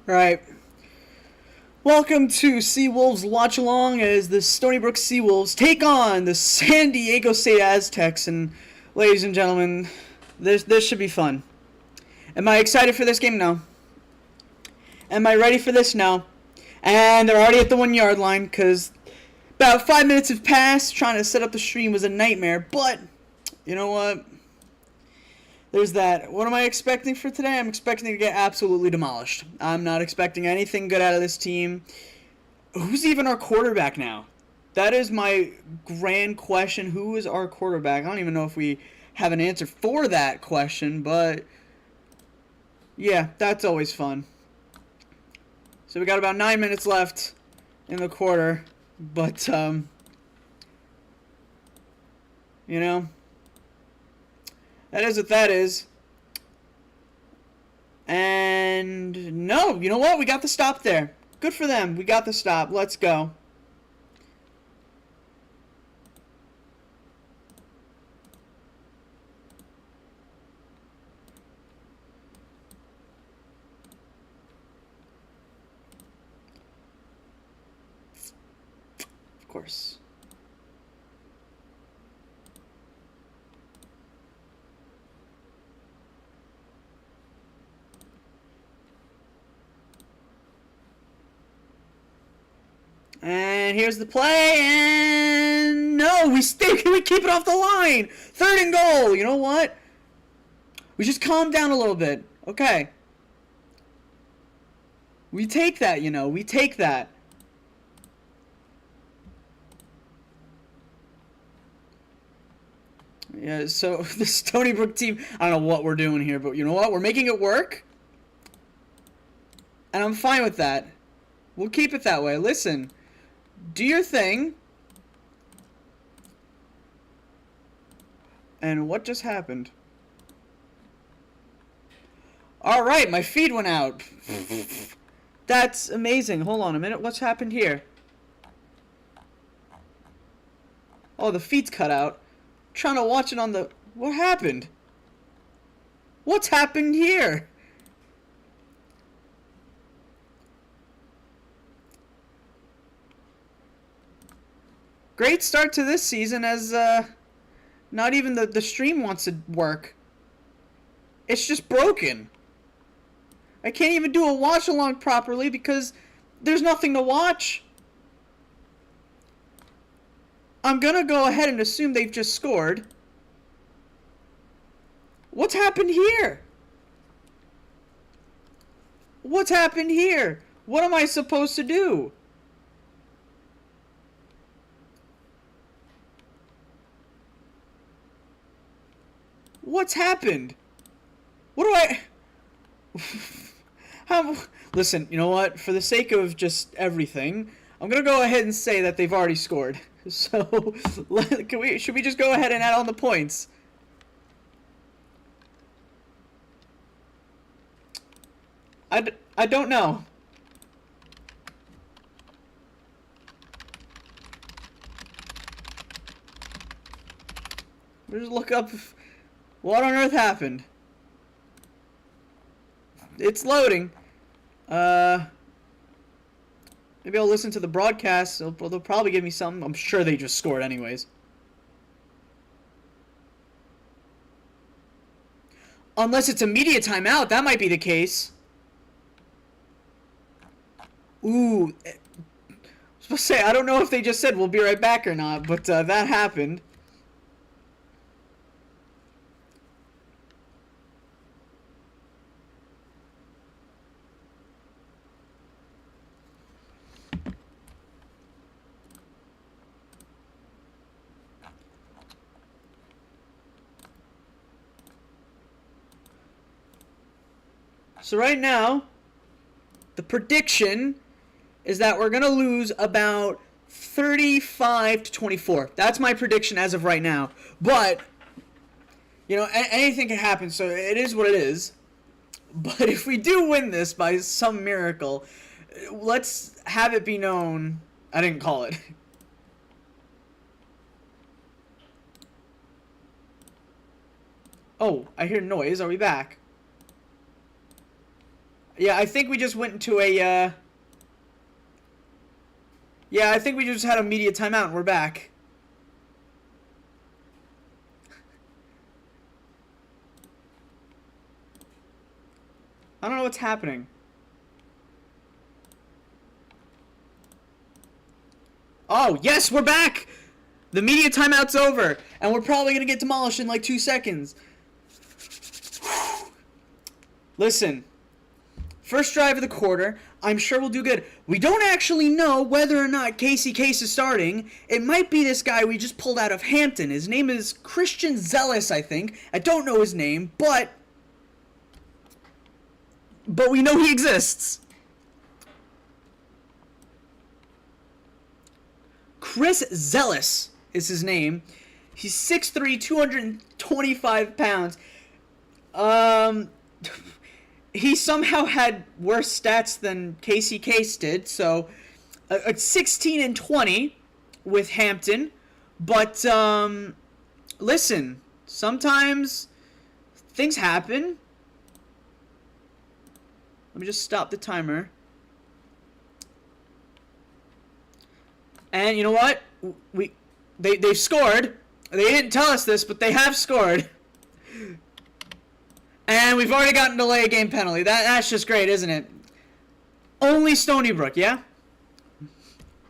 Right. Welcome to Seawolves Watchalong as the Stony Brook Seawolves take on the San Diego State Aztecs. And ladies and gentlemen, this should be fun. Am I excited for this game? No. Am I ready for this? No. And they're already at the 1 yard line because about 5 minutes have passed. Trying to set up the stream was a nightmare. But you know what? There's that. What am I expecting for today? I'm expecting to get absolutely demolished. I'm not expecting anything good out of this team. Who's even our quarterback now? That is my grand question. Who is our quarterback? I don't even know if we have an answer for that question, but yeah, that's always fun. So we got about 9 minutes left in the quarter, but you know, that is what that is. And no, you know what? We got the stop there. Good for them. We got the stop. Let's go. Of course. And here's the play, and no, we keep it off the line. 3rd and goal. You know what? We just calm down a little bit. Okay. We take that, we take that. Yeah, so the Stony Brook team, I don't know what we're doing here, but you know what? We're making it work. And I'm fine with that. We'll keep it that way. Listen, do your thing. And what just happened? Alright, my feed went out. That's amazing. Hold on a minute. What's happened here? Oh, the feed's cut out. I'm trying to watch it on the... What happened? What's happened here? Great start to this season as not even the stream wants to work. It's just broken. I can't even do a watch along properly because there's nothing to watch. I'm gonna go ahead and assume they've just scored. What's happened here? What's happened here? What am I supposed to do? What's happened? What do I... Listen, you know what? For the sake of just everything, I'm going to go ahead and say that they've already scored. So, should we just go ahead and add on the points? I don't know. We'll just look up what on earth happened. It's loading. Maybe I'll listen to the broadcast. They'll probably give me something. I'm sure they just scored anyways. Unless it's a media timeout, that might be the case. Ooh. I was supposed to say, I don't know if they just said we'll be right back or not, but that happened. So right now, the prediction is that we're going to lose about 35-24. That's my prediction as of right now. But, you know, anything can happen, so it is what it is. But if we do win this by some miracle, let's have it be known. I didn't call it. Oh, I hear noise. Are we back? Yeah, I think we just went into a, yeah, I think we just had a media timeout and we're back. I don't know what's happening. Oh, yes, we're back! The media timeout's over, and we're probably gonna get demolished in like 2 seconds. Listen, first drive of the quarter, I'm sure we'll do good. We don't actually know whether or not Casey Case is starting. It might be this guy we just pulled out of Hampton. His name is Christian Zealous, I think. I don't know his name, but we know he exists. Chris Zealous is his name. He's 6'3", 225 pounds. He somehow had worse stats than Casey Case did, so 16 and 20 with Hampton. But listen, sometimes things happen. Let me just stop the timer. And you know what? They've scored. They didn't tell us this, but they have scored. And we've already gotten delay game penalty. That's just great, isn't it? Only Stony Brook, yeah?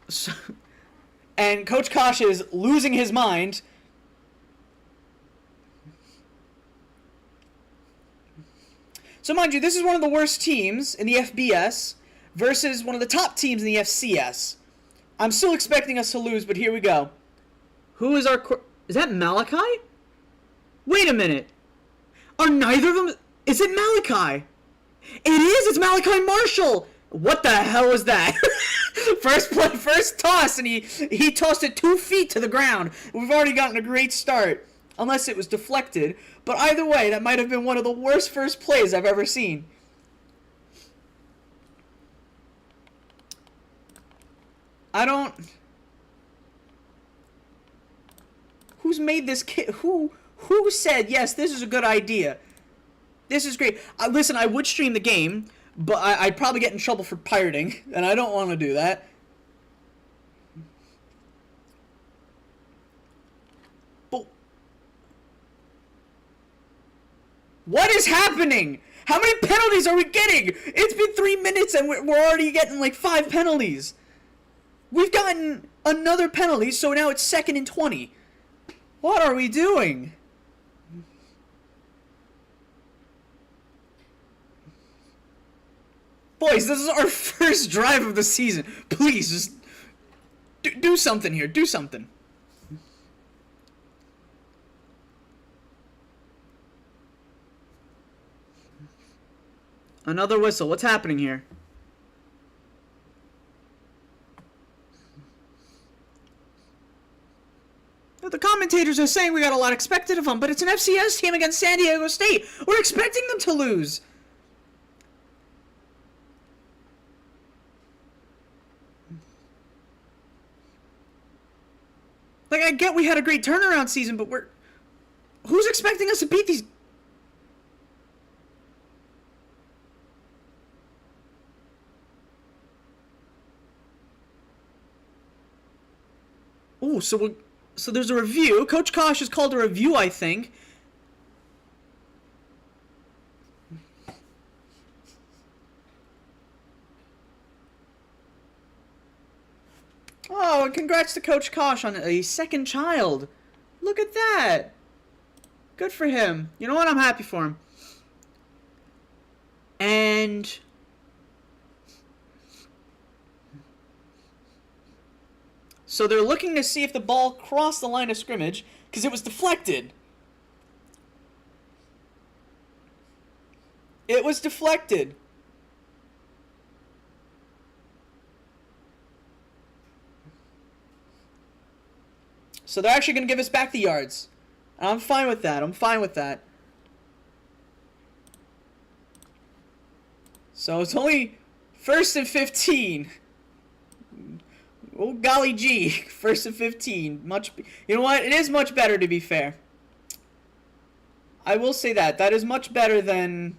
So, and Coach Kosh is losing his mind. So mind you, this is one of the worst teams in the FBS versus one of the top teams in the FCS. I'm still expecting us to lose, but here we go. Who is our... Is that Malachi? Wait a minute. Are neither of them... Is it Malachi? It is! It's Malachi Marshall! What the hell was that? First toss, and he tossed it 2 feet to the ground. We've already gotten a great start. Unless it was deflected. But either way, that might have been one of the worst first plays I've ever seen. I don't... Who's made this kit? Who said, yes, this is a good idea? This is great. Listen, I would stream the game, but I'd probably get in trouble for pirating, and I don't want to do that. But what is happening? How many penalties are we getting? It's been 3 minutes, and we're already getting like 5 penalties. We've gotten another penalty, so now it's 2nd and 20. What are we doing? Boys, this is our first drive of the season. Please, just do something here. Do something. Another whistle. What's happening here? The commentators are saying we got a lot expected of them, but it's an FCS team against San Diego State. We're expecting them to lose. Like, I get we had a great turnaround season, but who's expecting us to beat these? Ooh, so there's a review. Coach Kosh has called a review, I think. Oh, and congrats to Coach Kosh on a second child. Look at that. Good for him. You know what? I'm happy for him. And... so they're looking to see if the ball crossed the line of scrimmage, because it was deflected. It was deflected. So they're actually going to give us back the yards. I'm fine with that. I'm fine with that. So it's only 1st and 15. Oh, golly gee. 1st and 15. You know what? It is much better, to be fair. I will say that. That is much better than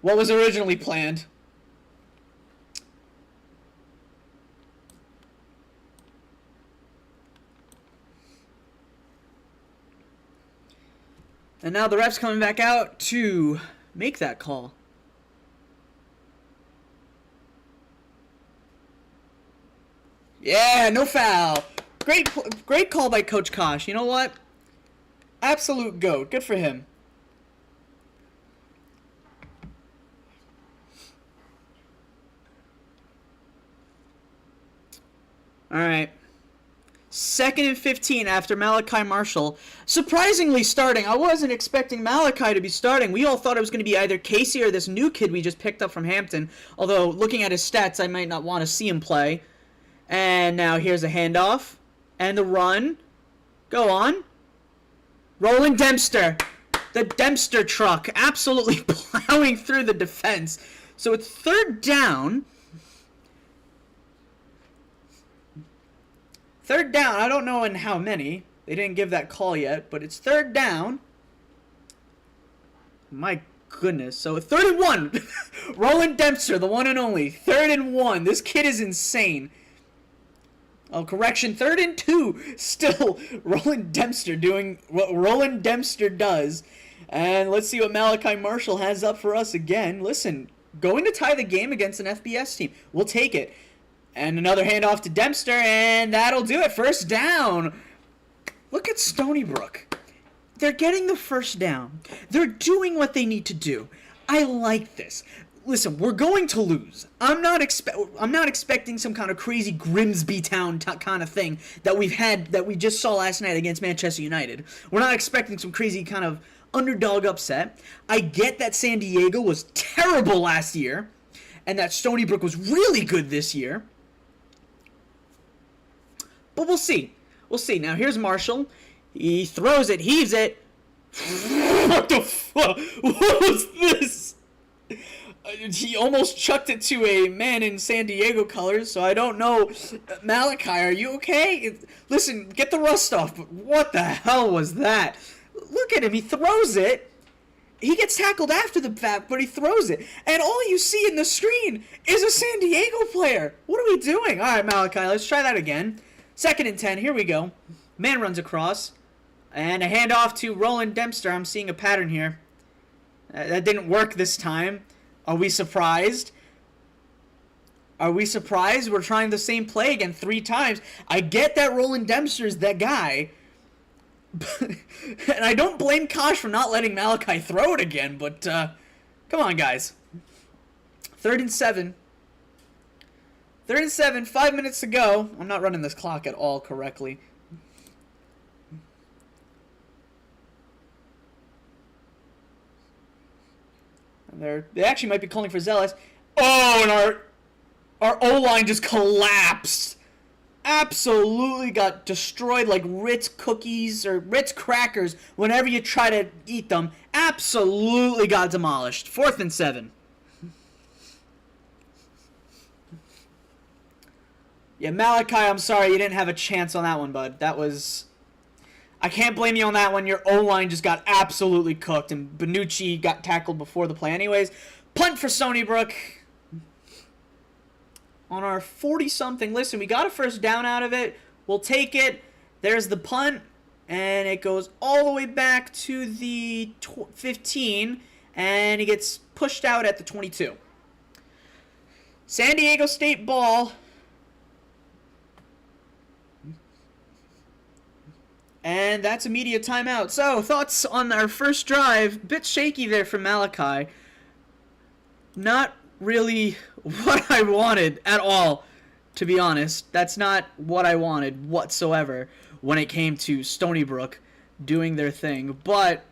what was originally planned. And now the ref's coming back out to make that call. Yeah, no foul. Great call by Coach Kosh. You know what? Absolute GOAT. Good for him. All right. 2nd and 15 after Malachi Marshall surprisingly starting. I wasn't expecting Malachi to be starting. We all thought it was going to be either Casey or this new kid we just picked up from Hampton. Although, looking at his stats, I might not want to see him play. And now here's a handoff. And the run. Go on. Roland Dempster. The Dempster truck. Absolutely plowing through the defense. So it's 3rd down. 3rd down. I don't know in how many. They didn't give that call yet. But it's 3rd down. My goodness. So 3rd and 1. Roland Dempster, the one and only. 3rd and 1. This kid is insane. Oh, correction, 3rd and 2. Still, Roland Dempster doing what Roland Dempster does. And let's see what Malachi Marshall has up for us again. Listen, going to tie the game against an FBS team. We'll take it. And another handoff to Dempster, and that'll do it. 1st down. Look at Stony Brook. They're getting the 1st down. They're doing what they need to do. I like this. Listen, we're going to lose. I'm not expecting some kind of crazy Grimsby Town kind of thing that we just saw last night against Manchester United. We're not expecting some crazy kind of underdog upset. I get that San Diego was terrible last year, and that Stony Brook was really good this year. But we'll see. We'll see. Now here's Marshall. He throws it, heaves it. What the fuck? What was this? He almost chucked it to a man in San Diego colors, so I don't know. Malachi, are you okay? Listen, get the rust off, but what the hell was that? Look at him, he throws it. He gets tackled after the fact, but he throws it. And all you see in the screen is a San Diego player. What are we doing? All right, Malachi, let's try that again. 2nd and 10, here we go. Man runs across. And a handoff to Roland Dempster. I'm seeing a pattern here. That didn't work this time. Are we surprised? Are we surprised? We're trying the same play again 3 times. I get that Roland Dempster's that guy. And I don't blame Kosh for not letting Malachi throw it again, but come on, guys. 3rd and 7. 3rd and 7, 5 minutes to go. I'm not running this clock at all correctly. They actually might be calling for Zealous. Oh, and our O-line just collapsed. Absolutely got destroyed like Ritz cookies or Ritz crackers whenever you try to eat them. Absolutely got demolished. 4th and 7. Yeah, Malachi, I'm sorry you didn't have a chance on that one, bud. That was... I can't blame you on that one. Your O-line just got absolutely cooked, and Benucci got tackled before the play. Anyways, punt for Stony Brook. On our 40-something. Listen, we got a 1st down out of it. We'll take it. There's the punt, and it goes all the way back to the 15, and he gets pushed out at the 22. San Diego State ball. And that's immediate timeout. So, thoughts on our first drive. Bit shaky there for Malachi. Not really what I wanted at all, to be honest. That's not what I wanted whatsoever when it came to Stony Brook doing their thing. But,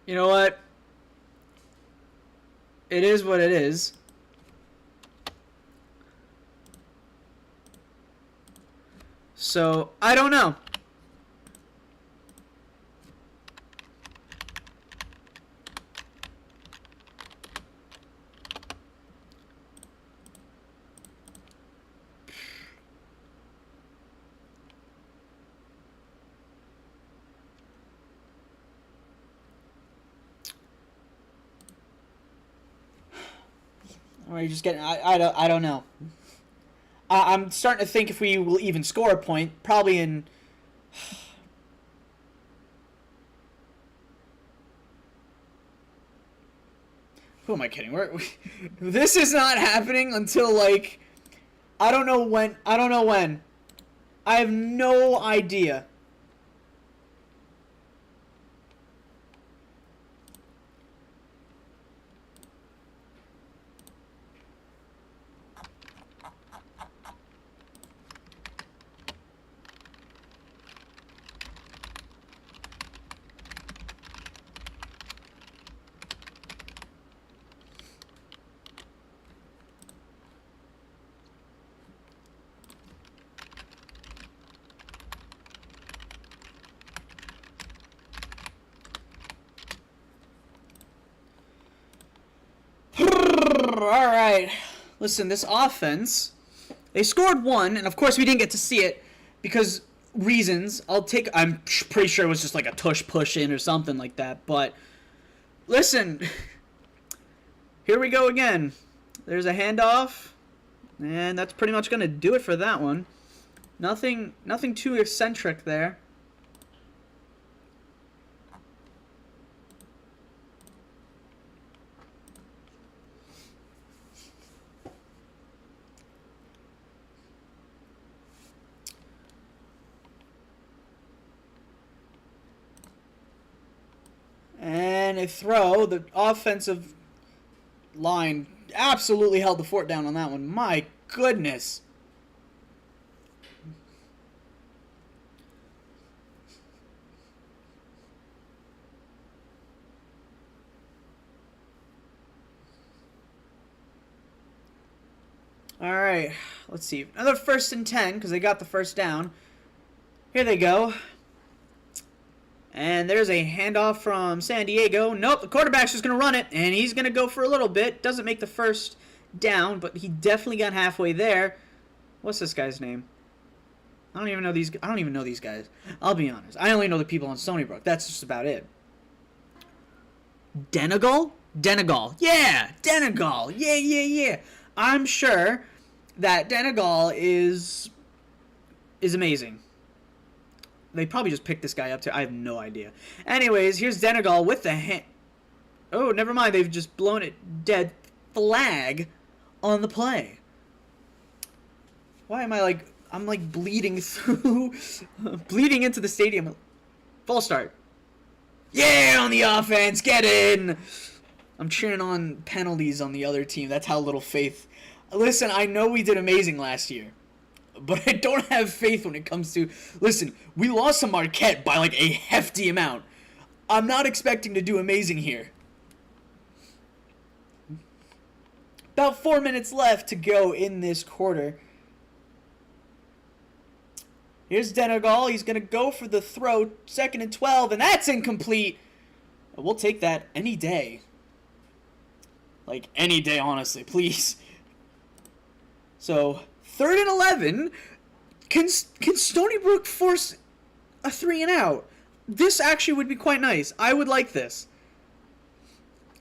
you know what? It is what it is. So, I don't know. Or are you just getting... I don't know. I'm starting to think if we will even score a point, probably in Who am I kidding? This is not happening until, like, I don't know when. I don't know when. I have no idea. Alright. Listen, this offense, they scored one, and of course we didn't get to see it because reasons. I'm pretty sure it was just like a tush push in or something like that. But listen, here we go again. There's a handoff, and that's pretty much going to do it for that one. Nothing too eccentric there. And a throw. The offensive line absolutely held the fort down on that one. My goodness. All right, let's see. Another 1st and 10 because they got the first down. Here they go. And there's a handoff from San Diego. Nope, the quarterback's just going to run it, and he's going to go for a little bit. Doesn't make the first down, but he definitely got halfway there. What's this guy's name? I don't even know these guys. I'll be honest. I only know the people on Stony Brook. That's just about it. Denegal? Denegal. Yeah, Denegal. Yeah. I'm sure that Denegal is amazing. They probably just picked this guy up too. I have no idea. Anyways, here's Denegal with the hand. Oh, never mind. They've just blown it dead. Flag on the play. Why am I like... I'm like bleeding through... bleeding into the stadium. False start. Yeah, on the offense. Get in. I'm cheering on penalties on the other team. That's how little faith... Listen, I know we did amazing last year. But I don't have faith when it comes to... Listen, we lost to Marquette by like a hefty amount. I'm not expecting to do amazing here. About 4 minutes left to go in this quarter. Here's Denegal. He's going to go for the throw. 2nd and 12, and that's incomplete. We'll take that any day. Like, any day, honestly. Please. So... 3rd and 11. Can Stony Brook force a 3-and-out? This actually would be quite nice. I would like this.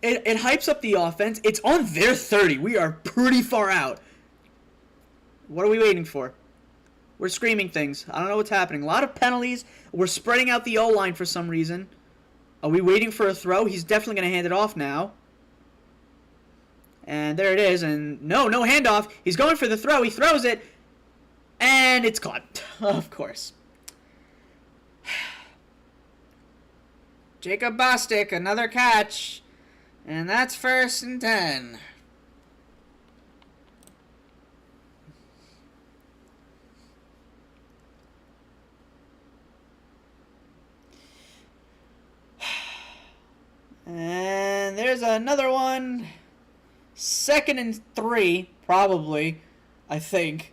It hypes up the offense. It's on their 30. We are pretty far out. What are we waiting for? We're screaming things. I don't know what's happening. A lot of penalties. We're spreading out the O-line for some reason. Are we waiting for a throw? He's definitely going to hand it off now. And there it is, and no handoff. He's going for the throw. He throws it, and it's caught. Of course. Jacob Bostic, another catch, and that's 1st and 10. And there's another one. 2nd and 3, probably, I think.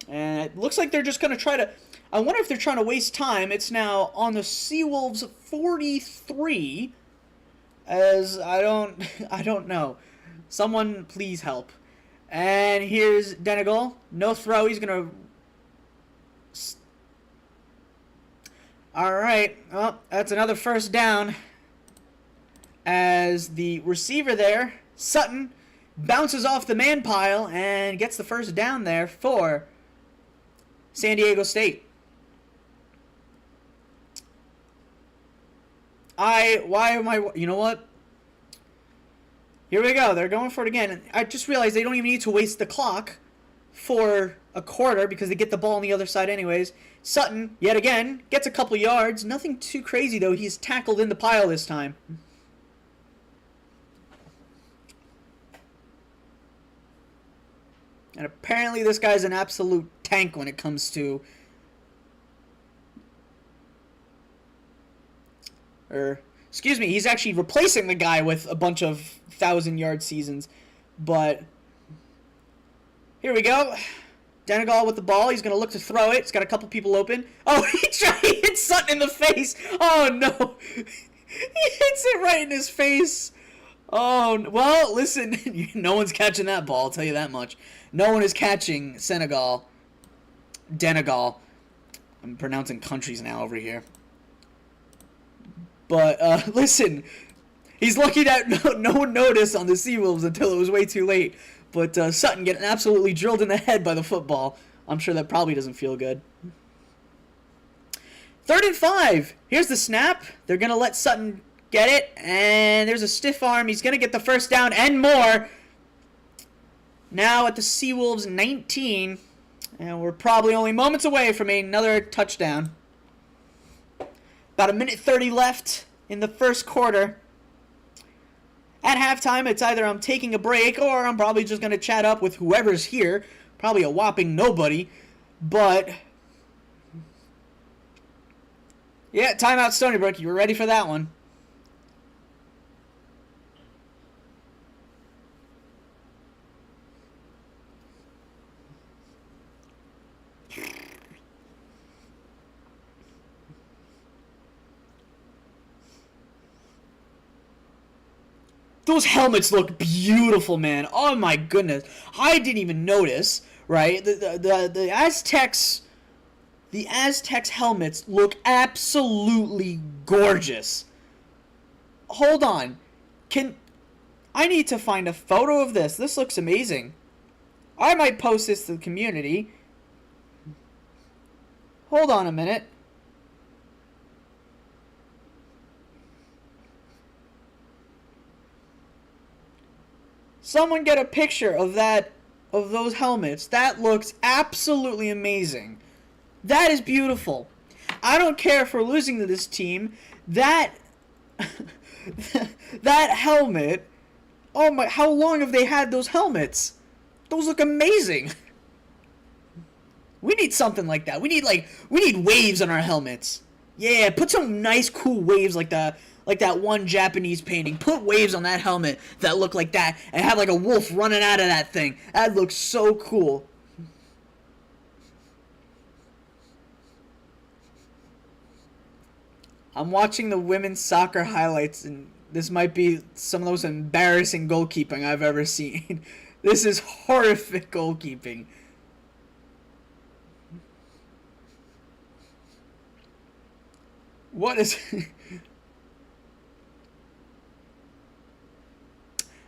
And it looks like they're just going to try to... I wonder if they're trying to waste time. It's now on the Seawolves 43. As I don't know. Someone please help. And here's Denegal. No throw. He's going to... Alright. Well, that's another 1st down. As the receiver there... Sutton bounces off the man pile and gets the 1st down there for San Diego State. You know what? Here we go. They're going for it again. And I just realized they don't even need to waste the clock for a quarter because they get the ball on the other side anyways. Sutton, yet again, gets a couple yards. Nothing too crazy, though. He's tackled in the pile this time. And apparently this guy's an absolute tank when it comes to... excuse me, he's actually replacing the guy with a bunch of 1,000-yard seasons. But here we go. Denegal with the ball. He's going to look to throw it. He's got a couple people open. Oh, he hit Sutton in the face. Oh, no. He hits it right in his face. Oh, well, listen. No one's catching that ball, I'll tell you that much. No one is catching Denegal. I'm pronouncing countries now over here. But, listen, he's lucky that no one noticed on the Seawolves until it was way too late. But Sutton getting absolutely drilled in the head by the football. I'm sure that probably doesn't feel good. 3rd and 5. Here's the snap. They're going to let Sutton get it. And there's a stiff arm. He's going to get the first down and more. Now at the Seawolves 19. And we're probably only moments away from another touchdown. About 1:30 left in the first quarter. At halftime, it's either I'm taking a break or I'm probably just going to chat up with whoever's here. Probably a whopping nobody. But, yeah, timeout Stony Brook. You were ready for that one. Those helmets look beautiful, man. Oh my goodness. I didn't even notice, right? The Aztecs helmets look absolutely gorgeous. Hold on. I need to find a photo of this. This looks amazing. I might post this to the community. Hold on a minute. Someone get a picture of those helmets. That looks absolutely amazing. That is beautiful. I don't care if we're losing to this team. That helmet. Oh my, how long have they had those helmets? Those look amazing. We need something like that. We need waves on our helmets. Yeah, put some nice cool waves like that one Japanese painting. Put waves on that helmet that look like that and have like a wolf running out of that thing. That looks so cool. I'm watching the women's soccer highlights and this might be some of the most embarrassing goalkeeping I've ever seen. This is horrific goalkeeping. What is...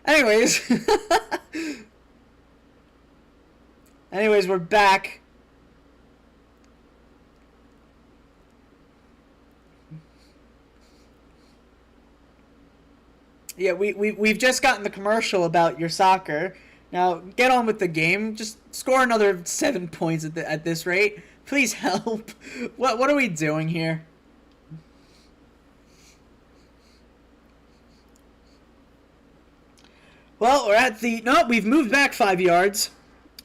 Anyways, we're back. Yeah, we've just gotten the commercial about your soccer. Now get on with the game. Just score another 7 points at this rate. Please help. What are we doing here? Well, we're at the... No, we've moved back 5 yards.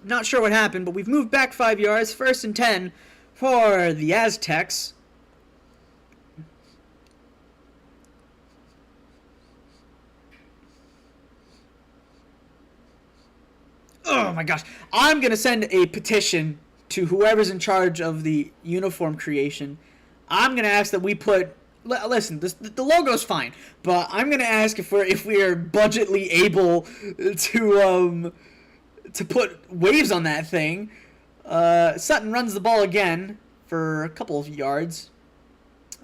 Not sure what happened, but we've moved back 5 yards. 1st and 10 for the Aztecs. Oh my gosh. I'm going to send a petition to whoever's in charge of the uniform creation. I'm going to ask that we put... Listen, the logo's fine, but I'm gonna ask if we are budgetly able to put waves on that thing. Sutton runs the ball again for a couple of yards.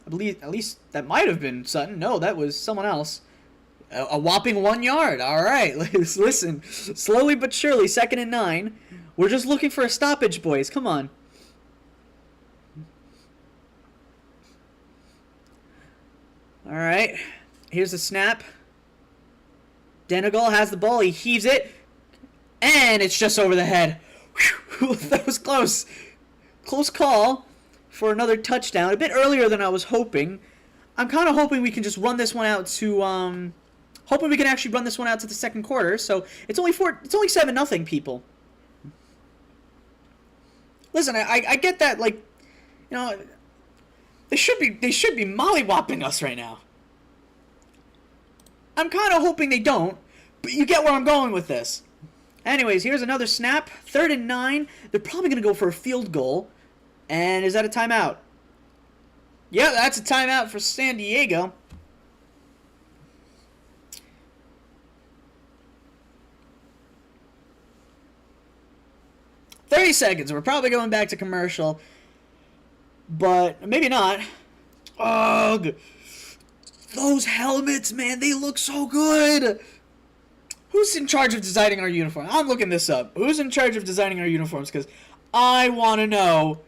I believe at least that might have been Sutton. No, that was someone else. A whopping 1 yard. All right, listen, slowly but surely, 2nd and 9. We're just looking for a stoppage, boys. Come on. All right, here's the snap. Denegal has the ball. He heaves it. And it's just over the head. Whew, that was close. Close call for another touchdown. A bit earlier than I was hoping. I'm kind of hoping we can just run this one out to... hoping we can actually run this one out to the second quarter. So it's only 7-0, people. Listen, I get that, like, you know, they should be mollywopping us right now. I'm kind of hoping they don't, but you get where I'm going with this. Anyways, here's another snap. 3rd and 9. They're probably going to go for a field goal. And is that a timeout? Yeah, that's a timeout for San Diego. "30 seconds. We're probably going back to commercial. But maybe not. Ugh. Those helmets, man, they look so good. Who's in charge of designing our uniform? I'm looking this up. Who's in charge of designing our uniforms? Because I want to know.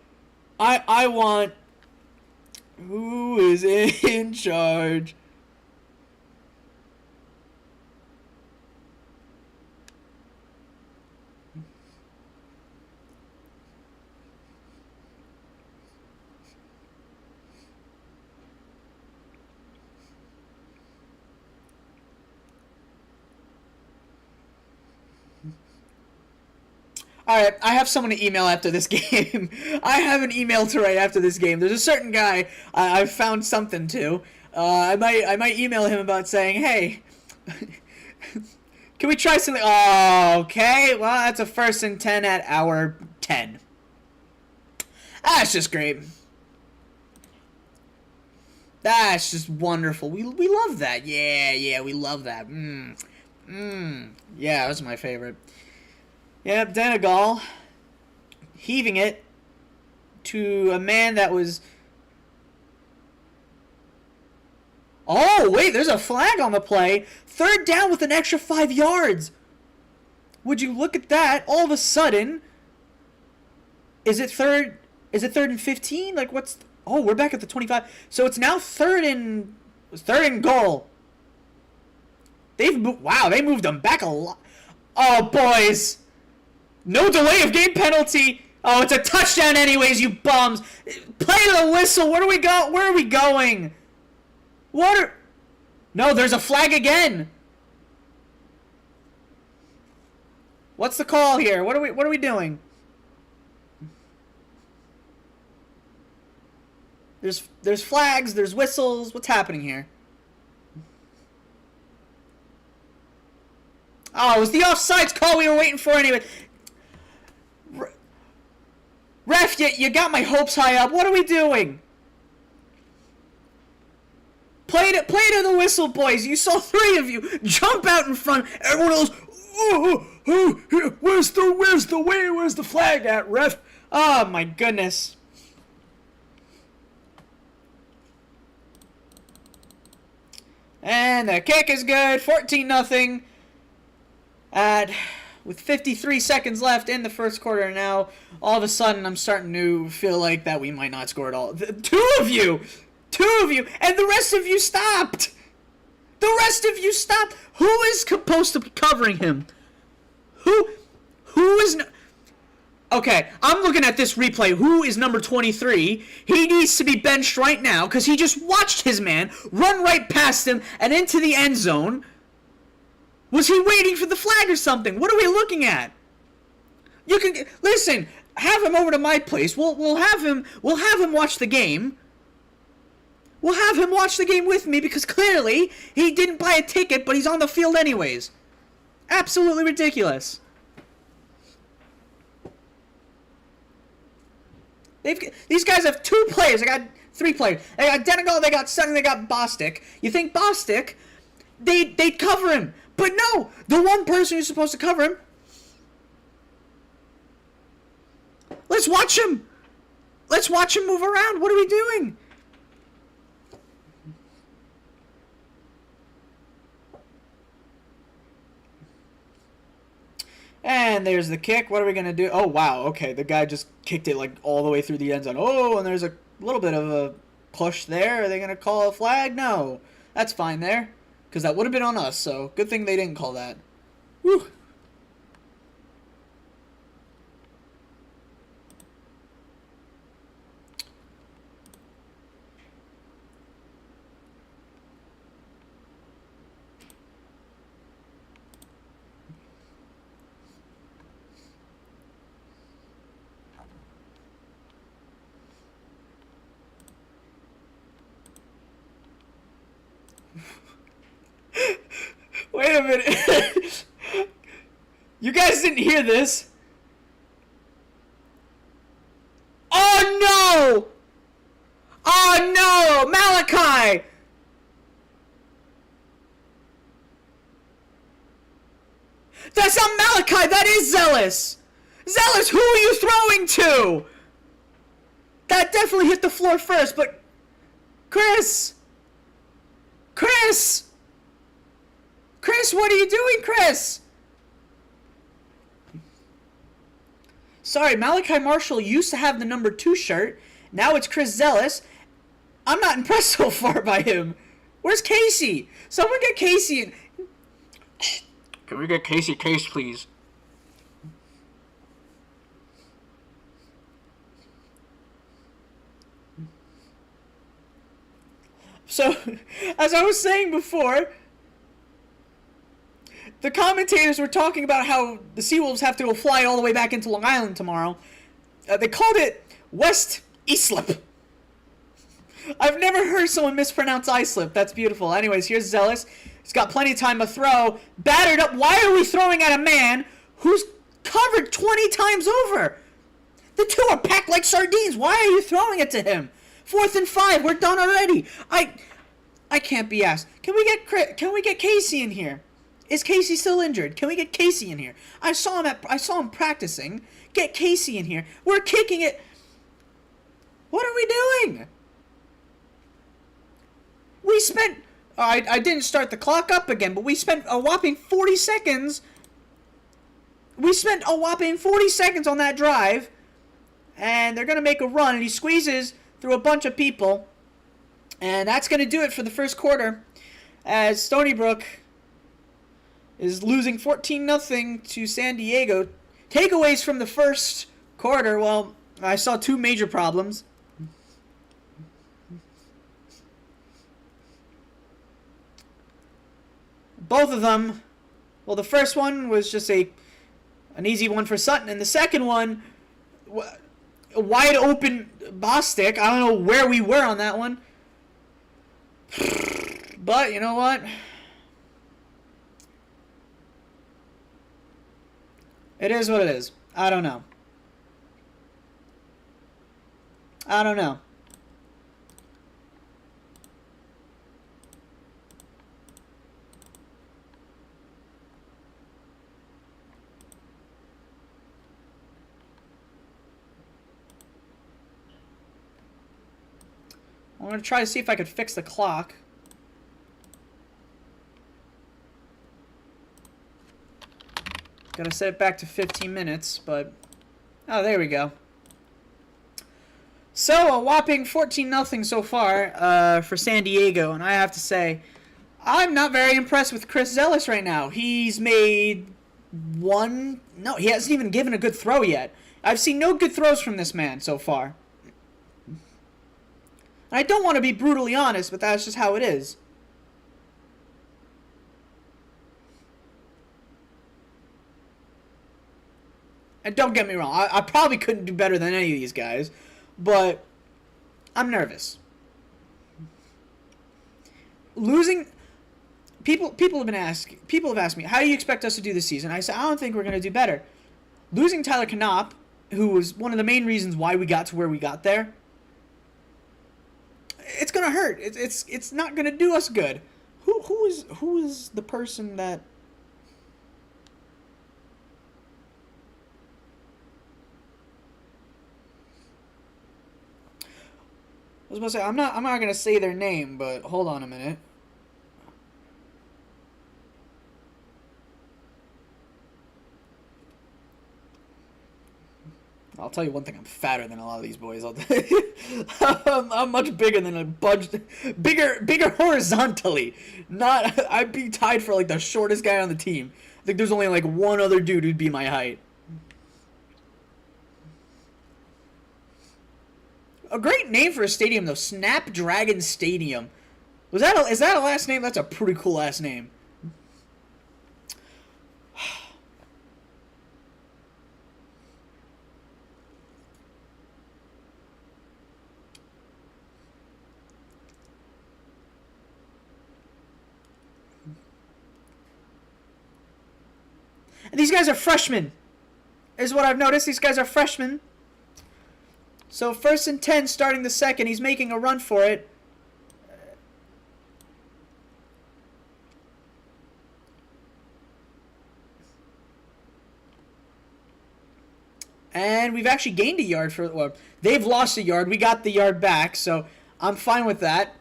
I want... Who is in charge? Alright, I have someone to email after this game. I have an email to write after this game. There's a certain guy I've found something to. I might email him about saying, hey, can we try something? Oh, okay, well, that's a 1st and 10 at hour 10. That's just great. That's just wonderful. We love that. Yeah, we love that. Yeah, that's my favorite. Yep, Denegal heaving it to a man that was... Oh, wait, there's a flag on the play. 3rd down with an extra 5 yards. Would you look at that? All of a sudden, is it 3rd and 15? Like, what's... Oh, we're back at the 25. So it's now 3rd and goal. They moved them back a lot. Oh, boys. No delay of game penalty. Oh, it's a touchdown anyways, you bums. Play to the whistle. Where are we going? No, there's a flag again. What's the call here? What are we doing? There's flags, there's whistles. What's happening here? Oh, it was the offsides call we were waiting for anyway. Ref, you got my hopes high up. What are we doing? Play to the whistle, boys. You saw 3 of you jump out in front. Everyone else, where's the flag at, ref? Oh my goodness. And the kick is good. 14-0. With 53 seconds left in the first quarter now, all of a sudden I'm starting to feel like that we might not score at all. Two of you, and the rest of you stopped. Who is supposed to be covering him? Who is... Okay, I'm looking at this replay. Who is number 23? He needs to be benched right now because he just watched his man run right past him and into the end zone. Was he waiting for the flag or something? What are we looking at? You can listen. Have him over to my place. We'll have him watch the game. We'll have him watch the game with me because clearly he didn't buy a ticket, but he's on the field anyways. Absolutely ridiculous. These guys have 2 players. They got 3 players. They got Denegal, they got Sutton, they got Bostic. You think Bostic, they'd cover him. But no, the one person who's supposed to cover him. Let's watch him. Let's watch him move around. What are we doing? And there's the kick. What are we going to do? Oh, wow. Okay, the guy just kicked it like all the way through the end zone. Oh, and there's a little bit of a push there. Are they going to call a flag? No. That's fine there. because that would have been on us. So good thing they didn't call that. Whew. Wait a minute. You guys didn't hear this. Oh no! Oh no! Malachi! That's not Malachi, that is Zealous! Zealous, who are you throwing to? That definitely hit the floor first, but... Chris! Chris! Chris, what are you doing, Chris? Sorry, Malachi Marshall used to have the number 2 shirt. Now it's Chris Zealous. I'm not impressed so far by him. Where's Casey? Someone get Casey in. Can we get Casey Case, please? So, as I was saying before, the commentators were talking about how the Seawolves have to go fly all the way back into Long Island tomorrow. They called it West Islip. I've never heard someone mispronounce Islip. That's beautiful. Anyways, here's Zealous. He's got plenty of time to throw. Battered up. Why are we throwing at a man who's covered 20 times over? The two are packed like sardines. Why are you throwing it to him? 4th and 5. We're done already. I can't be asked. Can we get Casey in here? Is Casey still injured? Can we get Casey in here? I saw him practicing. Get Casey in here. We're kicking it. What are we doing? We spent... I didn't start the clock up again, but we spent a whopping 40 seconds. We spent a whopping 40 seconds on that drive. And they're going to make a run, and he squeezes through a bunch of people. And that's going to do it for the first quarter, as Stony Brook is losing 14-0 to San Diego. Takeaways from the first quarter, well, I saw 2 major problems. Both of them, well, the first one was just an easy one for Sutton, and the second one, a wide open Bostic. I don't know where we were on that one. But, you know what? It is what it is. I don't know. I don't know. I'm going to try to see if I could fix the clock. Gotta set it back to 15 minutes, but... Oh, there we go. So, a whopping 14-0 so far for San Diego, and I have to say, I'm not very impressed with Chris Zealous right now. He's made one... No, he hasn't even given a good throw yet. I've seen no good throws from this man so far. I don't want to be brutally honest, but that's just how it is. And don't get me wrong, I probably couldn't do better than any of these guys, but I'm nervous. Losing... People have asked me, how do you expect us to do this season? I said, I don't think we're going to do better. Losing Tyler Knopp, who was one of the main reasons why we got to where we got there, it's gonna hurt. It's not gonna do us good. Who is the person that? I was about to say I'm not gonna say their name, but hold on a minute. I'll tell you one thing, I'm fatter than a lot of these boys. I'm much bigger than a bunch, bigger horizontally. Not, I'd be tied for like the shortest guy on the team. I think there's only like one other dude who'd be my height. A great name for a stadium though, Snapdragon Stadium. Is that a last name? That's a pretty cool last name. And these guys are freshmen, is what I've noticed. These guys are freshmen. So 1st and 10 starting the second. He's making a run for it. And we've actually gained a yard for... Well, they've lost a yard. We got the yard back, so I'm fine with that.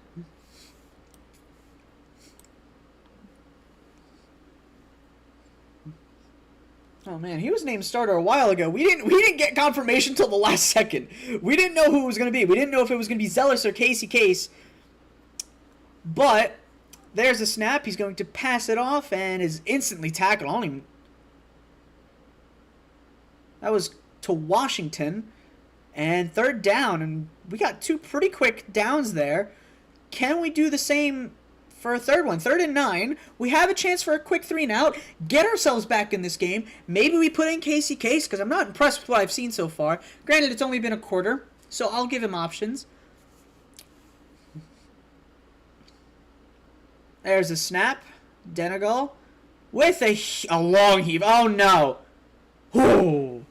Oh man, he was named starter a while ago. We didn't get confirmation till the last second. We didn't know who it was going to be. We didn't know if it was going to be Zealous or Casey Case. But there's a snap. He's going to pass it off and is instantly tackled. I don't even... That was to Washington. And 3rd down, and we got 2 pretty quick downs there. Can we do the same for a 3rd one? 3rd and 9. We have a chance for a quick 3 and out. Get ourselves back in this game. Maybe we put in Casey Case, because I'm not impressed with what I've seen so far. Granted, it's only been a quarter, so I'll give him options. There's a snap. Denegal with a long heave. Oh, no. Whoa.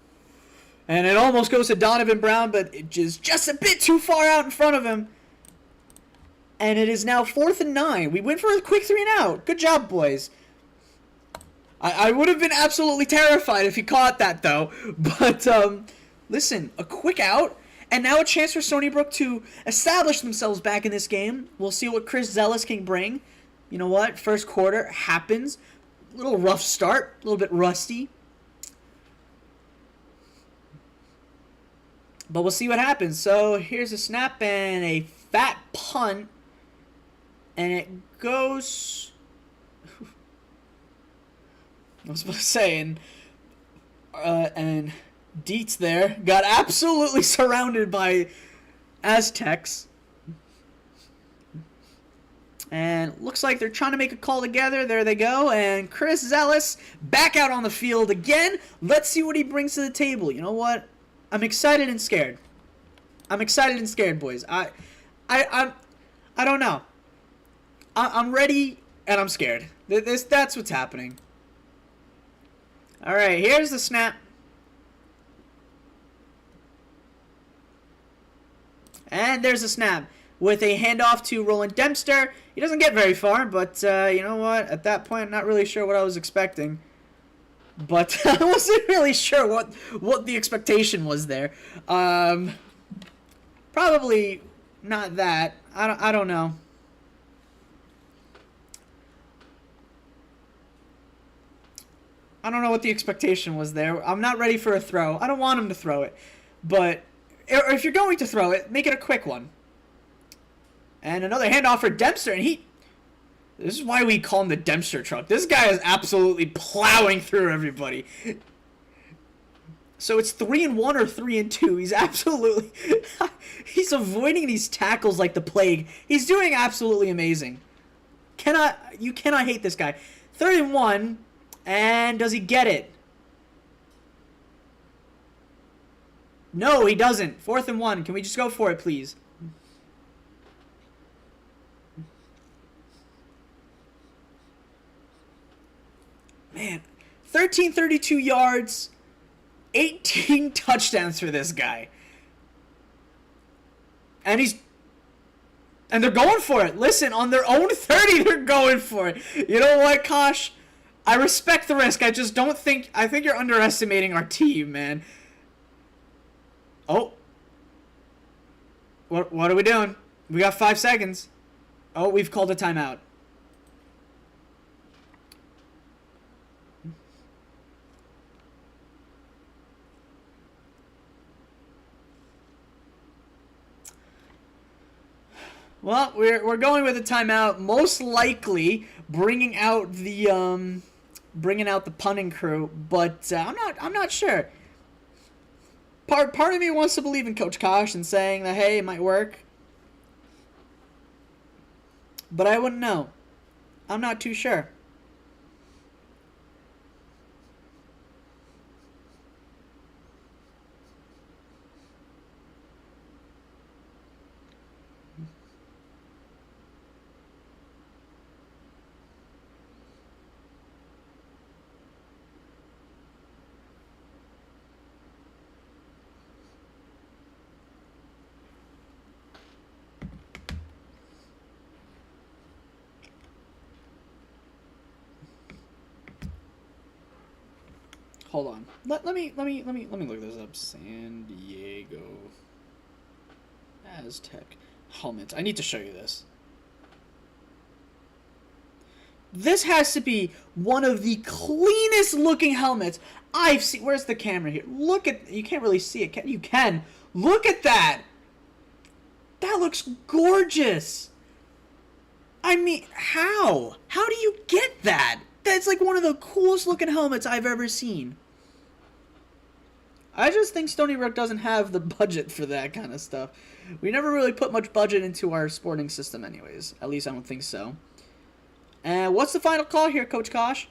And it almost goes to Donovan Brown, but it is just a bit too far out in front of him. And it is now 4th and 9. We went for a quick 3 and out. Good job, boys. I would have been absolutely terrified if he caught that, though. But, listen, a quick out. And now a chance for Stony Brook to establish themselves back in this game. We'll see what Chris Zealous can bring. You know what? First quarter happens. A little rough start. A little bit rusty. But we'll see what happens. So here's a snap and a fat punt. And it goes... I was about to say, and Dietz there got absolutely surrounded by Aztecs. And looks like they're trying to make a call together. There they go. And Chris Zealous back out on the field again. Let's see what he brings to the table. You know what? I'm excited and scared. I'm excited and scared, boys. I don't know. I'm ready and I'm scared. That's what's happening. All right, here's the snap. And there's a snap with a handoff to Roland Dempster. He doesn't get very far, but you know what? At that point, I'm not really sure what I was expecting. But I wasn't really sure what the expectation was there. Probably not that. I don't know. I don't know what the expectation was there. I'm not ready for a throw. I don't want him to throw it. But if you're going to throw it, make it a quick one. And another handoff for Dempster, and this is why we call him the Dempster truck. This guy is absolutely plowing through everybody. So it's 3 and 1 or 3 and 2. He's absolutely... he's avoiding these tackles like the plague. He's doing absolutely amazing. You cannot hate this guy. 3rd and 1, and does he get it? No, he doesn't. 4th and 1. Can we just go for it, please? Man, 1332 yards, 18 touchdowns for this guy. And they're going for it. Listen, on their own 30, they're going for it. You know what, Kosh? I respect the risk. I just don't think... I think you're underestimating our team, man. Oh. What are we doing? We got 5 seconds. Oh, we've called a timeout. Well, we're going with a timeout. Most likely bringing out the punning crew, but I'm not sure. Part of me wants to believe in Coach Kosh and saying that hey, it might work, but I wouldn't know. I'm not too sure. Hold on. Let me look this up. San Diego Aztec helmets. I need to show you this. This has to be one of the cleanest looking helmets I've seen. Where's the camera here? Look at, you can't really see it. You can. Look at that. That looks gorgeous. I mean, how? How do you get that? That's like one of the coolest looking helmets I've ever seen. I just think Stony Brook doesn't have the budget for that kind of stuff. We never really put much budget into our sporting system anyways. At least I don't think so. And what's the final call here, Coach Kosh?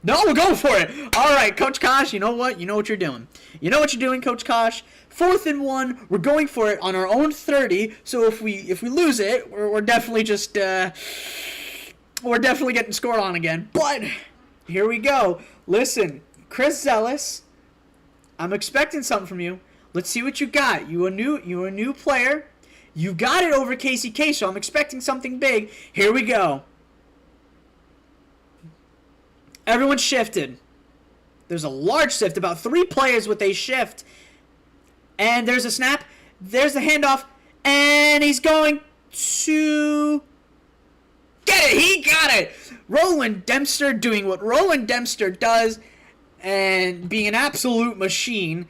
No, we're going for it. All right, Coach Kosh, you know what? You know what you're doing. You know what you're doing, Coach Kosh. 4th and 1. We're going for it on our own 30. So if we lose it, we're definitely just we're definitely getting scored on again. But here we go. Listen, Chris Zealous, I'm expecting something from you. Let's see what you got. You a new player. You got it over KCK, so I'm expecting something big. Here we go. Everyone shifted. There's a large shift, about 3 players with a shift. And there's a snap. There's the handoff. And he's going to get it. He got it. Roland Dempster doing what Roland Dempster does and being an absolute machine.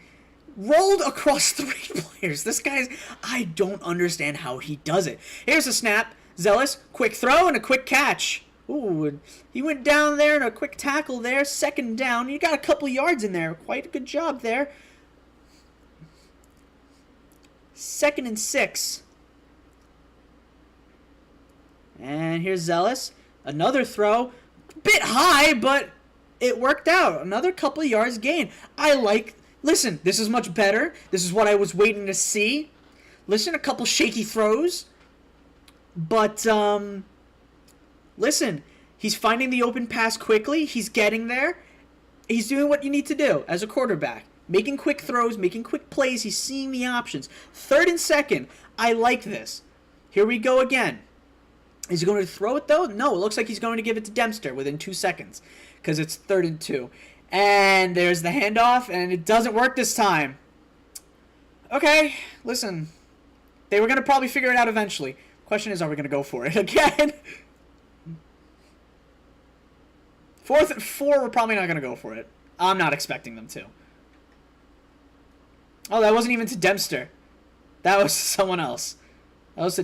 Rolled across 3 players. This guy's, I don't understand how he does it. Here's a snap. Zealous, quick throw and a quick catch. Ooh, he went down there and a quick tackle there. 2nd down. You got a couple yards in there. Quite a good job there. 2nd and 6. And here's Zealous. Another throw. Bit high, but it worked out. Another couple yards gain. Listen, this is much better. This is what I was waiting to see. Listen, a couple shaky throws. But, listen, he's finding the open pass quickly. He's getting there. He's doing what you need to do as a quarterback. Making quick throws, making quick plays. He's seeing the options. 3rd and 2nd. I like this. Here we go again. Is he going to throw it, though? No, it looks like he's going to give it to Dempster within 2 seconds because it's 3rd and 2. And there's the handoff, and it doesn't work this time. Okay, listen. They were going to probably figure it out eventually. Question is, are we going to go for it again? 4th and 4, we're probably not going to go for it. I'm not expecting them to. Oh, that wasn't even to Dempster. That was someone else. That was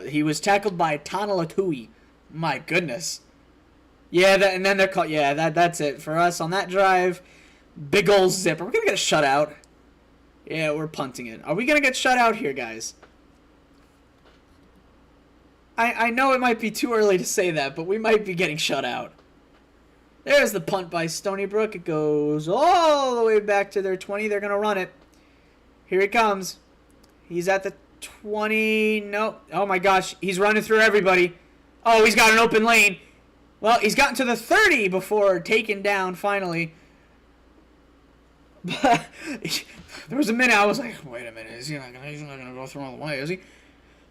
he was tackled by Tanalatui. My goodness. Yeah, and then they're called. Yeah, that's it for us on that drive. Big ol' zipper. We're gonna get a shutout. Yeah, we're punting it. Are we gonna get shut out here, guys? I know it might be too early to say that, but we might be getting shut out. There's the punt by Stony Brook. It goes all the way back to their 20. They're gonna run it. Here he comes. He's at the 20. Nope. Oh my gosh, he's running through everybody. Oh, he's got an open lane. Well, he's gotten to the 30 before taken down finally. But there was a minute I was like, wait a minute, he's not gonna go through all the way, is he?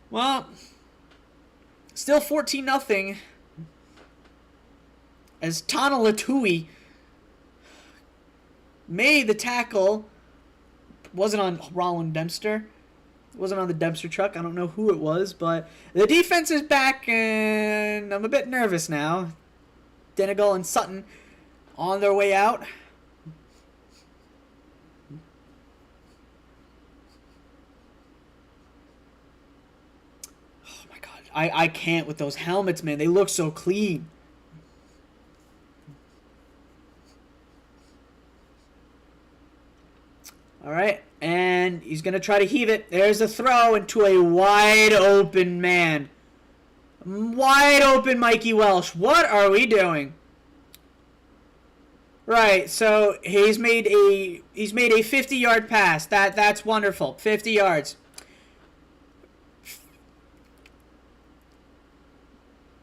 Well, still 14-0 as Tanalatui made the tackle. Wasn't on Roland Dempster. It wasn't on the Dempster truck. I don't know who it was, but the defense is back, and I'm a bit nervous now. Denegal and Sutton on their way out. I can't with those helmets, man. They look so clean. All right, and he's going to try to heave it. There's a throw into a wide open man. Wide open Mikey Welsh. What are we doing? Right, so he's made a 50-yard pass. That's wonderful. 50 yards.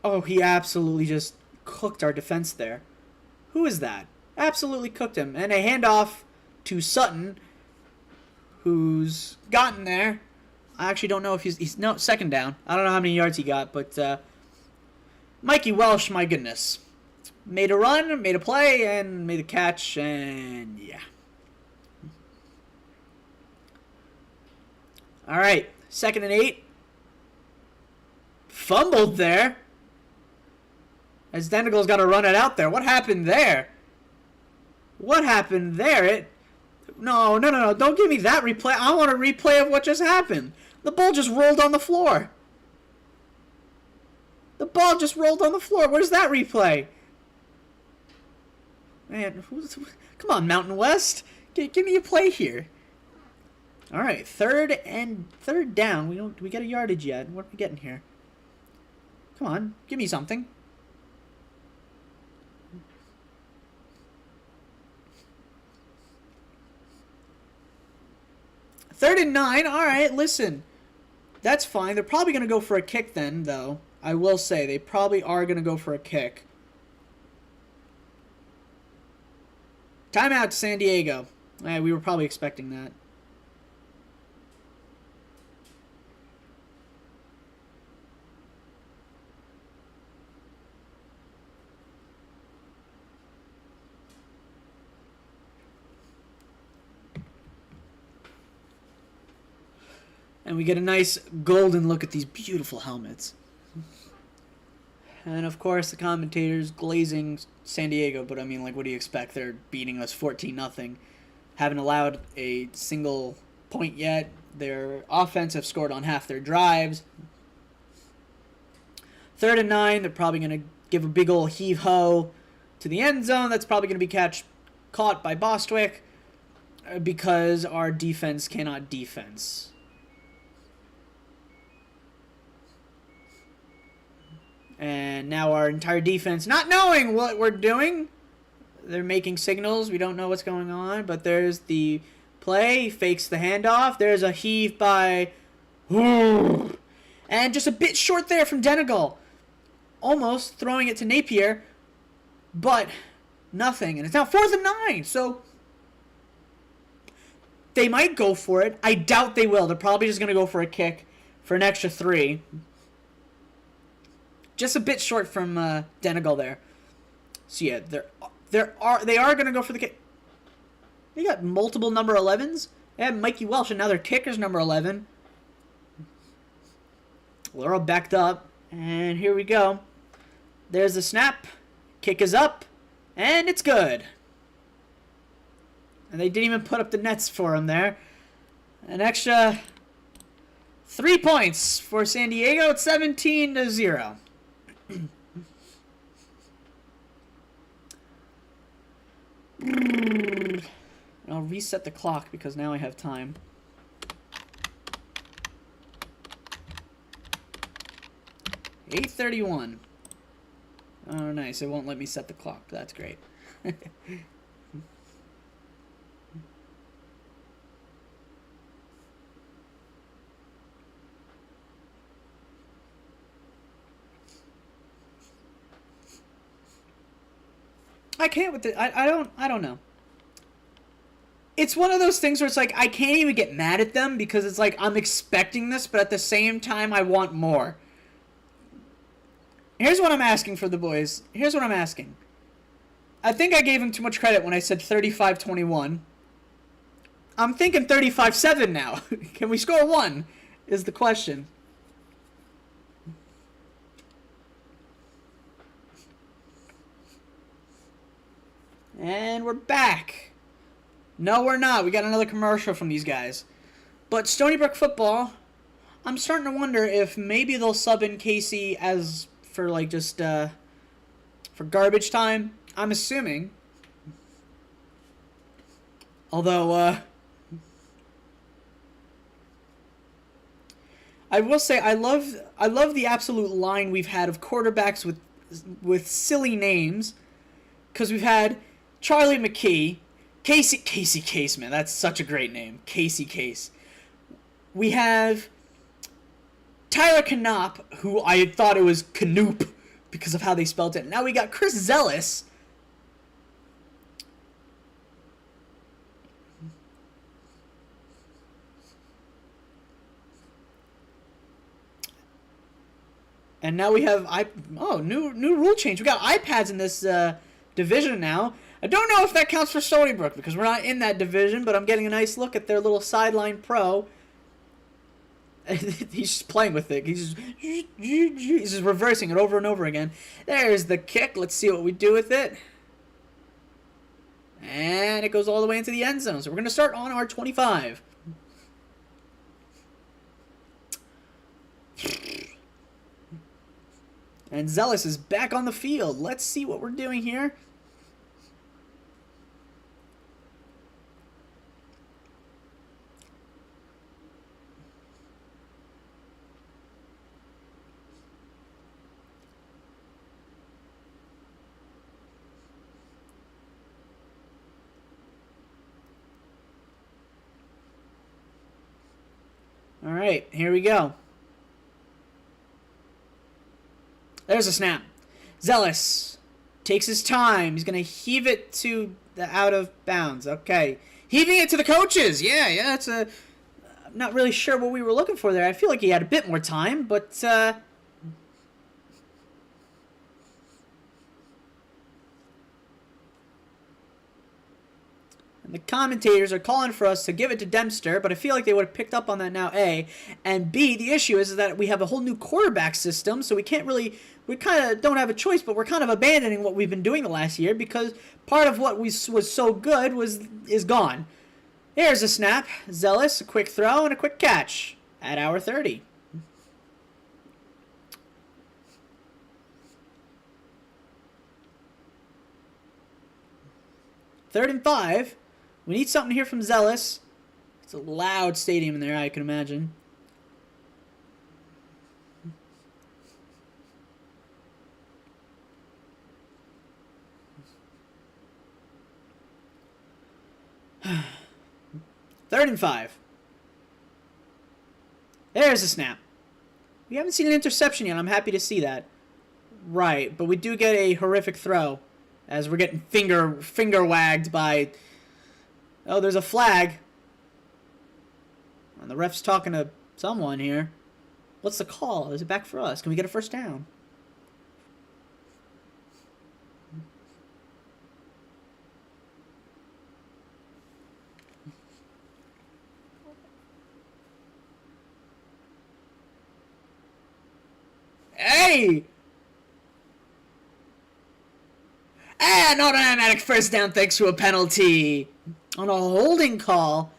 Oh, he absolutely just cooked our defense there. Who is that? Absolutely cooked him. And a handoff to Sutton, who's gotten there. I actually don't know if he's no, second down. I don't know how many yards he got, but Mikey Welsh, my goodness. Made a run, made a play, and made a catch, and yeah. All right, 2nd and 8. Fumbled there. As Dendigal's got to run it out there. What happened there? What happened there? No. Don't give me that replay. I want a replay of what just happened. The ball just rolled on the floor. The ball just rolled on the floor. Where's that replay? Man, come on, Mountain West. Give me a play here. All right, third down. We get a yardage yet. What are we getting here? Come on, give me something. Third and 9. All right, listen. That's fine. They're probably going to go for a kick then, though. I will say they probably are going to go for a kick. Timeout to San Diego. We were probably expecting that. And we get a nice golden look at these beautiful helmets. And of course the commentators glazing San Diego, but I mean, like, what do you expect? They're beating us 14-0. Haven't allowed a single point yet. Their offense have scored on half their drives. 3rd and 9, they're probably going to give a big old heave-ho to the end zone. That's probably going to be caught by Bostwick because our defense cannot defense. And now our entire defense, not knowing what we're doing, they're making signals. We don't know what's going on, but there's the play. He fakes the handoff. There's a heave by... And just a bit short there from Denegal. Almost throwing it to Napier, but nothing. And it's now 4th and 9, so they might go for it. I doubt they will. They're probably just going to go for a kick for an extra 3. Just a bit short from Denegal there. So yeah, they are going to go for the kick. They got multiple number 11s. They had Mikey Welsh, and now their kicker's number 11. They're all backed up, and here we go. There's the snap. Kick is up, and it's good. And they didn't even put up the nets for him there. An extra 3 points for San Diego. It's 17-0. I'll reset the clock because now I have time. $8:31. Oh, nice. It won't let me set the clock. That's great. I can't with it. I don't know. It's one of those things where it's like I can't even get mad at them because it's like I'm expecting this, but at the same time I want more. Here's what I'm asking for the boys. Here's what I'm asking. I think I gave him too much credit when I said 35-21. I'm thinking 35-7 now. Can we score 1? Is the question. And we're back. No, we're not. We got another commercial from these guys. But Stony Brook football, I'm starting to wonder if maybe they'll sub in Casey as for like just for garbage time. I'm assuming. Although I will say I love the absolute line we've had of quarterbacks with silly names, because we've had Charlie McKee, Casey Case, man, that's such a great name, Casey Case. We have Tyler Knopp, who I had thought it was Canoop because of how they spelled it. Now we got Chris Zealous. And now we have new rule change. We got iPads in this division now. I don't know if that counts for Stony Brook because we're not in that division, but I'm getting a nice look at their little sideline pro. He's just playing with it. He's just reversing it over and over again. There's the kick. Let's see what we do with it. And it goes all the way into the end zone. So we're going to start on our 25. And Zealous is back on the field. Let's see what we're doing here. All right, here we go. There's a snap. Zealous takes his time. He's going to heave it to the out of bounds. Okay. Heaving it to the coaches. Yeah, that's a... I'm not really sure what we were looking for there. I feel like he had a bit more time, but... And the commentators are calling for us to give it to Dempster, but I feel like they would have picked up on that now, A. And B, the issue is that we have a whole new quarterback system, so we can't really... We kind of don't have a choice, but we're kind of abandoning what we've been doing the last year because part of what was so good is gone. Here's a snap. Zealous, a quick throw, and a quick catch at hour 30. Third and 5. We need something here from Zealous. It's a loud stadium in there, I can imagine. Third and 5. There's a snap. We haven't seen an interception yet. I'm happy to see that. Right, but we do get a horrific throw as we're getting finger wagged by... Oh, there's a flag. And the ref's talking to someone here. What's the call? Is it back for us? Can we get a first down? Hey! And an automatic first down thanks to a penalty on a holding call.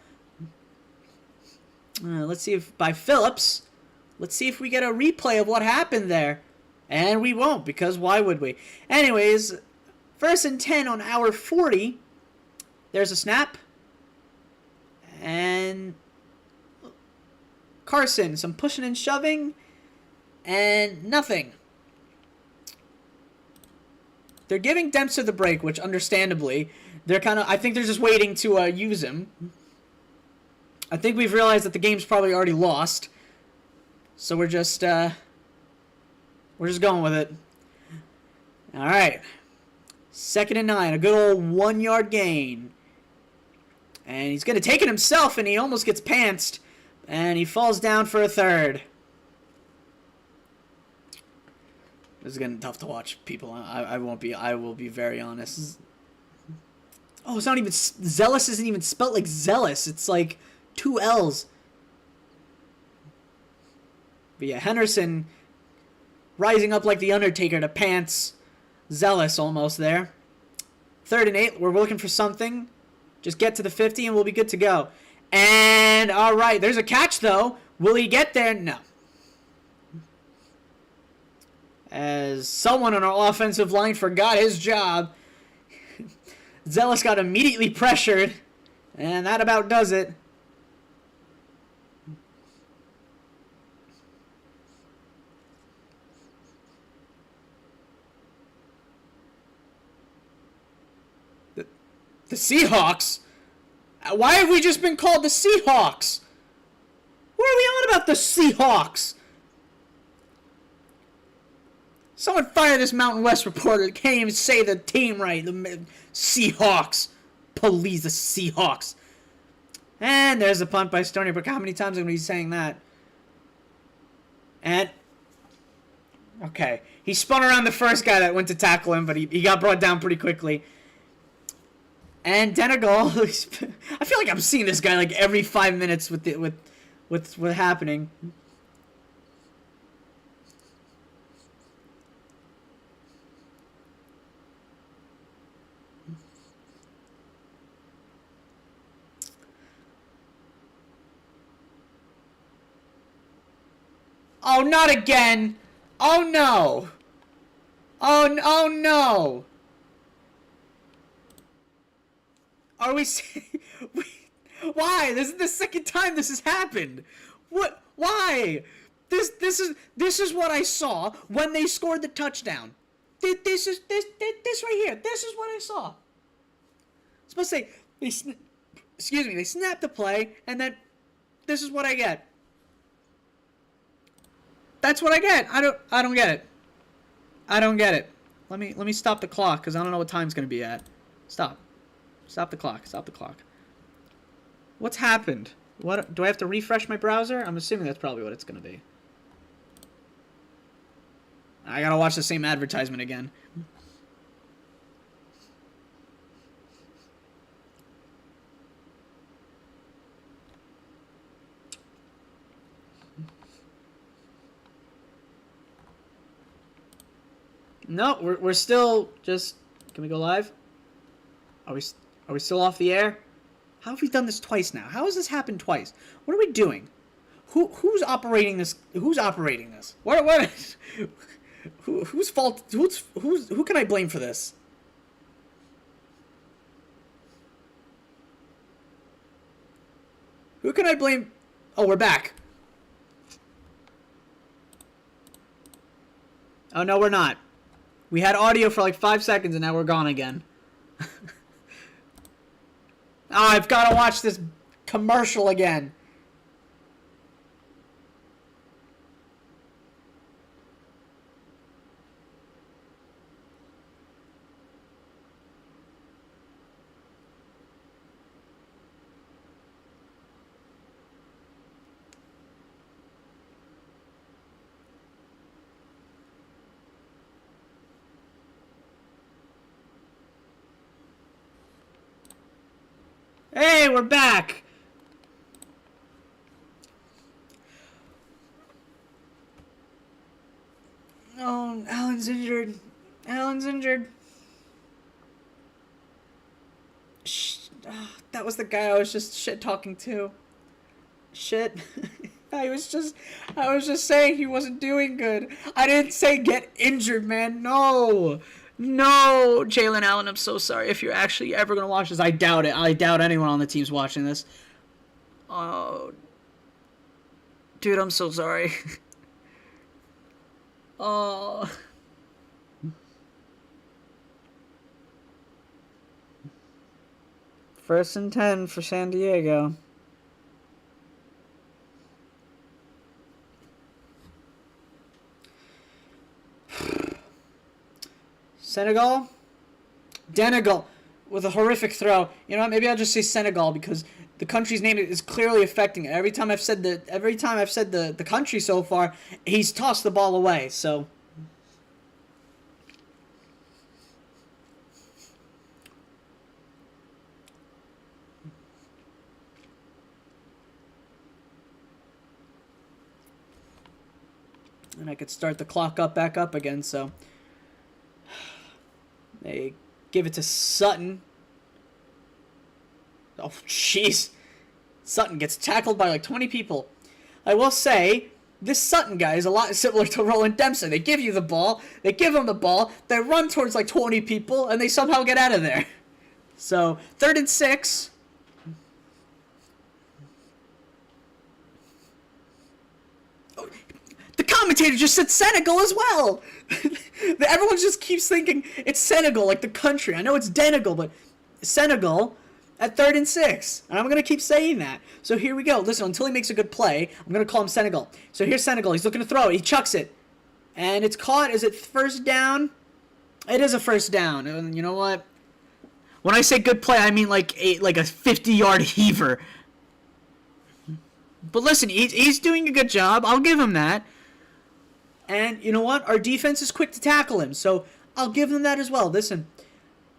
Let's see if by Phillips. Let's see if we get a replay of what happened there. And we won't, because why would we? Anyways, 1st and 10 on hour 40. There's a snap. And Carson, some pushing and shoving. And nothing. They're giving Dempster the break, which understandably, they're kind of... I think they're just waiting to use him. I think we've realized that the game's probably already lost. So we're just going with it. All right. 2nd and 9. A good old 1-yard gain. And he's going to take it himself, and he almost gets pantsed. And he falls down for a third. This is getting tough to watch, people. I will be very honest. Oh, it's not even... Zealous isn't even spelt like zealous. It's like 2 L's. But yeah, Henderson rising up like the Undertaker to pants Zealous almost there. 3rd and 8. We're looking for something. Just get to the 50 and we'll be good to go. And, all right, there's a catch, though. Will he get there? No. As someone on our offensive line forgot his job, Zealous got immediately pressured, and that about does it. The Seahawks? Why have we just been called the Seahawks? What are we on about the Seahawks? Someone fire this Mountain West reporter. Can't even say the team right. The Seahawks. Police the Seahawks. And there's a punt by Stony Brook. How many times am I going to be saying that? And... okay. He spun around the first guy that went to tackle him, but he got brought down pretty quickly. And Denegal... I feel like I'm seeing this guy like every 5 minutes with what's happening. Oh, not again! Oh no! Oh no! Are we? Why? This is the second time this has happened. What? Why? This is what I saw when they scored the touchdown. This right here. This is what I saw. I'm supposed to say they snapped the play, and then this is what I get. That's what I get. I don't get it. I don't get it. Let me stop the clock because I don't know what time's gonna be at. Stop. Stop the clock. Stop the clock. What's happened? What do I have to refresh my browser? I'm assuming that's probably what it's gonna be. I gotta watch the same advertisement again. No, we're still just... Can we go live? Are we still off the air? How have we done this twice now? How has this happened twice? What are we doing? Who's operating this? Who's operating this? What? Whose fault? Who can I blame for this? Who can I blame? Oh, we're back. Oh no, we're not. We had audio for like 5 seconds and now we're gone again. I've got to watch this commercial again. Hey, we're back! Oh, Alan's injured. Alan's injured. Shh. Oh, that was the guy I was just shit-talking to. Shit. I was just saying he wasn't doing good. I didn't say get injured, man. No. No, Jalen Allen, I'm so sorry. If you're actually ever going to watch this, I doubt it. I doubt anyone on the team's watching this. Oh. Dude, I'm so sorry. Oh. First and 10 for San Diego. Senegal? Denegal with a horrific throw. You know what? Maybe I'll just say Senegal because the country's name is clearly affecting it. Every time I've said the country so far, he's tossed the ball away. So and I could start the clock back up again, so they give it to Sutton. Oh, jeez. Sutton gets tackled by like 20 people. I will say, this Sutton guy is a lot similar to Roland Dempsey. They give you the ball, they give him the ball, they run towards like 20 people, and they somehow get out of there. So, 3rd and 6. The commentator just said Senegal as well. Everyone just keeps thinking it's Senegal, like the country. I know it's Denegal, but Senegal at 3rd and 6. And I'm going to keep saying that. So here we go. Listen, until he makes a good play, I'm going to call him Senegal. So here's Senegal. He's looking to throw it. He chucks it. And it's caught. Is it first down? It is a first down. And you know what? When I say good play, I mean like a 50-yard heaver. But listen, he's doing a good job. I'll give him that. And you know what? Our defense is quick to tackle him, so I'll give them that as well. Listen,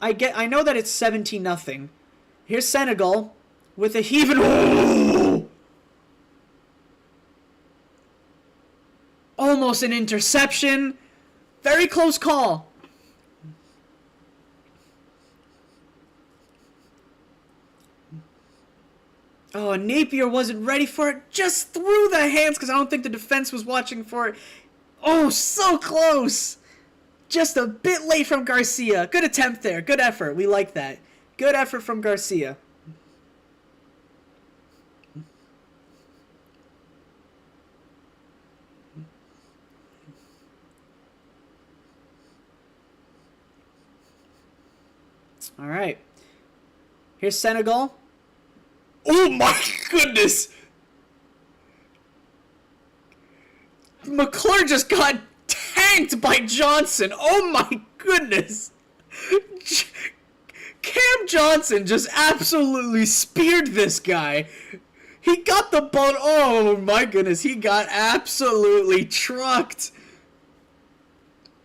I know that it's 17-0. Here's Senegal with a heave and oh! Almost an interception. Very close call. Oh, Napier wasn't ready for it. Just threw the hands because I don't think the defense was watching for it. Oh, so close. Just a bit late from Garcia. Good attempt there. Good effort. We like that. Good effort from Garcia. All right. Here's Senegal. Oh my goodness! McClure just got tanked by Johnson. Oh my goodness! Cam Johnson just absolutely speared this guy. He got the ball. Oh my goodness, he got absolutely trucked.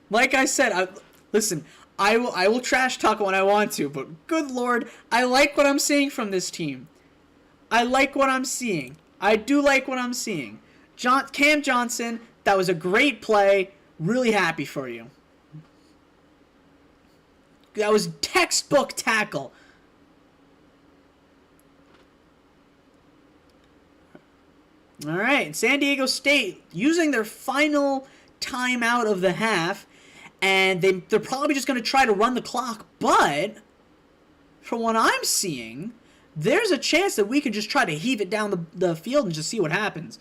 Like I said, listen, I will trash talk when I want to, but good lord, I like what I'm seeing from this team. I like what I'm seeing. I do like what I'm seeing. Cam Johnson, that was a great play. Really happy for you. That was textbook tackle. All right, San Diego State using their final timeout of the half, and they're probably just going to try to run the clock, but from what I'm seeing, there's a chance that we could just try to heave it down the field and just see what happens.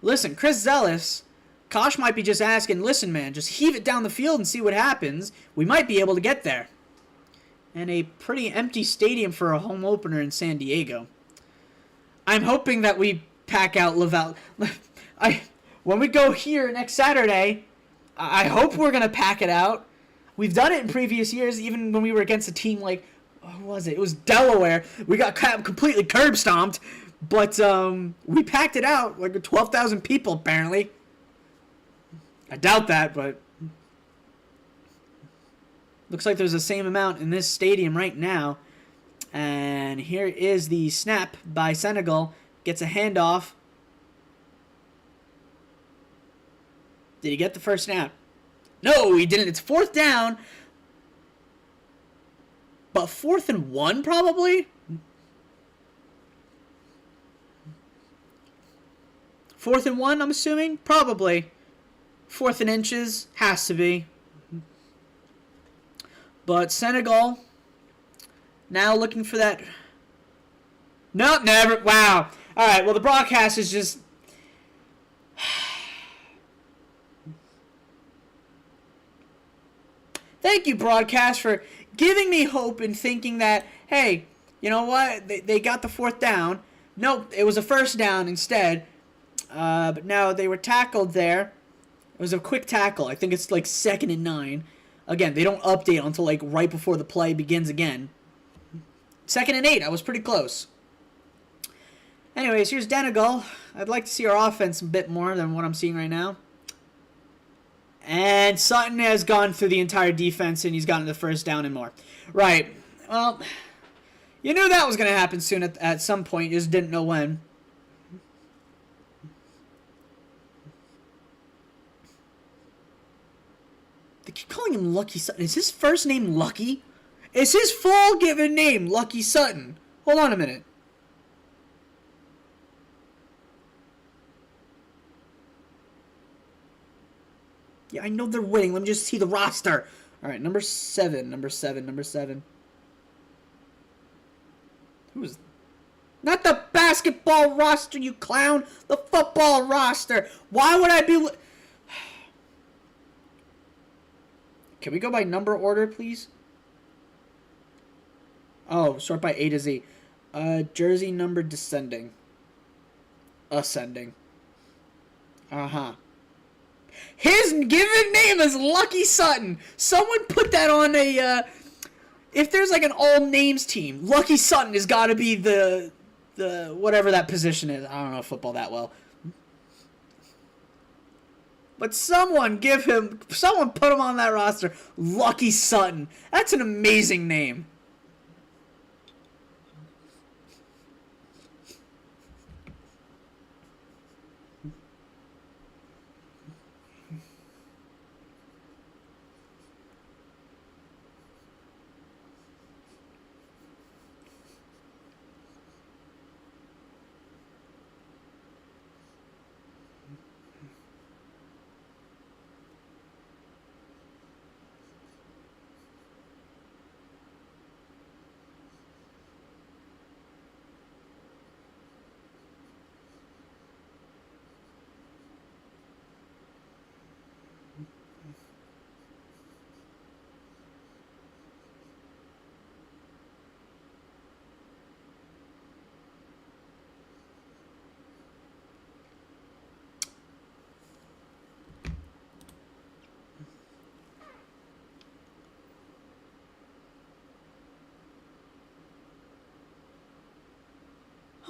Listen, Chris Zealous, Kosh might be just asking, listen, man, just heave it down the field and see what happens. We might be able to get there. And a pretty empty stadium for a home opener in San Diego. I'm hoping that we pack out Laval. When we go here next Saturday, I hope we're going to pack it out. We've done it in previous years, even when we were against a team like, who was it? It was Delaware. We got completely curb stomped, but we packed it out like 12,000 people apparently. I doubt that, but looks like there's the same amount in this stadium right now. And here is the snap by Senegal. Gets a handoff. Did he get the first snap? No, he didn't. It's 4th down. But 4th and 1, probably? 4th and 1, I'm assuming? Probably. 4th and inches. Has to be. But Senegal now looking for that. Nope, never. Wow. All right, well, the broadcast is just... Thank you, broadcast, for giving me hope and thinking that, hey, you know what? They got the 4th down. Nope, it was a 1st down instead. But now they were tackled there. It was a quick tackle. I think it's like 2nd and 9. Again, they don't update until like right before the play begins again. 2nd and 8. I was pretty close. Anyways, here's Denegal. I'd like to see our offense a bit more than what I'm seeing right now. And Sutton has gone through the entire defense, and he's gotten the 1st down and more. Right. Well, you knew that was going to happen soon at some point. You just didn't know when. They keep calling him Lucky Sutton. Is his first name Lucky? Is his full given name Lucky Sutton? Hold on a minute. I know they're winning. Let me just see the roster. All right, number 7. Who's... Not the basketball roster, you clown. The football roster. Why would I be... Can we go by number order, please? Oh, sort by A to Z. Jersey number descending. Ascending. Uh-huh. His given name is Lucky Sutton. Someone put that on a, if there's like an all names team, Lucky Sutton has got to be the whatever that position is. I don't know football that well. But someone put him on that roster. Lucky Sutton. That's an amazing name.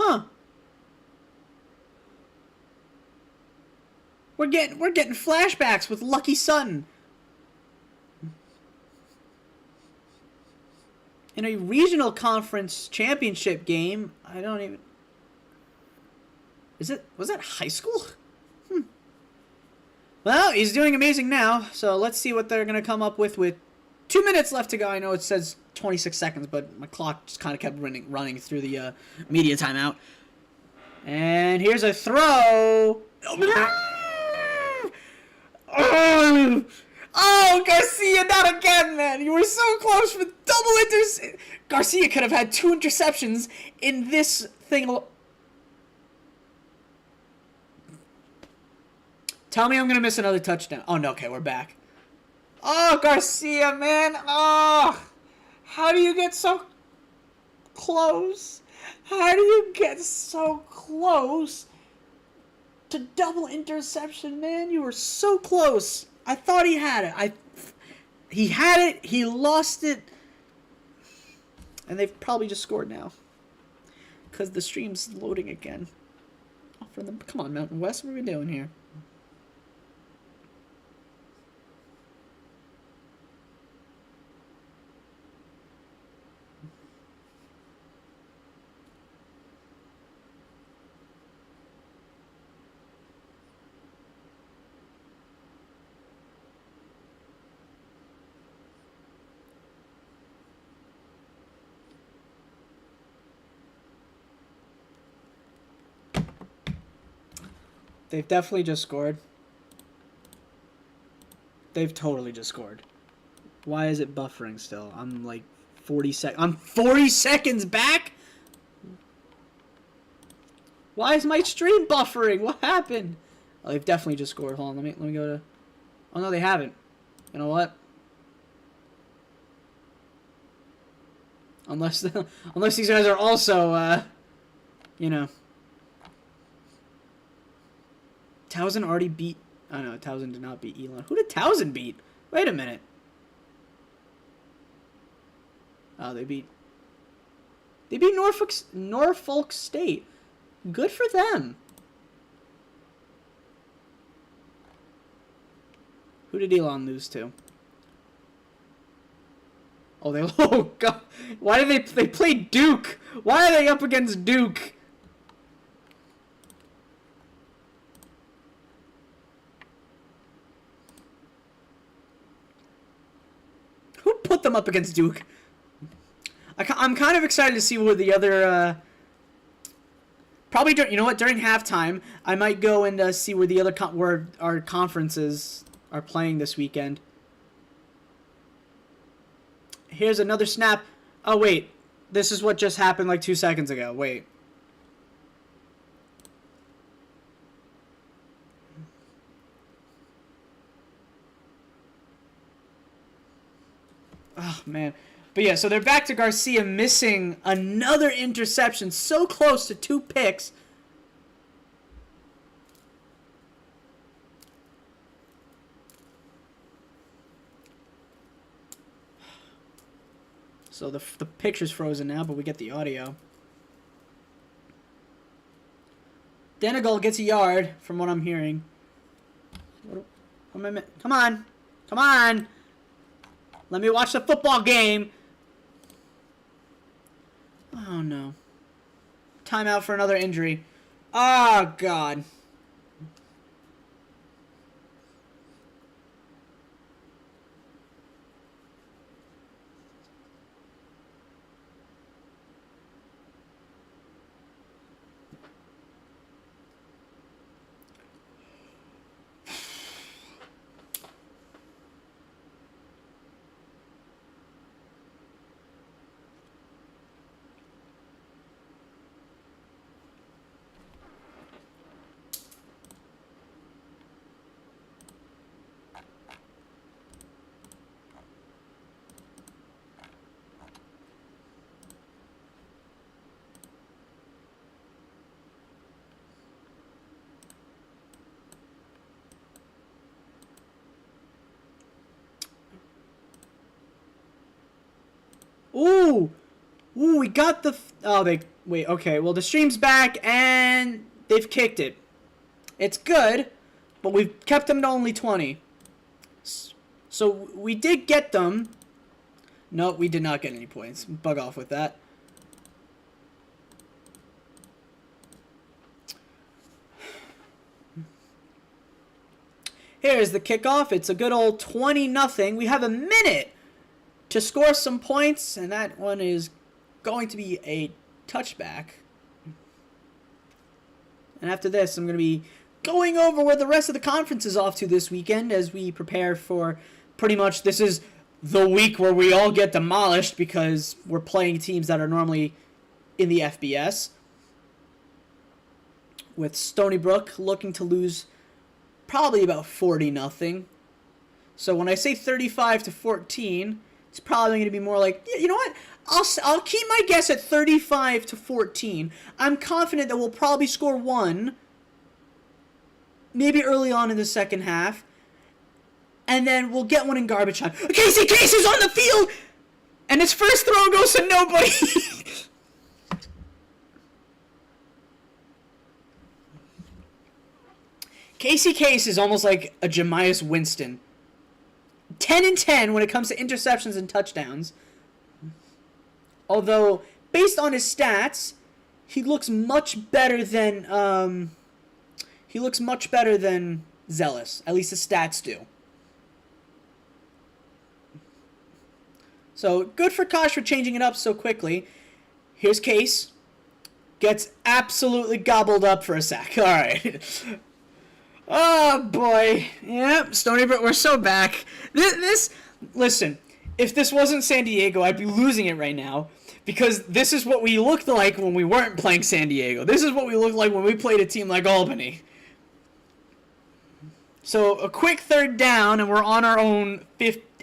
Huh. We're getting flashbacks with Lucky Sutton. In a regional conference championship game, I don't even... Was that high school? Well, he's doing amazing now, so let's see what they're going to come up with 2 minutes left to go. I know it says 26 seconds, but my clock just kind of kept running through the media timeout. And here's a throw. Oh, Garcia, not again, man. You were so close with double interception. Garcia could have had 2 interceptions in this thing. Tell me I'm going to miss another touchdown. Oh, no, okay, we're back. Oh, Garcia, man. Oh, how do you get so close? How do you get so close to double interception, man? You were so close. I thought he had it. He had it. He lost it. And they've probably just scored now. Because the stream's loading again. For them. Come on, Mountain West. What are we doing here? They've definitely just scored. They've totally just scored. Why is it buffering still? I'm like 40 seconds. I'm 40 seconds back? Why is my stream buffering? What happened? Oh, they've definitely just scored. Hold on, let me go to... Oh, no, they haven't. You know what? Unless these guys are also, you know... Towson already beat... Oh, no, Towson did not beat Elon. Who did Towson beat? Wait a minute. Oh, they beat Norfolk State. Good for them. Who did Elon lose to? Oh, oh, God. Why did they play Duke? Why are they up against Duke? Put them up against Duke. I'm kind of excited to see where the other probably during halftime I might go and see where the other where our conferences are playing this weekend. Here's another snap. Oh, wait. This is what just happened like 2 seconds ago. Wait. Oh, man. But yeah, so they're back to Garcia missing another interception. So close to 2 picks. So the picture's frozen now, but we get the audio. Denegal gets a yard, from what I'm hearing. Come on. Come on. Let me watch the football game. Oh, no. Timeout for another injury. Oh, God. Ooh! Ooh, we got the... Wait, okay. Well, the stream's back, and they've kicked it. It's good, but we've kept them to only 20. So, we did get them. No, we did not get any points. Bug off with that. Here's the kickoff. It's a good old 20-0. We have a minute to score some points, and that one is going to be a touchback. And after this, I'm going to be going over where the rest of the conference is off to this weekend as we prepare for pretty much this is the week where we all get demolished because we're playing teams that are normally in the FBS. With Stony Brook looking to lose probably about 40-0. So when I say 35-14, it's probably going to be more like, yeah, you know what? I'll keep my guess at 35-14. I'm confident that we'll probably score one, maybe early on in the second half, and then we'll get one in garbage time. Casey Case is on the field, and his first throw goes to nobody. Casey Case is almost like a Jemias Winston. 10-10 when it comes to interceptions and touchdowns. Although, based on his stats, he looks much better than Zealous. At least his stats do. So, good for Kosh for changing it up so quickly. Here's Case. Gets absolutely gobbled up for a sack. Alright. Oh, boy. Yep, Stony Brook, we're so back. Listen, if this wasn't San Diego, I'd be losing it right now. Because this is what we looked like when we weren't playing San Diego. This is what we looked like when we played a team like Albany. So, a quick third down, and we're on our own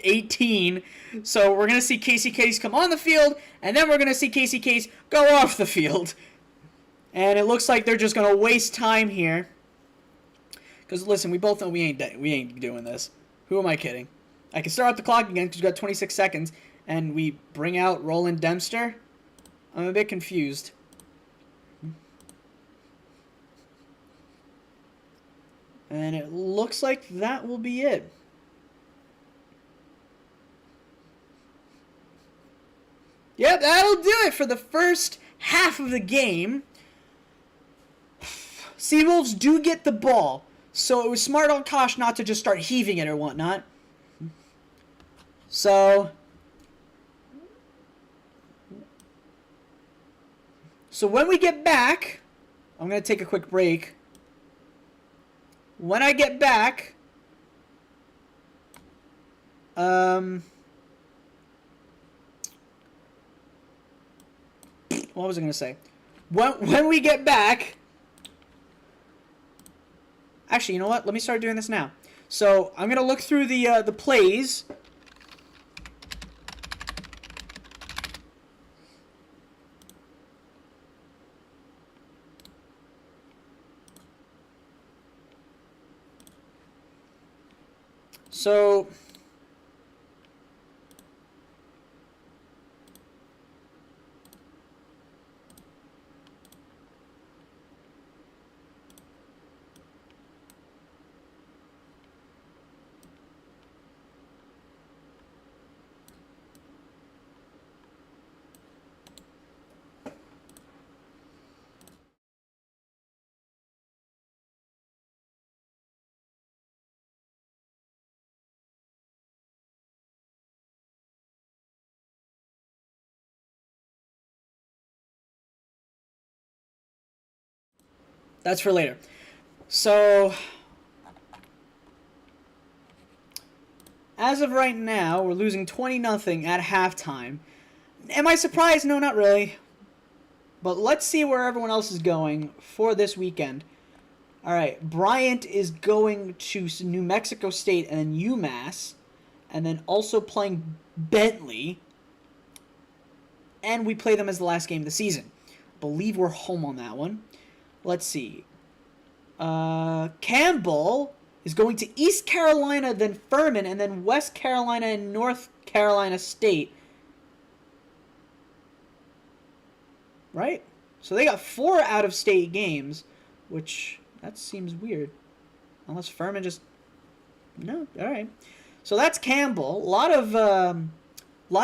18. So, we're going to see Casey Case come on the field, and then we're going to see Casey Case go off the field. And it looks like they're just going to waste time here. Because, listen, we both know we ain't doing this. Who am I kidding? I can start out the clock again because we've got 26 seconds. And we bring out Roland Dempster. I'm a bit confused. And it looks like that will be it. Yep, that'll do it for the first half of the game. Seawolves do get the ball. So it was smart on Kosh not to just start heaving it or whatnot. So when we get back, I'm going to take a quick break. When I get back, What was I going to say? When we get back... Actually, you know what? Let me start doing this now. So, I'm going to look through the plays. So... That's for later. So, as of right now, we're losing 20-0 at halftime. Am I surprised? No, not really. But let's see where everyone else is going for this weekend. All right, Bryant is going to New Mexico State and then UMass, and then also playing Bentley. And we play them as the last game of the season. Believe we're home on that one. Let's see. Campbell is going to East Carolina, then Furman, and then West Carolina and North Carolina State. Right? So they got 4 out-of-state games, which that seems weird. Unless Furman just... No, all right. So that's Campbell. A lot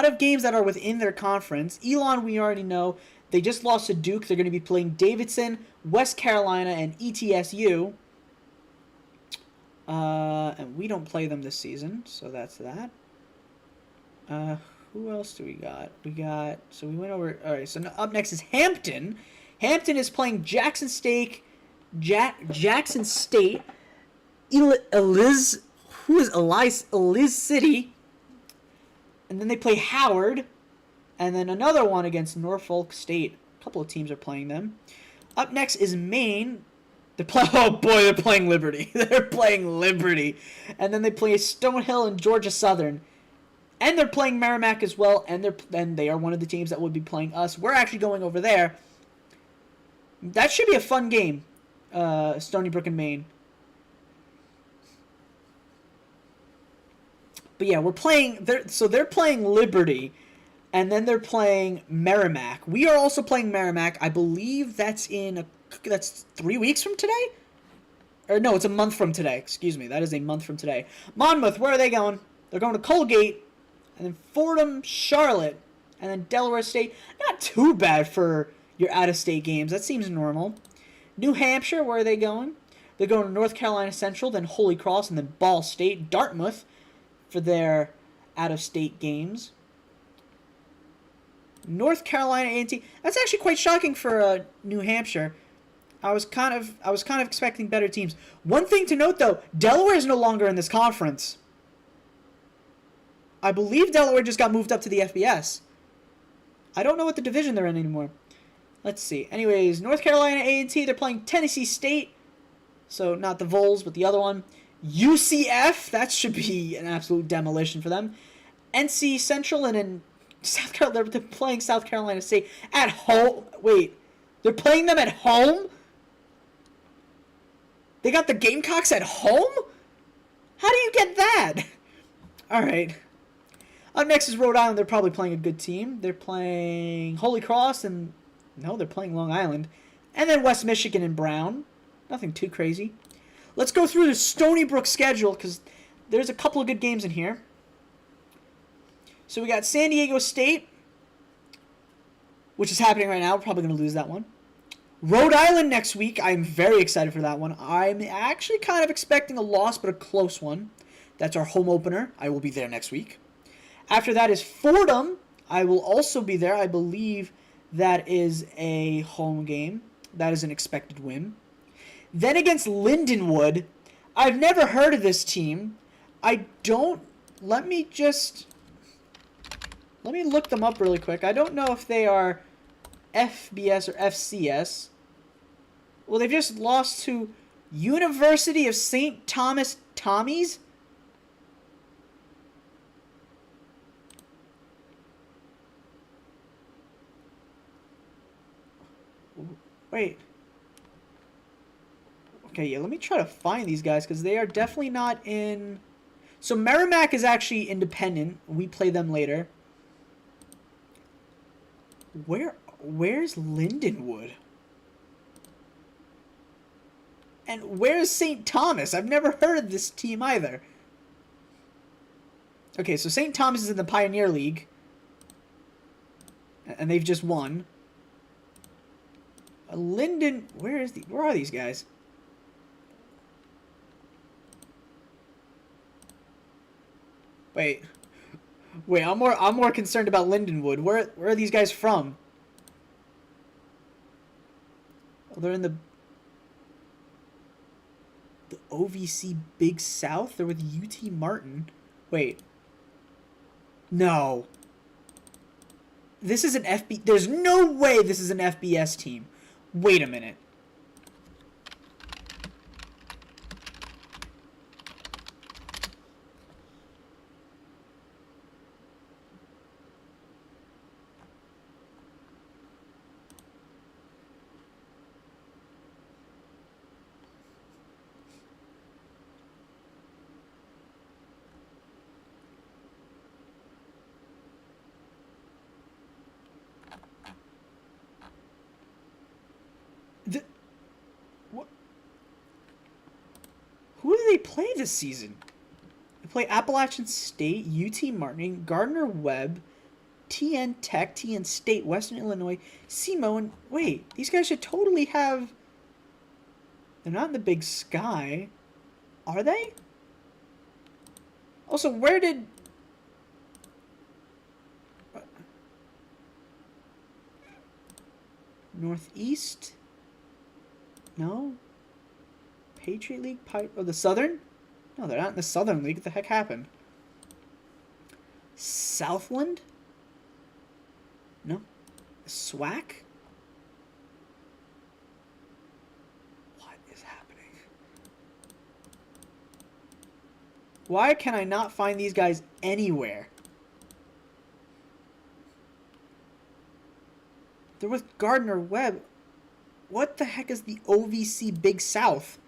of games that are within their conference. Elon, we already know. They just lost to Duke. They're going to be playing Davidson, West Carolina, and ETSU. And we don't play them this season, so that's that. Who else do we got? So we went over... All right, so up next is Hampton. Hampton is playing Jackson State. Jackson State. Eliz City. And then they play Howard. And then another one against Norfolk State. A couple of teams are playing them. Up next is Maine. Oh boy, they're playing Liberty. They're playing Liberty. And then they play Stonehill and Georgia Southern. And they're playing Merrimack as well. And they are one of the teams that would be playing us. We're actually going over there. That should be a fun game. Stony Brook and Maine. But yeah, we're playing... They're playing Liberty. And then they're playing Merrimack. We are also playing Merrimack. I believe that's 3 weeks from today? Or no, it's a month from today. Excuse me. That is a month from today. Monmouth, where are they going? They're going to Colgate. And then Fordham, Charlotte. And then Delaware State. Not too bad for your out-of-state games. That seems normal. New Hampshire, where are they going? They're going to North Carolina Central, then Holy Cross, and then Ball State. Dartmouth for their out-of-state games. North Carolina A&T. That's actually quite shocking for New Hampshire. I was kind of expecting better teams. One thing to note though, Delaware is no longer in this conference. I believe Delaware just got moved up to the FBS. I don't know what the division they're in anymore. Let's see. Anyways, North Carolina A&T, they're playing Tennessee State. So not the Vols, but the other one. UCF, that should be an absolute demolition for them. NC Central and then South Carolina, they're playing South Carolina State at home. Wait, they're playing them at home? They got the Gamecocks at home? How do you get that? All right. Up next is Rhode Island. They're probably playing a good team. They're playing Holy Cross and... No, they're playing Long Island. And then West Michigan and Brown. Nothing too crazy. Let's go through the Stony Brook schedule because there's a couple of good games in here. So we got San Diego State, which is happening right now. We're probably going to lose that one. Rhode Island next week. I'm very excited for that one. I'm actually kind of expecting a loss, but a close one. That's our home opener. I will be there next week. After that is Fordham. I will also be there. I believe that is a home game. That is an expected win. Then against Lindenwood. I've never heard of this team. I don't let me look them up really quick. I don't know if they are FBS or FCS. Well, they've just lost to University of St. Thomas Tommies. Wait. Okay, yeah, let me try to find these guys because they are definitely not in... So Merrimack is actually independent. We play them later. Where's Lindenwood? And where's St. Thomas? I've never heard of this team either. Okay, so St. Thomas is in the Pioneer League. And they've just won. Where are these guys? Wait, I'm more concerned about Lindenwood. Where are these guys from? Oh, they're in the OVC Big South. They're with UT Martin. Wait. No. This is an FB. There's no way this is an FBS team. Wait a minute. What? Who do they play this season? They play Appalachian State, UT Martin, Gardner Webb, TN Tech, TN State, Western Illinois, SEMO, and wait, these guys should totally have... They're not in the Big Sky. Are they? Also, where did... Northeast? No? Patriot League? Oh, the Southern? No, they're not in the Southern League. What the heck happened? Southland? No. SWAC? What is happening? Why can I not find these guys anywhere? They're with Gardner Webb. What the heck is the OVC Big South?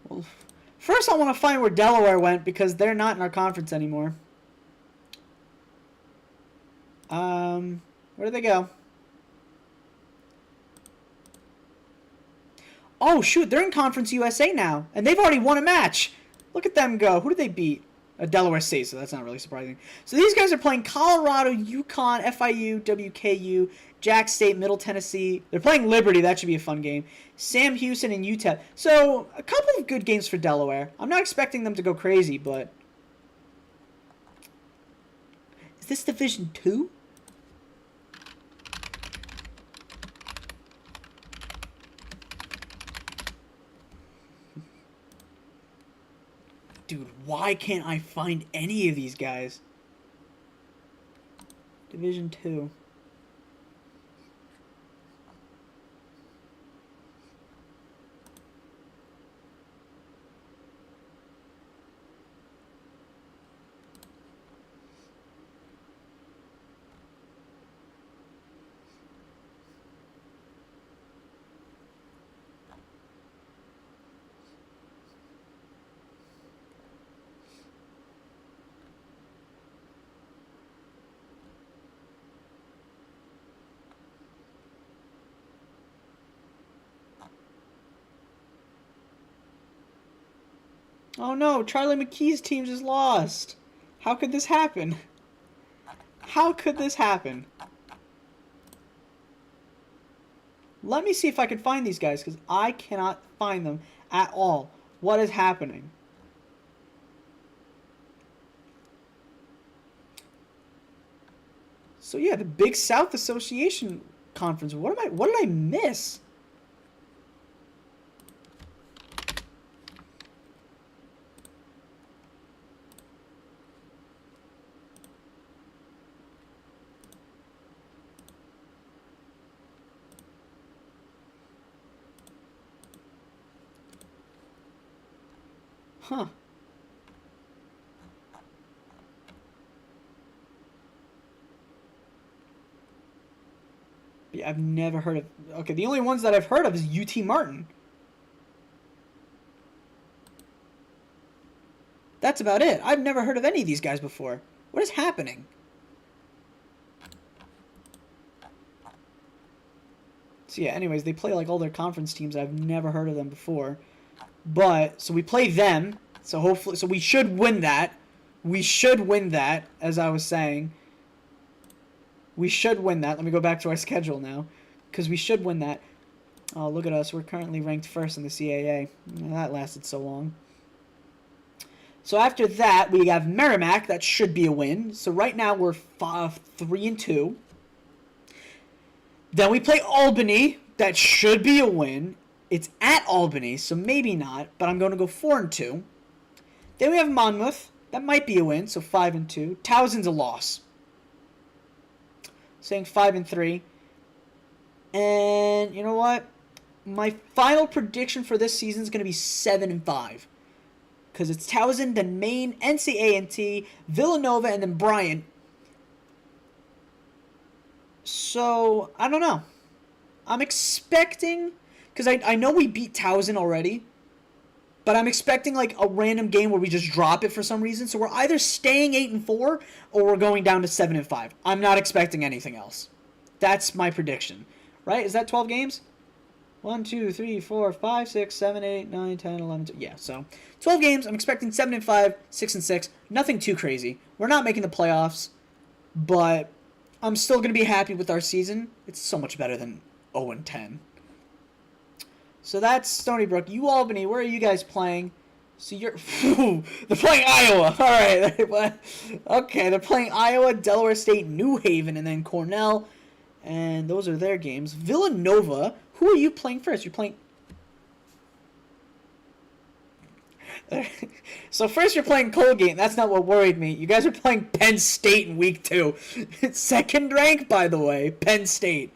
Well, first I want to find where Delaware went because they're not in our conference anymore. Where did they go? Oh, shoot, they're in Conference USA now, and they've already won a match. Look at them go. Who did they beat? Delaware State, so that's not really surprising. So these guys are playing Colorado, UConn, FIU, WKU, Jack State, Middle Tennessee. They're playing Liberty. That should be a fun game. Sam Houston and UTEP. So a couple of good games for Delaware. I'm not expecting them to go crazy, but... Is this Division 2? Dude, why can't I find any of these guys? Division 2. Oh no, Charlie McKee's team just lost. How could this happen? How could this happen? Let me see if I can find these guys, because I cannot find them at all. What is happening? So yeah, the Big South Association Conference. What did I miss? Huh. Yeah, I've never heard of... Okay, the only ones that I've heard of is UT Martin. That's about it. I've never heard of any of these guys before. What is happening? So yeah, anyways, they play like all their conference teams. I've never heard of them before. But, so we play them. So hopefully, so we should win that. We should win that, as I was saying. We should win that. Let me go back to our schedule now. Because we should win that. Oh, look at us. We're currently ranked first in the CAA. That lasted so long. So after that, we have Merrimack. That should be a win. So right now, we're 3-2. Then we play Albany. That should be a win. It's at Albany, so maybe not. But I'm going to go 4-2. Then we have Monmouth. That might be a win, so 5-2. Towson's a loss. Saying 5-3. And you know what? My final prediction for this season is going to be 7-5. Because it's Towson, then Maine, NC Villanova, and then Bryant. So, I don't know. I'm expecting... Because I know we beat Towson already. But I'm expecting like a random game where we just drop it for some reason. So we're either staying 8-4 or we're going down to 7-5. I'm not expecting anything else. That's my prediction. Right? Is that 12 games? 1, 2, 3, 4, 5, 6, 7, 8, 9, 10, 11, 12. Yeah, so 12 games. I'm expecting 7-5, 6-6. Nothing too crazy. We're not making the playoffs. But I'm still going to be happy with our season. It's so much better than 0-10. So that's Stony Brook. You Albany, where are you guys playing? So you're... they're playing Iowa. All right. Okay, they're playing Iowa, Delaware State, New Haven, and then Cornell. And those are their games. Villanova, who are you playing first? You're playing... So first you're playing Colgate, and that's not what worried me. You guys are playing Penn State in week 2. Second rank, by the way. Penn State.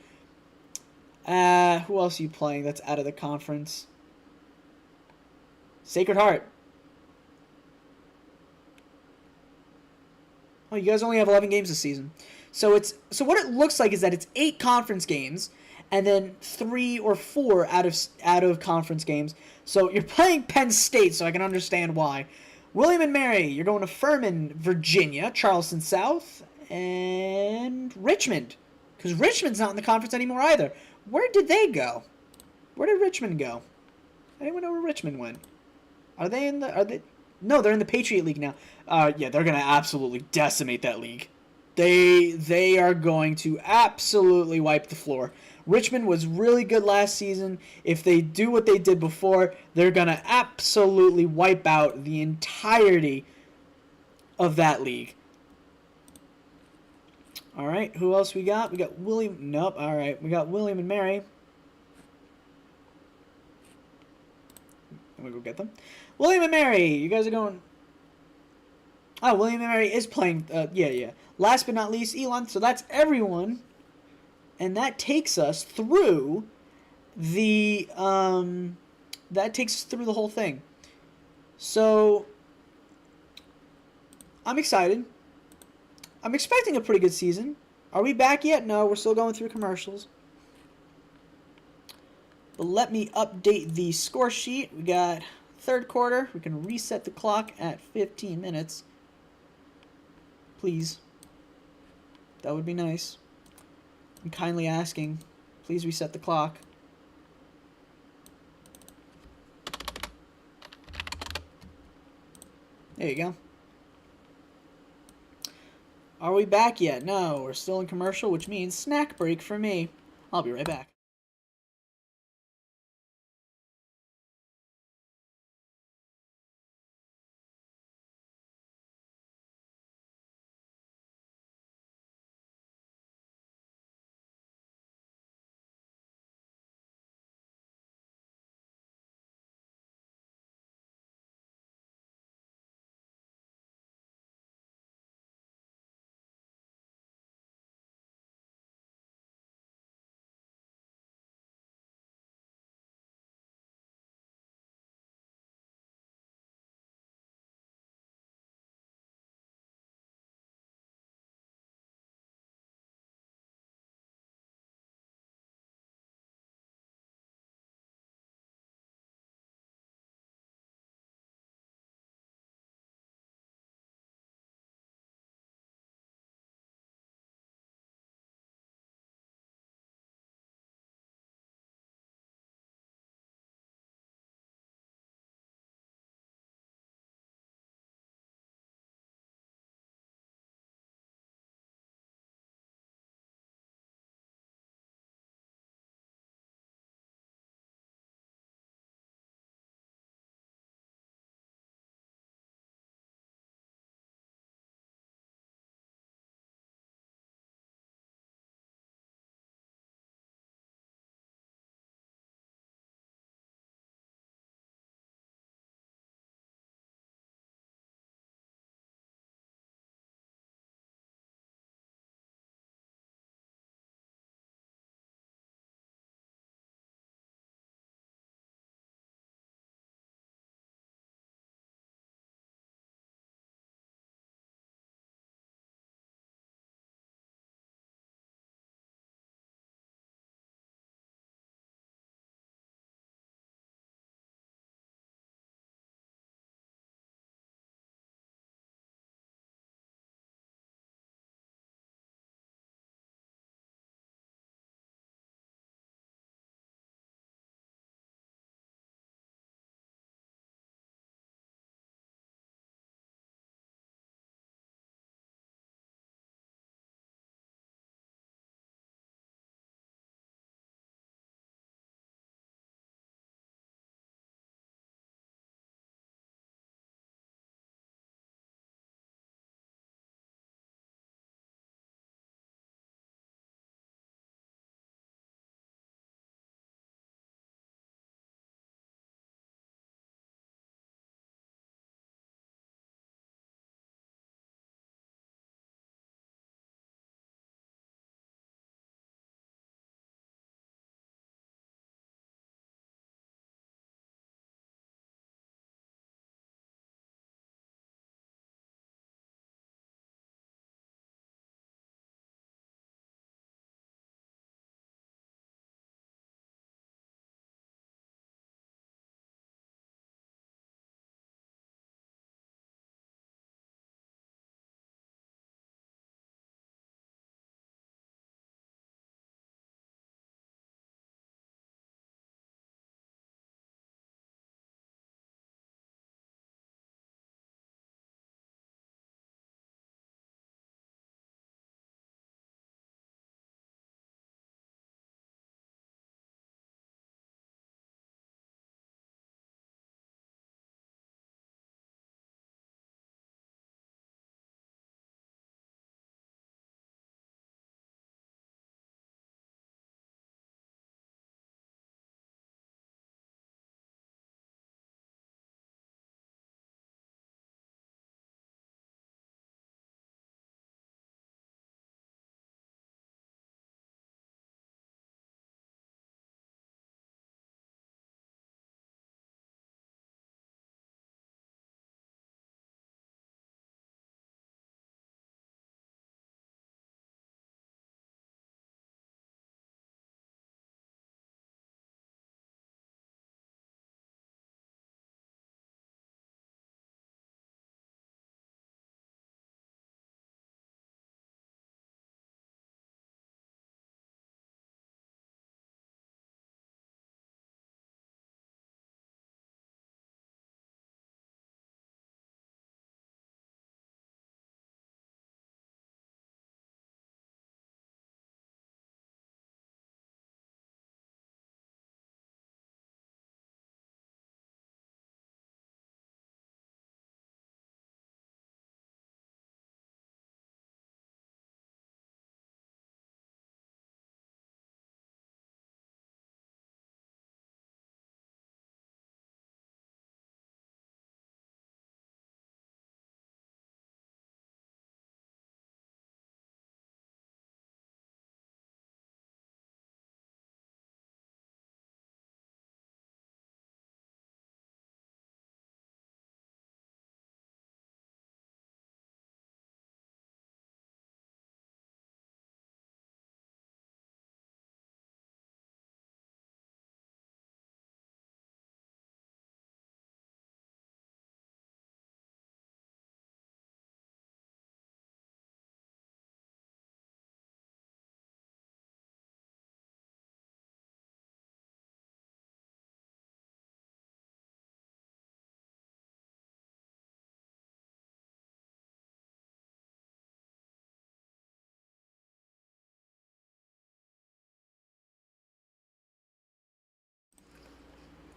Who else are you playing that's out of the conference? Sacred Heart. Oh, you guys only have 11 games this season. So what it looks like is that it's 8 conference games and then 3 or 4 out of conference games. So you're playing Penn State, so I can understand why. William and Mary, you're going to Furman, Virginia, Charleston South, and Richmond. Because Richmond's not in the conference anymore either. Where did they go? Where did Richmond go? Anyone know where Richmond went? Are they in the... No, they're in the Patriot League now. Yeah, they're going to absolutely decimate that league. They are going to absolutely wipe the floor. Richmond was really good last season. If they do what they did before, they're going to absolutely wipe out the entirety of that league. All right, who else we got? We got William. Nope. All right, we got William and Mary. I'm gonna go get them. William and Mary, you guys are going. Oh, William and Mary is playing. Yeah. Last but not least, Elon. So that's everyone, and that takes us through the. That takes us through the whole thing. So I'm excited. I'm expecting a pretty good season. Are we back yet? No, we're still going through commercials. But let me update the score sheet. We got third quarter. We can reset the clock at 15 minutes. Please. That would be nice. I'm kindly asking. Please reset the clock. There you go. Are we back yet? No, we're still in commercial, which means snack break for me. I'll be right back.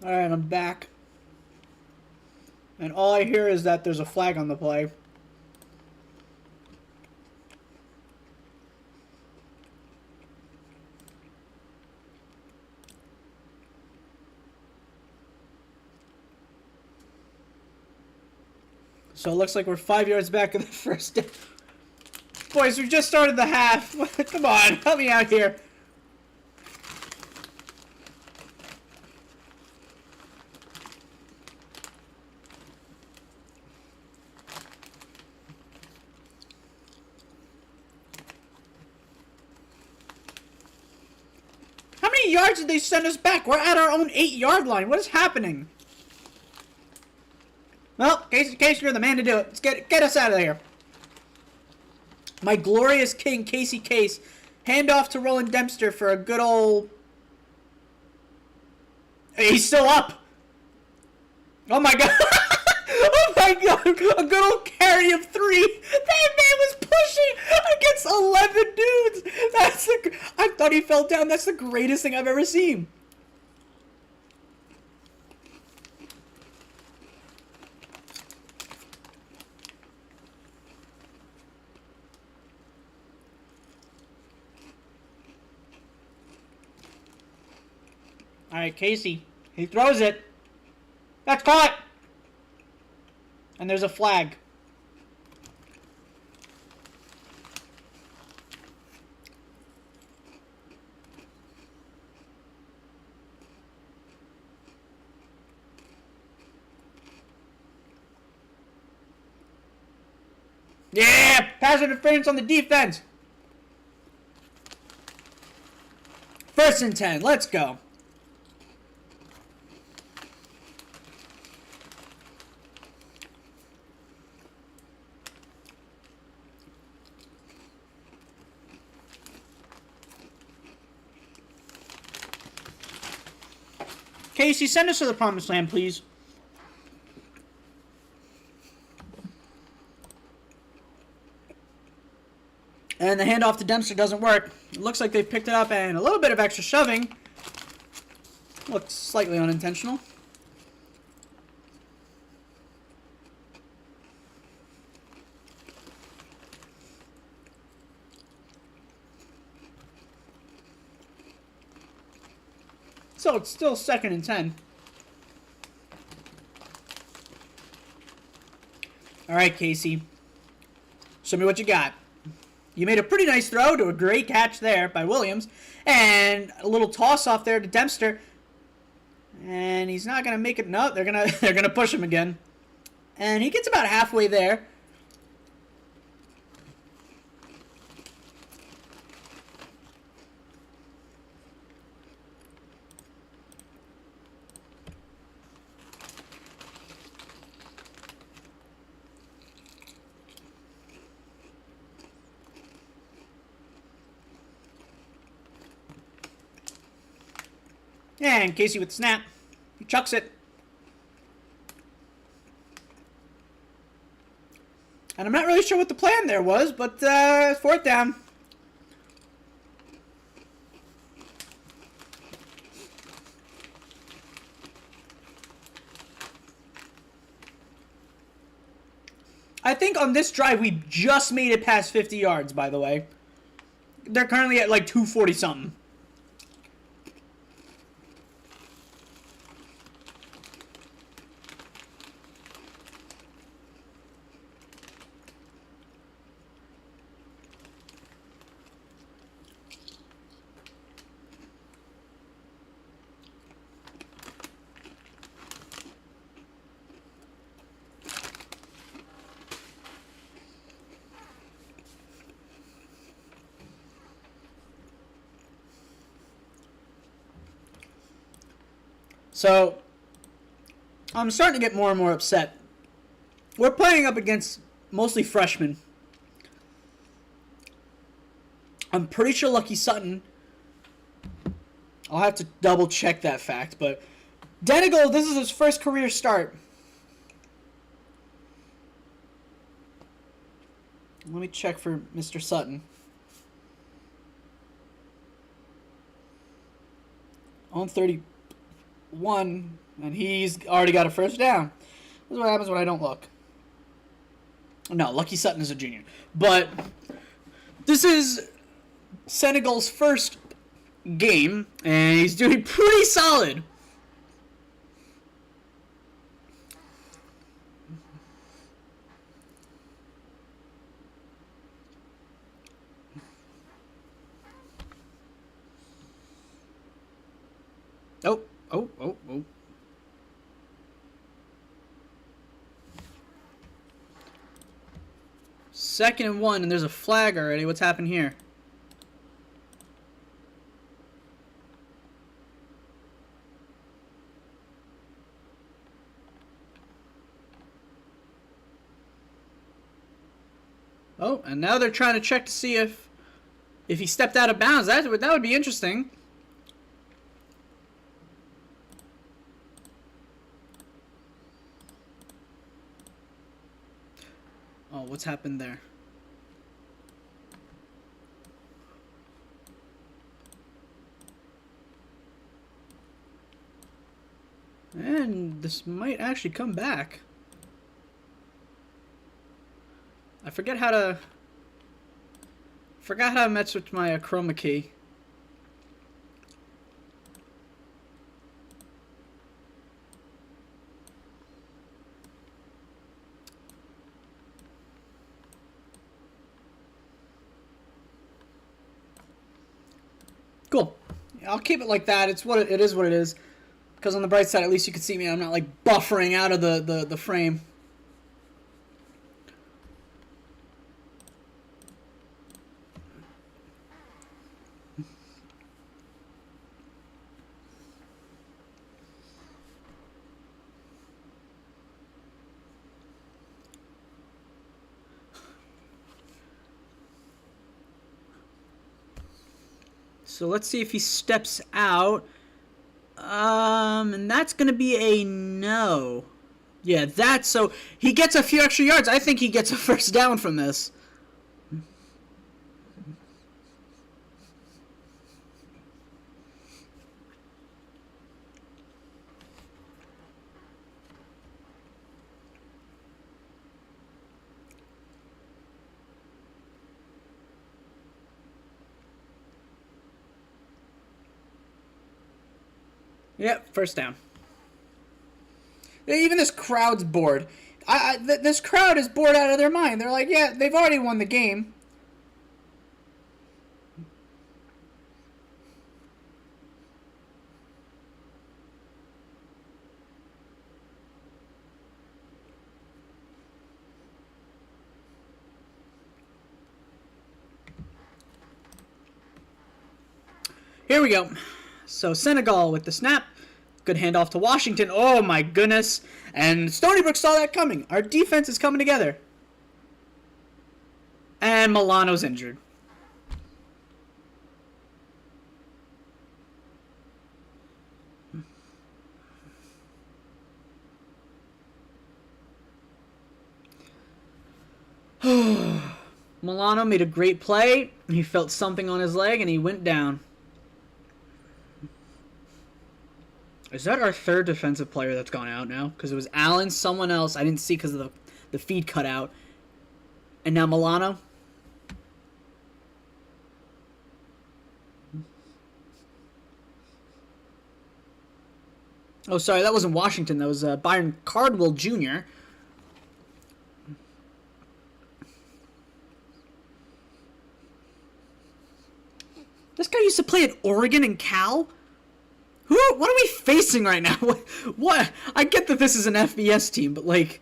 Alright, I'm back. And all I hear is that there's a flag on the play. So it looks like we're 5 yards back in the first. Boys, we just started the half. Come on, help me out here. How many yards did they send us back? We're at our own 8-yard line. What is happening? Well, Casey, you're the man to do it. Let's get us out of here. My glorious king, Casey Case. Hand off to Roland Dempster for a good old... Hey, he's still up. Oh my god. Oh my god. A good old carry of 3. That man was pushing against 11 dudes. I thought he fell down. That's the greatest thing I've ever seen. Alright, Casey. He throws it. That's caught! And there's a flag. Yeah! Pass interference on the defense! 1st and 10. Let's go. Casey, send us to the promised land, please. And the handoff to Dempster doesn't work. It looks like they picked it up and a little bit of extra shoving. Looks slightly unintentional. So it's still 2nd and 10. Alright, Casey. Show me what you got. You made a pretty nice throw to a great catch there by Williams. And a little toss off there to Dempster. And he's not gonna make it. No, they're gonna push him again. And he gets about halfway there. And Casey with the snap. He chucks it. And I'm not really sure what the plan there was, but 4th down. I think on this drive we just made it past 50 yards, by the way. They're currently at like 240 something. So, I'm starting to get more and more upset. We're playing up against mostly freshmen. I'm pretty sure Lucky Sutton, I'll have to double check that fact, but Denigal, this is his first career start. Let me check for Mr. Sutton. On 30. 1, and he's already got a first down. This is what happens when I don't look. No, Lucky Sutton is a junior. But this is Senegal's first game, and he's doing pretty solid. Oh. 2nd and 1, and there's a flag already. What's happened here? Oh, and now they're trying to check to see if he stepped out of bounds. That would be interesting. Oh, what's happened there? And this might actually come back. I forgot how to mess with my chroma key. Cool. Yeah, I'll keep it like that. It is what it is. Because on the bright side, at least you can see me. I'm not like buffering out of the frame. So let's see if he steps out. And that's going to be a no. Yeah, so he gets a few extra yards. I think he gets a first down from this. Yep, first down. Even this crowd's bored. This crowd is bored out of their mind. They're like, yeah, they've already won the game. Here we go. So Senegal with the snap. Good handoff to Washington. Oh my goodness. And Stony Brook saw that coming. Our defense is coming together. And Milano's injured. Milano made a great play. He felt something on his leg and he went down. Is that our third defensive player that's gone out now? Because it was Allen, someone else. I didn't see because of the feed cut out. And now Milano. Oh, sorry, that wasn't Washington. That was Byron Cardwell Jr. This guy used to play at Oregon and Cal? What are we facing right now? What? I get that this is an FBS team, but like...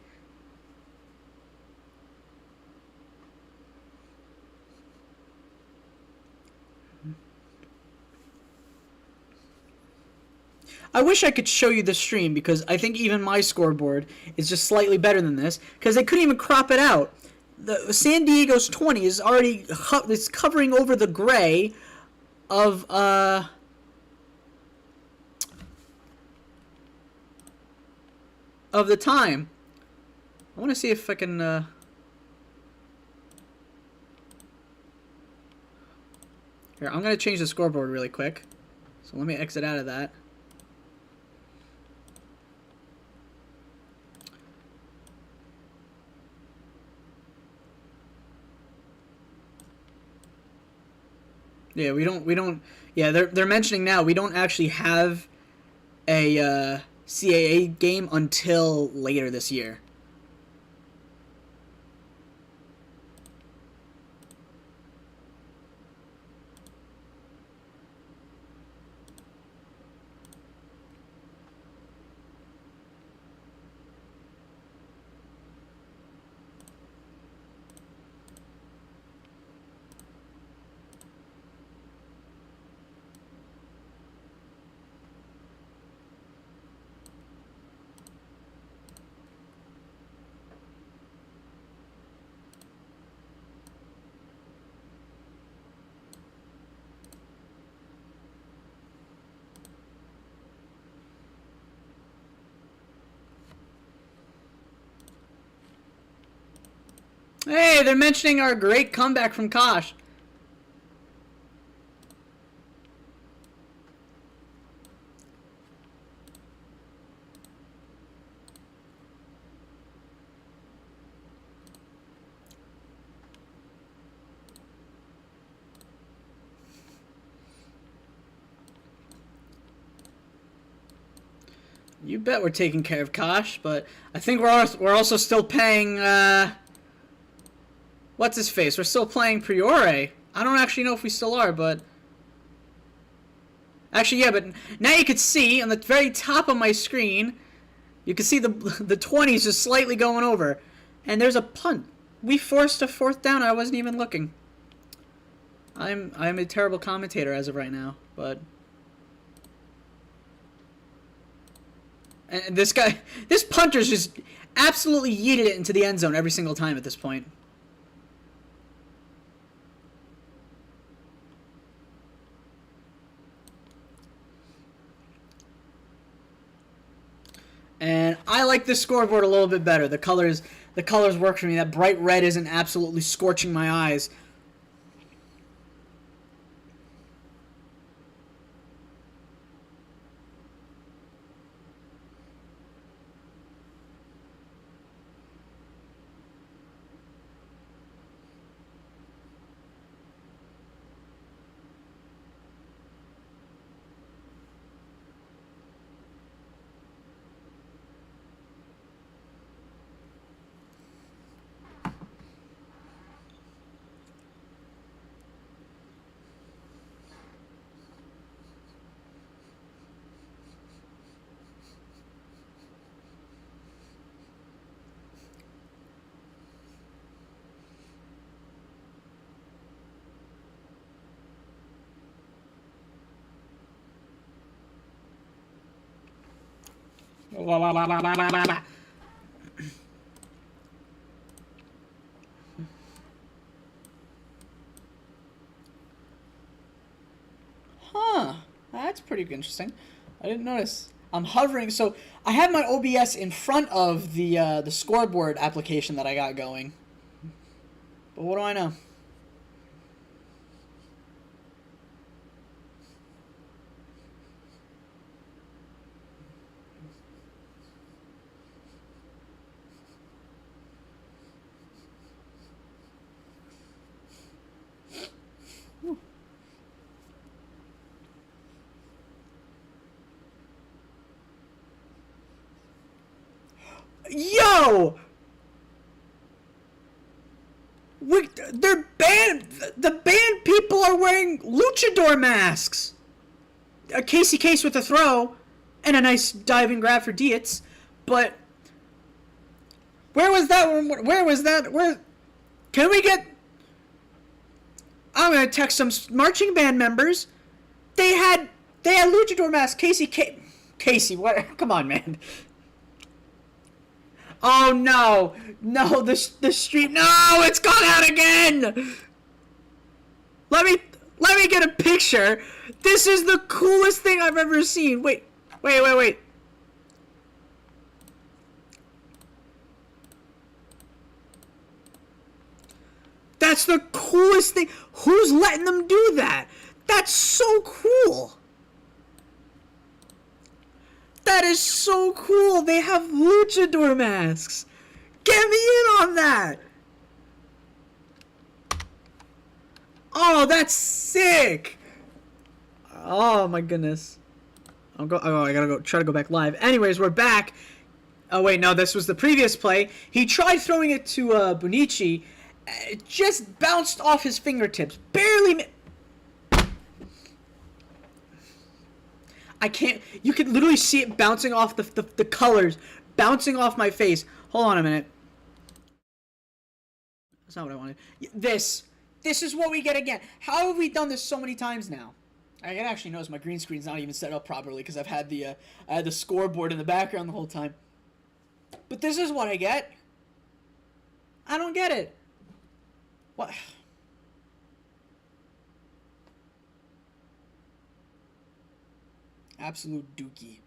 I wish I could show you the stream because I think even my scoreboard is just slightly better than this because they couldn't even crop it out. The San Diego's 20 is already it's covering over the gray of the time. I want to see if I can here, I'm going to change the scoreboard really quick. So let me exit out of that. Yeah, we don't. Yeah, they're mentioning now we don't actually have a CAA game until later this year. Hey, they're mentioning our great comeback from Kosh. You bet we're taking care of Kosh, but I think we're also still paying, what's his face? We're still playing Priore. I don't actually know if we still are, but... Actually, yeah, but now you can see on the very top of my screen, you can see the 20s just slightly going over. And there's a punt. We forced a 4th down, I wasn't even looking. I'm a terrible commentator as of right now, but... And this punter's just absolutely yeeted it into the end zone every single time at this point. And I like this scoreboard a little bit better. The colors work for me. That bright red isn't absolutely scorching my eyes. Huh. That's pretty interesting. I didn't notice. I'm hovering, so I have my OBS in front of the scoreboard application that I got going. But what do I know? Yo! They're banned. The banned people are wearing luchador masks. A Casey Case with a throw, and a nice diving grab for Dietz. But where was that one? Where was that? Where? Can we get? I'm gonna text some marching band members. They had luchador masks. Casey, what? Come on, man. Oh no, no, the stream, no, it's gone out again. Let me get a picture. This is the coolest thing I've ever seen. Wait. That's the coolest thing. Who's letting them do that? That's so cool. That is so cool. They have luchador masks. Get me in on that. Oh, that's sick! Oh my goodness. I gotta go try to go back live. Anyways, we're back. Oh wait, no, this was the previous play. He tried throwing it to Bonici. It just bounced off his fingertips. Barely. I can't. You can literally see it bouncing off the colors, bouncing off my face. Hold on a minute. That's not what I wanted. This is what we get again. How have we done this so many times now? I can actually notice my green screen's not even set up properly because I've had the I had the scoreboard in the background the whole time. But this is what I get. I don't get it. What? Absolute dookie.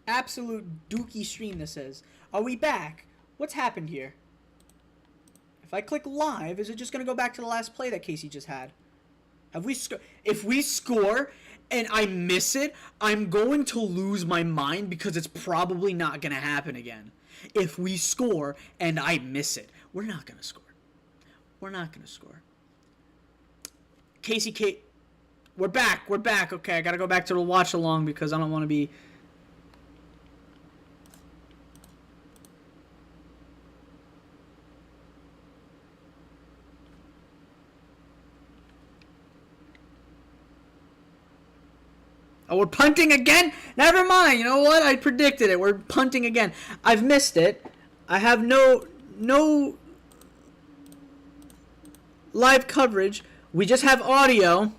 Absolute dookie stream, this is. Are we back? What's happened here? If I click live, is it just going to go back to the last play that Casey just had? Have we if we score and I miss it, I'm going to lose my mind because it's probably not going to happen again. If we score and I miss it, we're not going to score. We're not going to score. Casey, we're back. We're back. Okay, I got to go back to the watch along because I don't want to be... Oh, we're punting again? Never mind. You know what? I predicted it. We're punting again. I've missed it. I have no live coverage. We just have audio.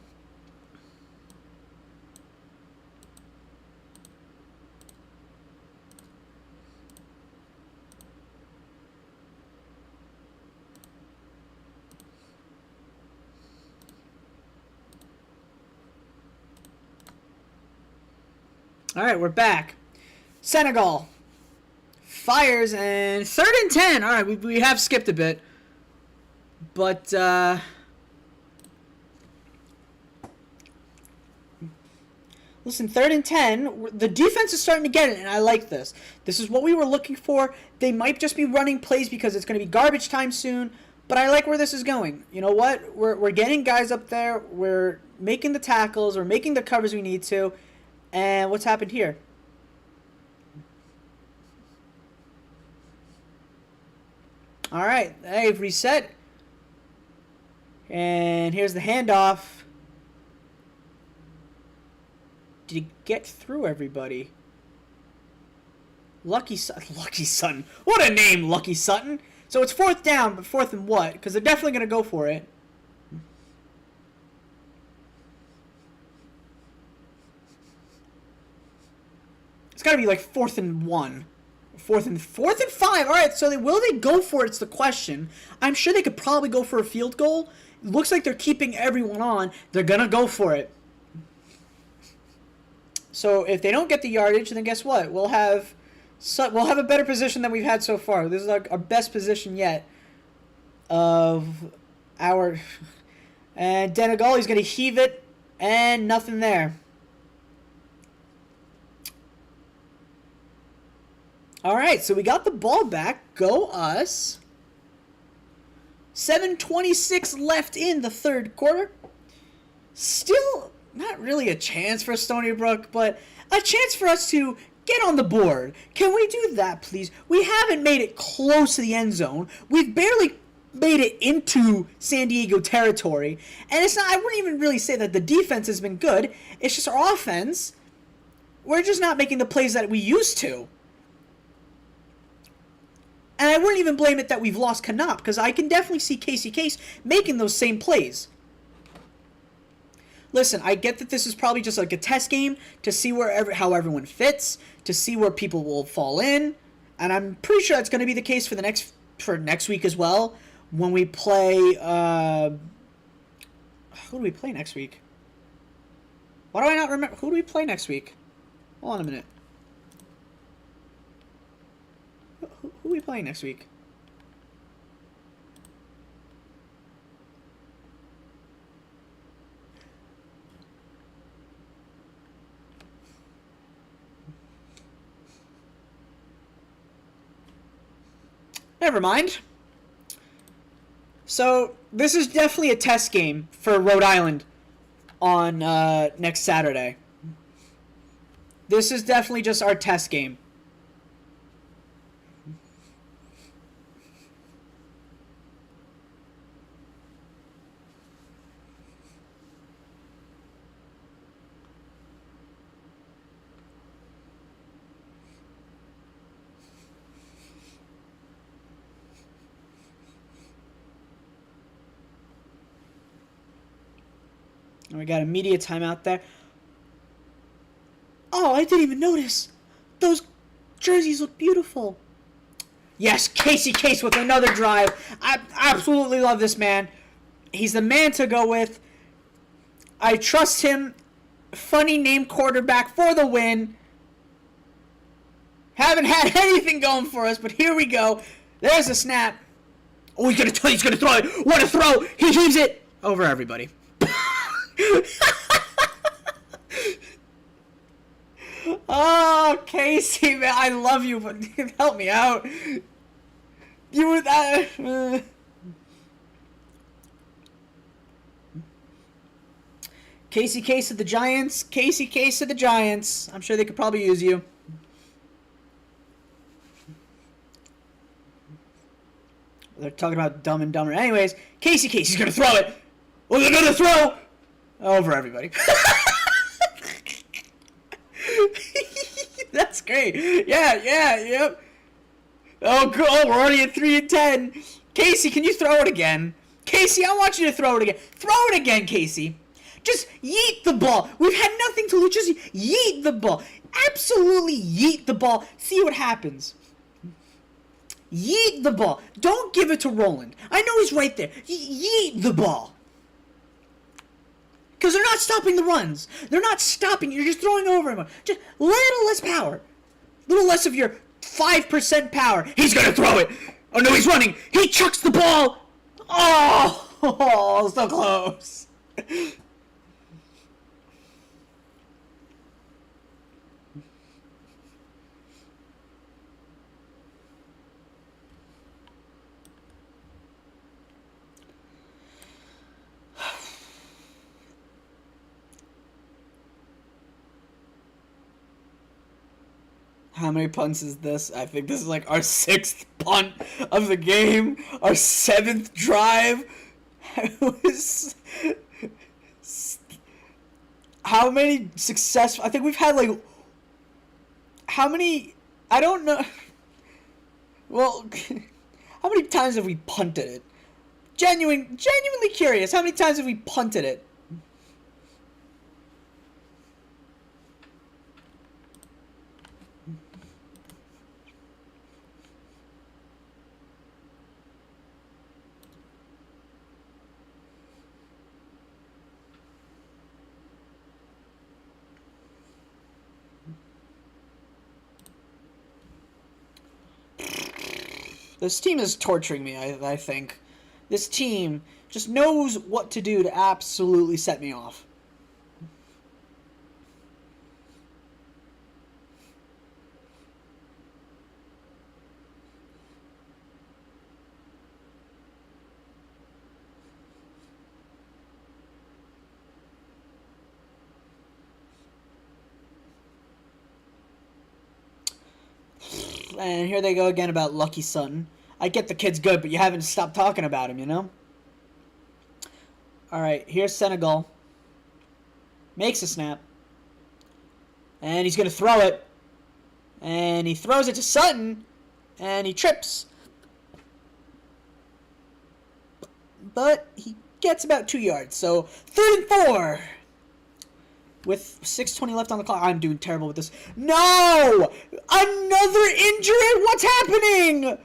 All right, we're back. Senegal fires and 3rd and 10. All right, we have skipped a bit, but listen, 3rd and 10. The defense is starting to get it, and I like this. This is what we were looking for. They might just be running plays because it's going to be garbage time soon, but I like where this is going. You know what? We're getting guys up there. We're making the tackles. We're making the covers we need to. And what's happened here? All right, they've reset. And here's the handoff. Did he get through everybody? Lucky Sutton. What a name, Lucky Sutton. So it's 4th down, but 4th and what? Because they're definitely going to go for it. It's got to be like 4th and 1. 4th and 5. All right, so will they go for it? It's the question. I'm sure they could probably go for a field goal. It looks like they're keeping everyone on. They're going to go for it. So if they don't get the yardage, then guess what? We'll have a better position than we've had so far. This is our best position yet of our... And Denegali's going to heave it, and nothing there. All right, so we got the ball back. Go us. 7:26 left in the 3rd quarter. Still not really a chance for Stony Brook, but a chance for us to get on the board. Can we do that, please? We haven't made it close to the end zone. We've barely made it into San Diego territory. And it's not, I wouldn't even really say that the defense has been good. It's just our offense. We're just not making the plays that we used to. And I wouldn't even blame it that we've lost Canop, because I can definitely see Casey Case making those same plays. Listen, I get that this is probably just like a test game to see how everyone fits, to see where people will fall in, and I'm pretty sure that's going to be the case for next week as well, when we play. Who do we play next week? Why do I not remember? Who do we play next week? Hold on a minute. Who are we playing next week? Never mind. So this is definitely a test game for Rhode Island on next Saturday. This is definitely just our test game. And we got a media timeout there. Oh, I didn't even notice. Those jerseys look beautiful. Yes, Casey Case with another drive. I absolutely love this man. He's the man to go with. I trust him. Funny name quarterback for the win. Haven't had anything going for us, but here we go. There's a snap. Oh, he's gonna throw it. What a throw! He heaves it over everybody. Oh, Casey, man, I love you, but help me out. You were that. Casey Case of the Giants. Casey Case of the Giants. I'm sure they could probably use you. They're talking about Dumb and Dumber. Anyways, Casey Case, he's going to throw it. Oh, they're going to throw over everybody. That's great. Yep. Oh, we're already at 3 and 10. Casey, can you throw it again? Casey, I want you to throw it again. Throw it again, Casey. Just yeet the ball. We've had nothing to lose. Just yeet the ball. Absolutely yeet the ball. See what happens. Yeet the ball. Don't give it to Roland. I know he's right there. Yeet the ball. Because they're not stopping the runs. They're not stopping. You're just throwing over him. Just a little less power. A little less of your 5% power. He's going to throw it. Oh, no, he's running. He chucks the ball. Oh, so close. How many punts is this? I think this is like our 6th punt of the game. Our 7th drive. How many successful... I think we've had like... How many... I don't know... Well... How many times have we punted it? Genuinely curious. How many times have we punted it? This team is torturing me, I think. This team just knows what to do to absolutely set me off. And here they go again about Lucky Sutton. I get the kid's good, but you haven't stopped talking about him, you know? Alright, here's Senegal. Makes a snap. And he's going to throw it. And he throws it to Sutton. And he trips. But he gets about 2 yards. So, 3rd and 4. With 6:20 left on the clock. I'm doing terrible with this. No! Another injury? What's happening?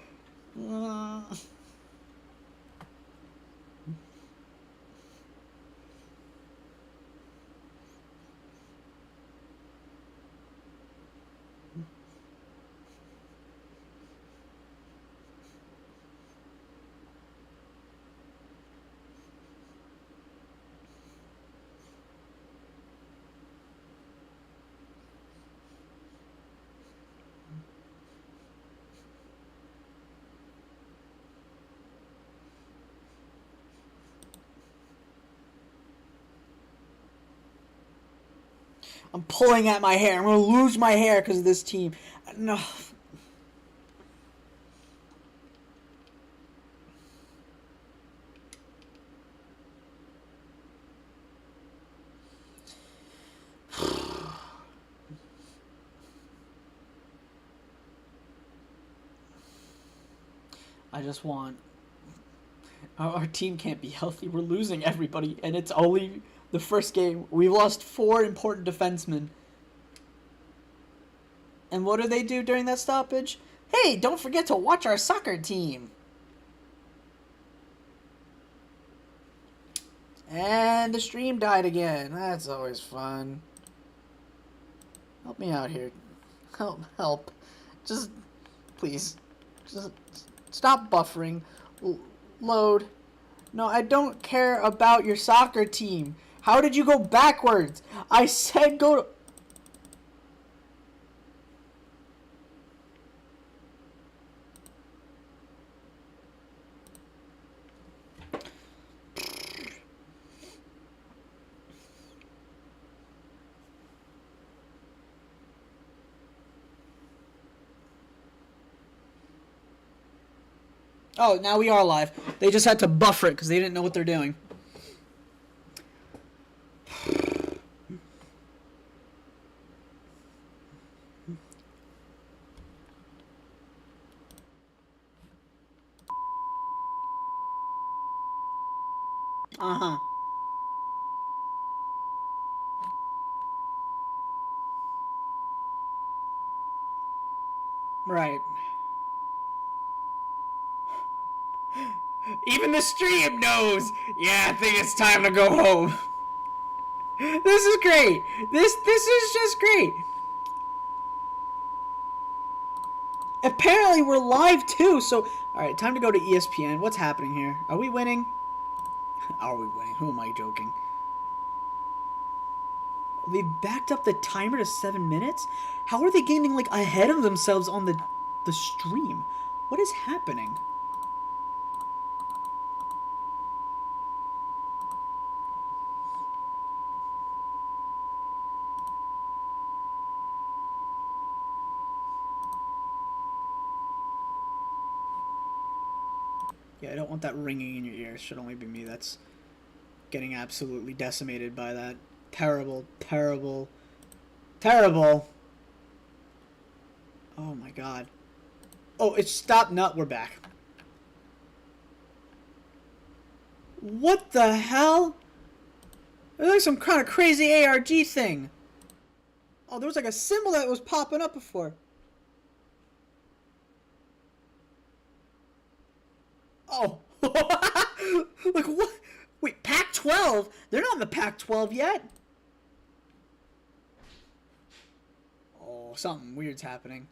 I'm pulling at my hair. I'm gonna lose my hair because of this team. No. I just want... Our team can't be healthy. We're losing everybody, and it's only the first game. We've lost 4 important defensemen. And what do they do during that stoppage? Hey, don't forget to watch our soccer team. And the stream died again. That's always fun. Help me out here. Help. Just, please. Just stop buffering. Load. No, I don't care about your soccer team. How did you go backwards? I said go to... Oh, now we are live. They just had to buffer it because they didn't know what they're doing. Uh-huh. Right. Even the stream knows. Yeah, I think it's time to go home. This is great. This is just great. Apparently we're live too. So, all right, time to go to ESPN. What's happening here? Are we winning? Are we winning? Who am I joking? They backed up the timer to 7 minutes. How are they getting like ahead of themselves on the stream? What is happening? Yeah, I don't want that ringing in your ears. Should only be me. That's getting absolutely decimated by that. Terrible, terrible, terrible. Oh my god. Oh, it stopped. No, we're back. What the hell? There's like some kind of crazy ARG thing. Oh, there was like a symbol that was popping up before. Oh. Like what? Wait, Pac-12? They're not in the Pac-12 yet. Oh, something weird's happening.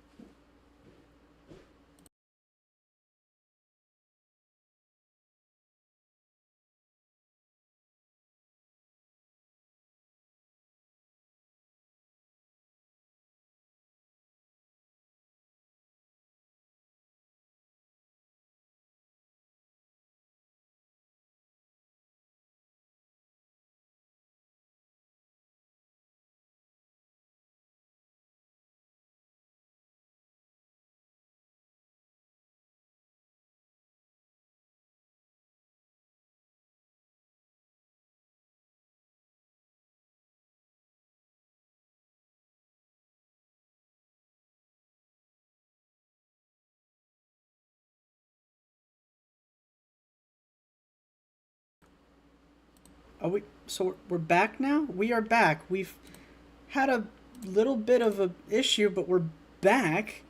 Are we? So we're back now? We are back. We've had a little bit of a issue, but we're back.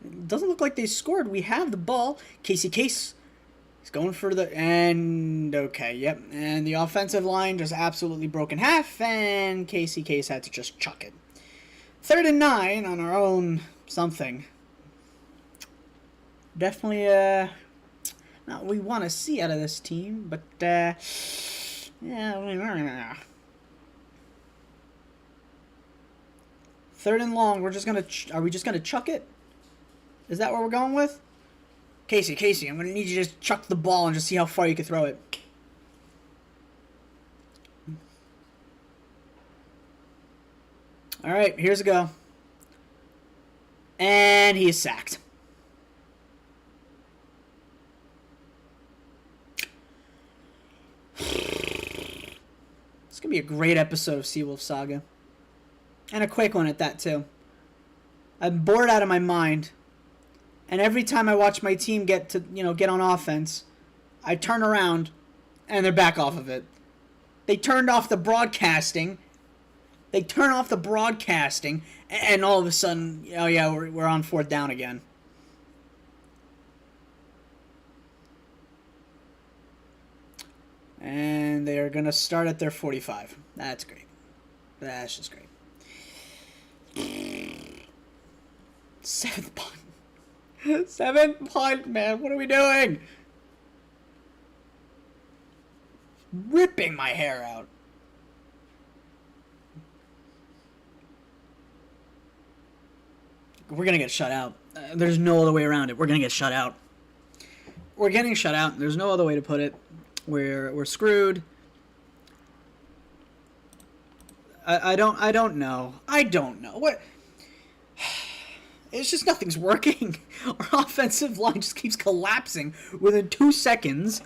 It doesn't look like they scored. We have the ball. Casey Case is going for the... And... Okay, yep. And the offensive line just absolutely broke in half, and Casey Case had to just chuck it. 3rd and 9 on our own something. Definitely, not what we want to see out of this team, but, yeah. 3rd and long. We're just gonna. Are we just gonna chuck it? Is that what we're going with? Casey, I'm gonna need you to just chuck the ball and just see how far you can throw it. All right, here's a go. And he is sacked. It's going to be a great episode of Seawolf Saga. And a quick one at that, too. I'm bored out of my mind. And every time I watch my team get on offense, I turn around and they're back off of it. They turned off the broadcasting. And all of a sudden, oh yeah, we're on fourth down again. And they are going to start at their 45. That's great. That's just great. Seventh punt. Seventh punt, man. What are we doing? Ripping my hair out. We're going to get shut out. There's no other way around it. We're going to get shut out. We're getting shut out. There's no other way to put it. We're screwed. I don't know. What? It's just nothing's working. Our offensive line just keeps collapsing within 2 seconds.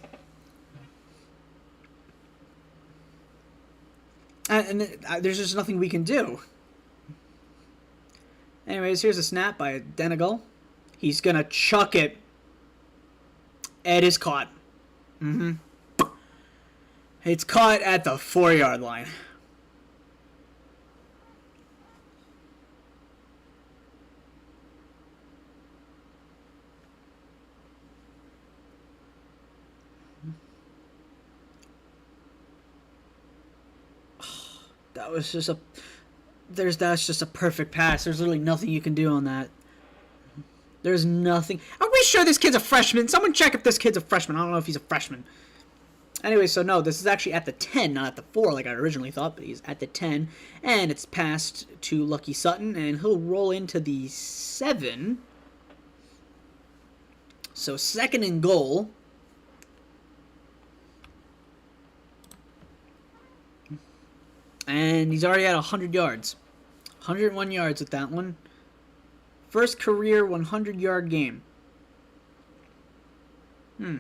And there's just nothing we can do. Anyways, here's a snap by Denegal. He's going to chuck it. It is caught. It's caught at the 4-yard line. That's just a perfect pass. There's literally nothing you can do on that. There's nothing. Are we sure this kid's a freshman? Someone check if this kid's a freshman. I don't know if he's a freshman. Anyway, so no, this is actually at the 10, not at the 4 like I originally thought, but he's at the 10. And it's passed to Lucky Sutton, and he'll roll into the 7. So 2nd and goal. And he's already at 100 yards. 101 yards with that one. First career 100-yard game. I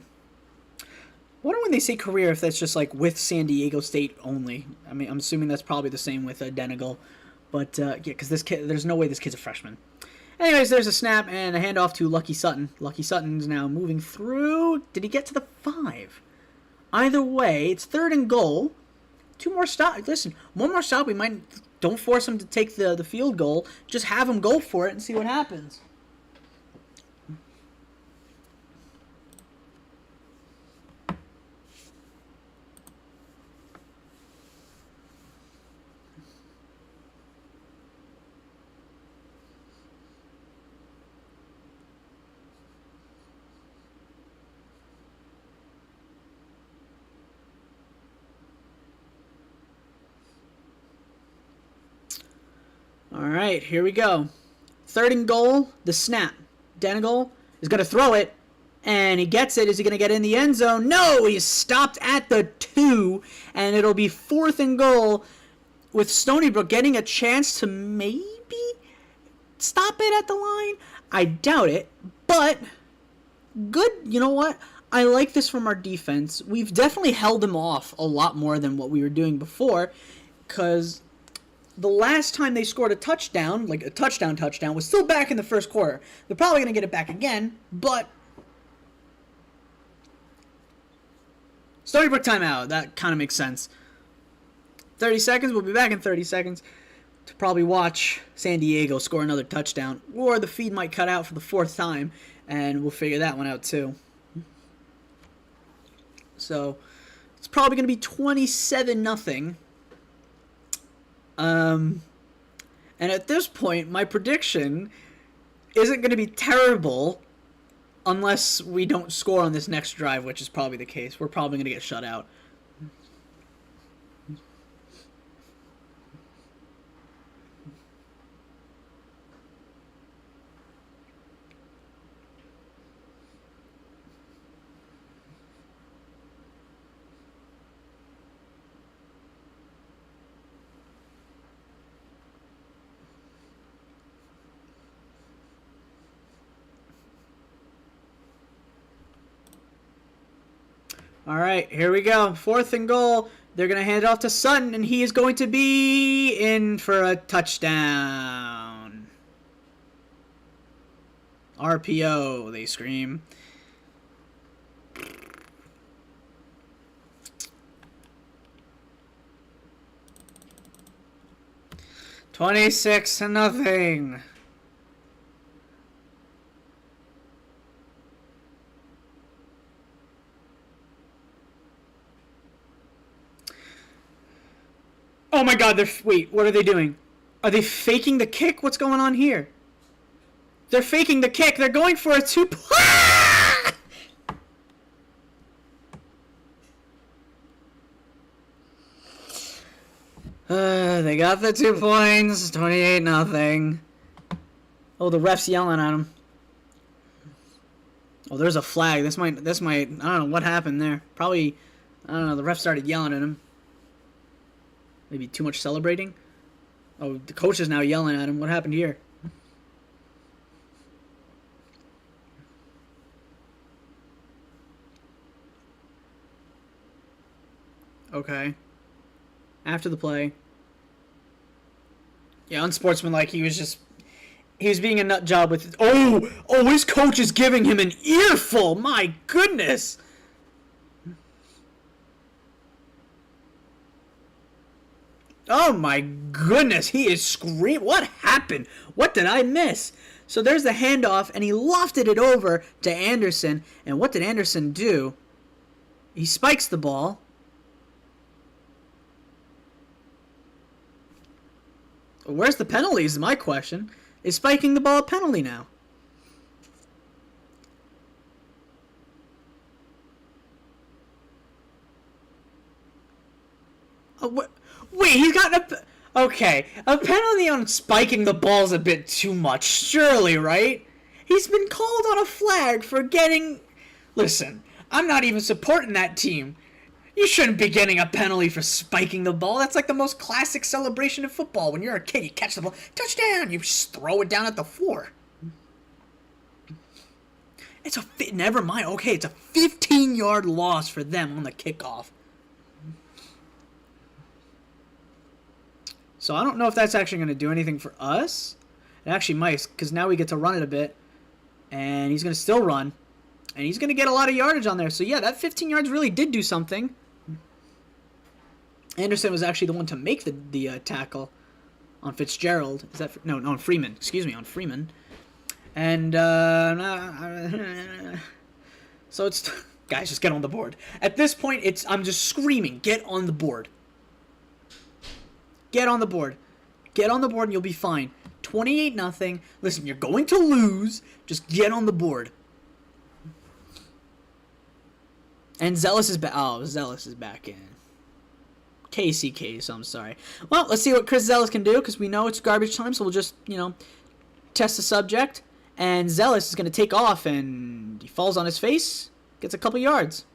wonder when they say career if that's just like with San Diego State only. I mean, I'm assuming that's probably the same with Denegal. But yeah, because this kid, there's no way this kid's a freshman. Anyways, there's a snap and a handoff to Lucky Sutton. Lucky Sutton's now moving through. Did he get to the 5? Either way, it's 3rd and goal. 2 more stops. Listen, 1 more stop. We might don't force him to take the field goal. Just have him go for it and see what happens. All right, here we go. 3rd and goal, the snap. Denegal is going to throw it, and he gets it. Is he going to get in the end zone? No, he's stopped at the 2, and it'll be 4th and goal with Stony Brook getting a chance to maybe stop it at the line. I doubt it, but good. You know what? I like this from our defense. We've definitely held him off a lot more than what we were doing before, because the last time they scored a touchdown, like a touchdown, was still back in the first quarter. They're probably going to get it back again, but Stony Brook timeout. That kind of makes sense. 30 seconds. We'll be back in 30 seconds to probably watch San Diego score another touchdown, or the feed might cut out for the 4th time, and we'll figure that one out too. So it's probably going to be 27-0. And at this point, my prediction isn't going to be terrible unless we don't score on this next drive, which is probably the case. We're probably going to get shut out. All right, here we go. 4th and goal. They're going to hand it off to Sutton, and he is going to be in for a touchdown. RPO, they scream. $26-0. Oh my god, wait, what are they doing? Are they faking the kick? What's going on here? They're faking the kick. They're going for a 2... They got the 2 points. 28-0. Oh, the ref's yelling at him. Oh, there's a flag. This might, I don't know what happened there. Probably, I don't know, the ref started yelling at him. Maybe too much celebrating? Oh, the coach is now yelling at him. What happened here? Okay. After the play. Yeah, unsportsmanlike. He was being a nut job with... Oh, his coach is giving him an earful. My goodness. Oh my goodness, he is screaming. What happened? What did I miss? So there's the handoff, and he lofted it over to Anderson. And what did Anderson do? He spikes the ball. Where's the penalty is my question. Is spiking the ball a penalty now? Wait, he's got a... Okay, a penalty on spiking the ball's a bit too much, surely, right? He's been called on a flag for getting... Listen, I'm not even supporting that team. You shouldn't be getting a penalty for spiking the ball. That's like the most classic celebration in football. When you're a kid, you catch the ball, touchdown, you just throw it down at the floor. It's a... Never mind, okay, it's a 15-yard loss for them on the kickoff. So I don't know if that's actually going to do anything for us. It actually might, because now we get to run it a bit. And he's going to still run. And he's going to get a lot of yardage on there. So yeah, that 15 yards really did do something. Anderson was actually the one to make the tackle on Fitzgerald. Is that... No, on Freeman. Excuse me, on Freeman. And, so it's... Guys, just get on the board. At this point, I'm just screaming, get on the board. Get on the board. Get on the board and you'll be fine. 28-0. Listen, you're going to lose. Just get on the board. And Zealous is back. Oh, Zealous is back in. KCK, so I'm sorry. Well, let's see what Chris Zealous can do, because we know it's garbage time, so we'll just, test the subject. And Zealous is going to take off, and he falls on his face, gets a couple yards.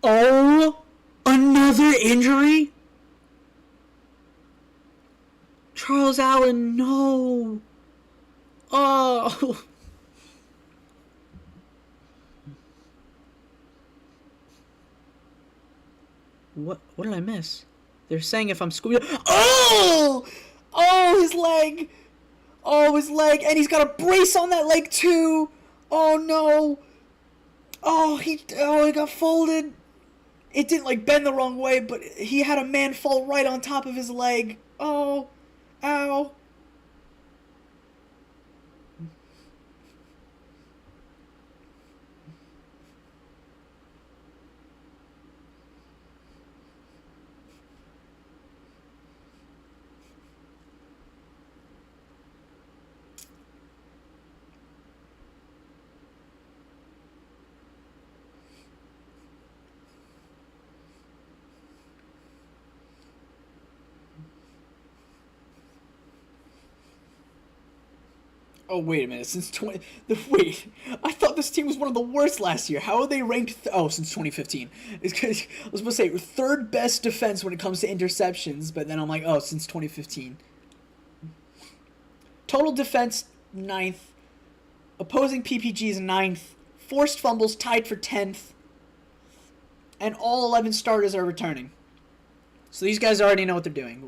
Oh, another injury? Charles Allen, no. Oh. What did I miss? They're saying if I'm squeezing... Oh! Oh, his leg. Oh, his leg. And he's got a brace on that leg, too. Oh, no. Oh, he got folded. It didn't, bend the wrong way, but he had a man fall right on top of his leg. Oh. Ow. Oh, wait a minute. Wait. I thought this team was one of the worst last year. How are they ranked? Since 2015. It's 'cause I was supposed to say third best defense when it comes to interceptions, but then I'm like, since 2015. Total defense, 9th. Opposing PPGs, 9th. Forced fumbles, tied for 10th. And all 11 starters are returning. So these guys already know what they're doing.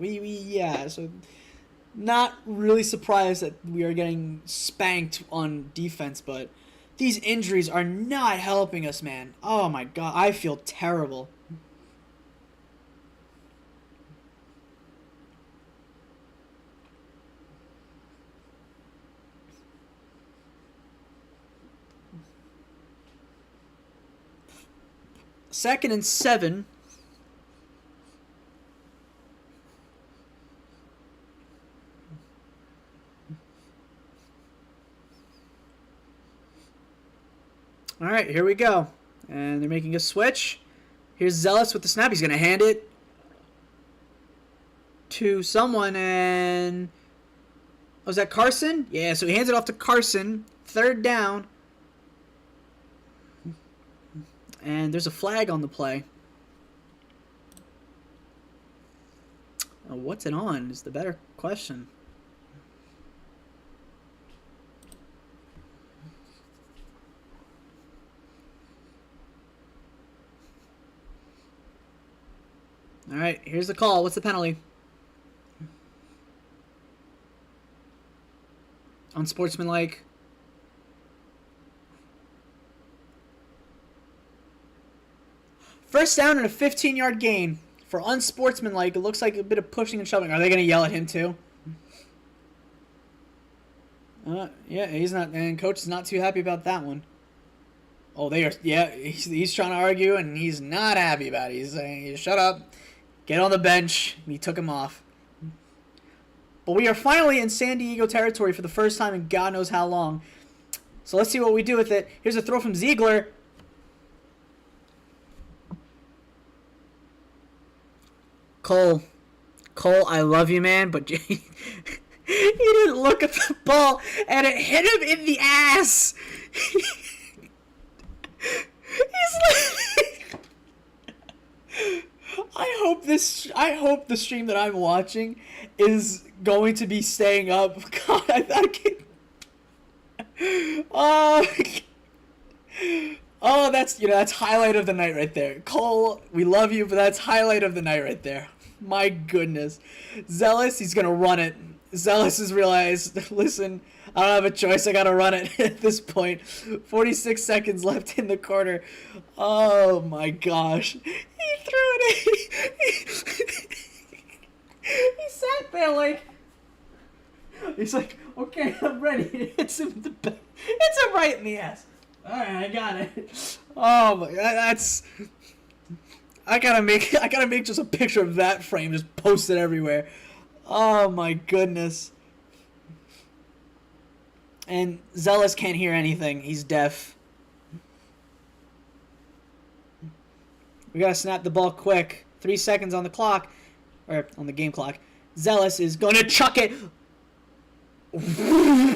So not really surprised that we are getting spanked on defense, but these injuries are not helping us, man. Oh my god, I feel terrible. Second and 7. All right, here we go. And they're making a switch. Here's Zealous with the snap. He's going to hand it to someone. And was that Carson? Yeah, so he hands it off to Carson. Third down. And there's a flag on the play. What's it on is the better question. All right, here's the call. What's the penalty? Unsportsmanlike. First down and a 15-yard gain. For unsportsmanlike, it looks like a bit of pushing and shoving. Are they going to yell at him too? Yeah, he's not, and coach is not too happy about that one. Oh, they are. Yeah, he's trying to argue, and he's not happy about it. He's saying, "Shut up, get on the bench." And he took him off. But we are finally in San Diego territory for the first time in God knows how long. So let's see what we do with it. Here's a throw from Ziegler. Cole, I love you, man, but he didn't look at the ball, and it hit him in the ass. He's like, I hope the stream that I'm watching is going to be staying up. God, I can't. Oh, that's highlight of the night right there. Cole, we love you, but that's highlight of the night right there. My goodness. Zealous, he's going to run it. Zealous has realized, listen, I don't have a choice. I got to run it at this point. 46 seconds left in the quarter. Oh, my gosh. He threw it. He sat there like, he's like, okay, I'm ready. It's him right in the ass. All right, I got it. Oh my, that's. I gotta make just a picture of that frame, just post it everywhere. Oh my goodness. And Zealous can't hear anything. He's deaf. We gotta snap the ball quick. 3 seconds on the clock, or on the game clock. Zealous is gonna chuck it.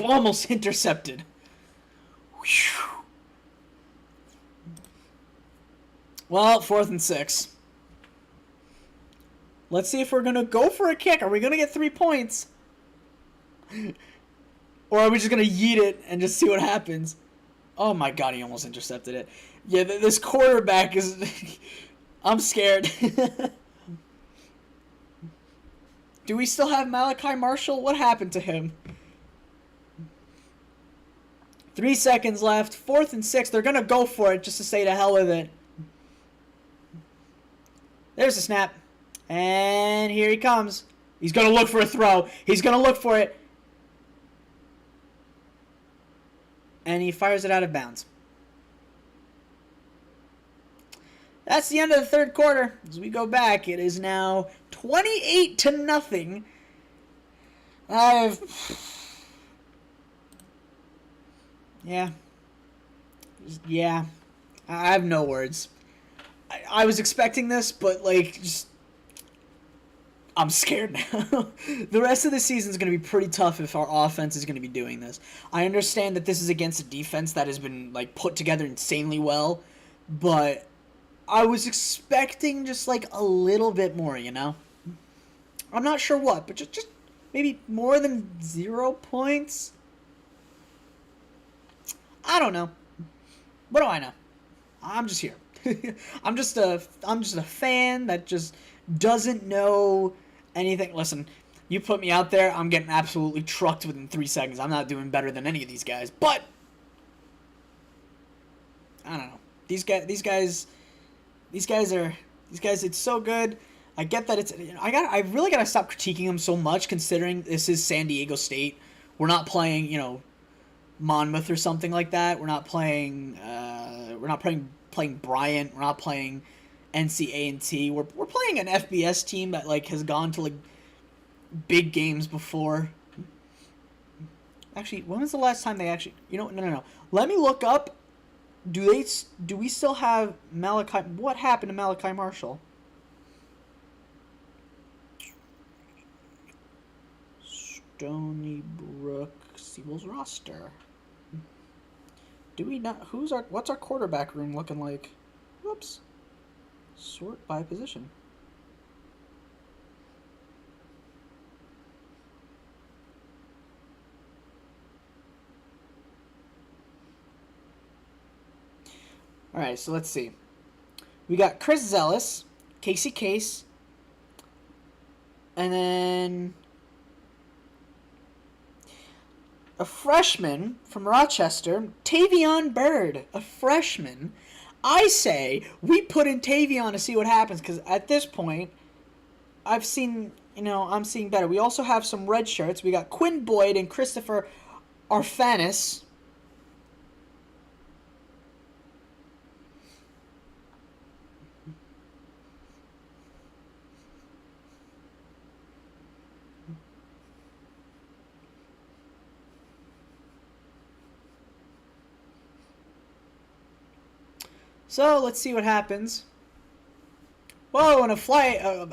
Almost intercepted. Whew. Well, 4th and 6. Let's see if we're going to go for a kick. Are we going to get 3 points? Or are we just going to yeet it and just see what happens? Oh my god, he almost intercepted it. Yeah, this quarterback is... I'm scared. Do we still have Malachi Marshall? What happened to him? 3 seconds left. 4th and 6. They're going to go for it just to say to hell with it. There's the snap. And here he comes. He's going to look for a throw. He's going to look for it. And he fires it out of bounds. That's the end of the third quarter. As we go back, it is now 28-0. Yeah. I have no words. I was expecting this, but, just... I'm scared now. The rest of the season is going to be pretty tough if our offense is going to be doing this. I understand that this is against a defense that has been, put together insanely well, but I was expecting just, a little bit more, I'm not sure what, but just Maybe more than 0 points? I don't know. What do I know? I'm just here. I'm just a fan that just doesn't know anything. Listen, you put me out there, I'm getting absolutely trucked within 3 seconds. I'm not doing better than any of these guys. But I don't know. These guys, it's so good. I get that I really gotta stop critiquing them so much, considering this is San Diego State. We're not playing, Monmouth or something like that. We're not playing Bryant. We're not playing NC-A&T. We're playing an FBS team that has gone to big games before. Actually, when was the last time they actually? No. Let me look up. Do we still have Malachi? What happened to Malachi Marshall? Stony Brook Seawolves roster. Do we not? What's our quarterback room looking like? Whoops. Sort by position. All right, so let's see. We got Chris Zellis, Casey Case, and then a freshman from Rochester, Tavion Bird, a freshman. I say we put in Tavion to see what happens, because at this point, I'm seeing better. We also have some red shirts. We got Quinn Boyd and Christopher Arfanis. So let's see what happens. Whoa, and a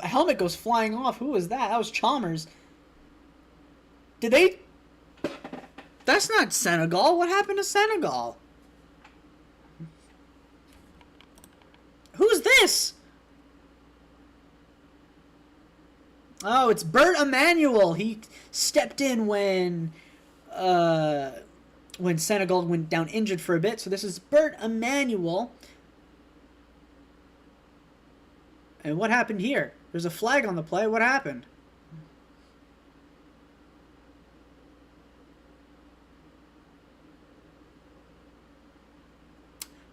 helmet goes flying off. Who was that? That was Chalmers. That's not Senegal. What happened to Senegal? Who's this? Oh, it's Bert Emanuel. He stepped in when Senegal went down injured for a bit. So this is Bert Emanuel. And what happened here? There's a flag on the play. What happened?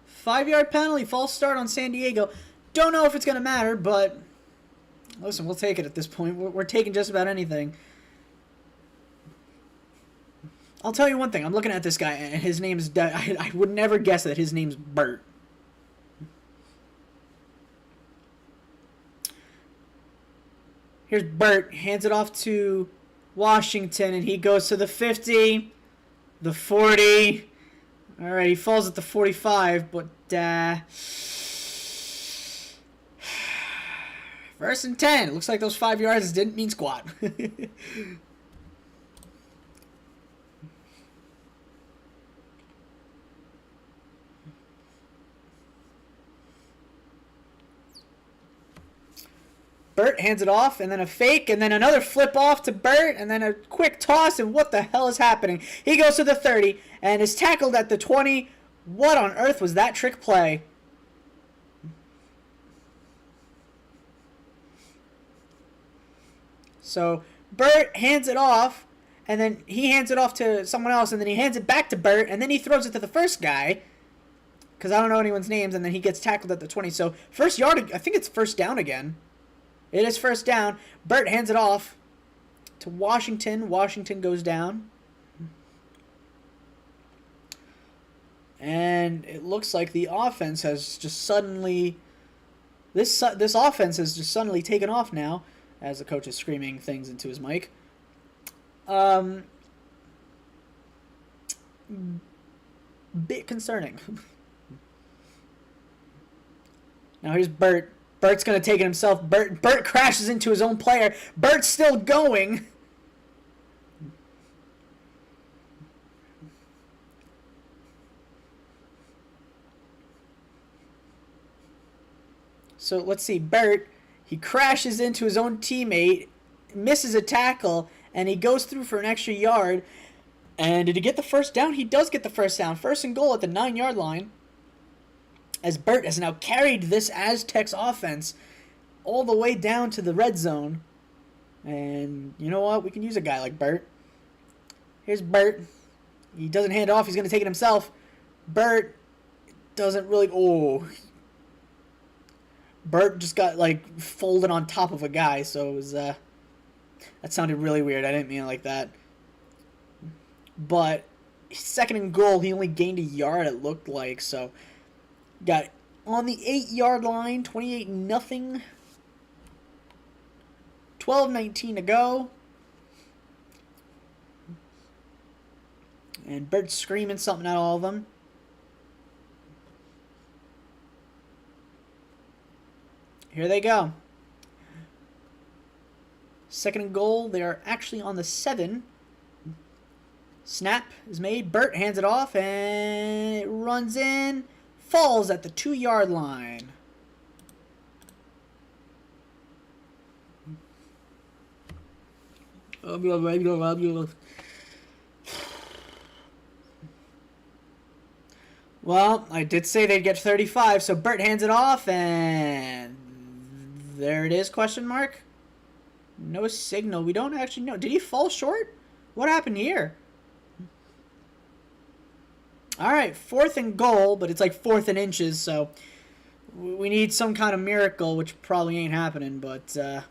Five-yard penalty, false start on San Diego. Don't know if it's going to matter, but listen, we'll take it at this point. We're taking just about anything. I'll tell you one thing. I'm looking at this guy, and his name is... I would never guess that his name's Bert. Here's Bert, hands it off to Washington, and he goes to the 50, the 40. All right, he falls at the 45, but 1st and 10. It looks like those 5 yards didn't mean squat. Bert hands it off, and then a fake, and then another flip off to Bert, and then a quick toss, and what the hell is happening? He goes to the 30, and is tackled at the 20. What on earth was that trick play? So, Bert hands it off, and then he hands it off to someone else, and then he hands it back to Bert, and then he throws it to the first guy, because I don't know anyone's names, and then he gets tackled at the 20. So, first yard, I think it's first down again. It is first down. Bert hands it off to Washington. Washington goes down. And it looks like the offense has just suddenly... This offense has just suddenly taken off now, as the coach is screaming things into his mic. Bit concerning. Now here's Bert. Bert's going to take it himself. Bert crashes into his own player. Bert's still going. So let's see. Bert, he crashes into his own teammate, misses a tackle, and he goes through for an extra yard. And did he get the first down? He does get the first down. First and goal at the 9-yard line. As Burt has now carried this Aztecs offense all the way down to the red zone. And you know what? We can use a guy like Burt. Here's Burt. He doesn't hand it off. He's going to take it himself. Burt doesn't really... Oh. Burt just got, like, folded on top of a guy. So it was... That sounded really weird. I didn't mean it like that. But second and goal, he only gained a yard, it looked like. So got on the 8-yard line, 28-0. 12:19 to go. And Bert's screaming something at all of them. Here they go. Second and goal. They are actually on the 7. Snap is made. Burt hands it off and it runs in. Falls at the 2-yard line. Well, I did say they'd get 35, so Burt hands it off, and there it is, question mark. No signal. We don't actually know. Did he fall short? What happened here? All right, 4th and goal, but it's like 4th and inches, so we need some kind of miracle, which probably ain't happening, but they're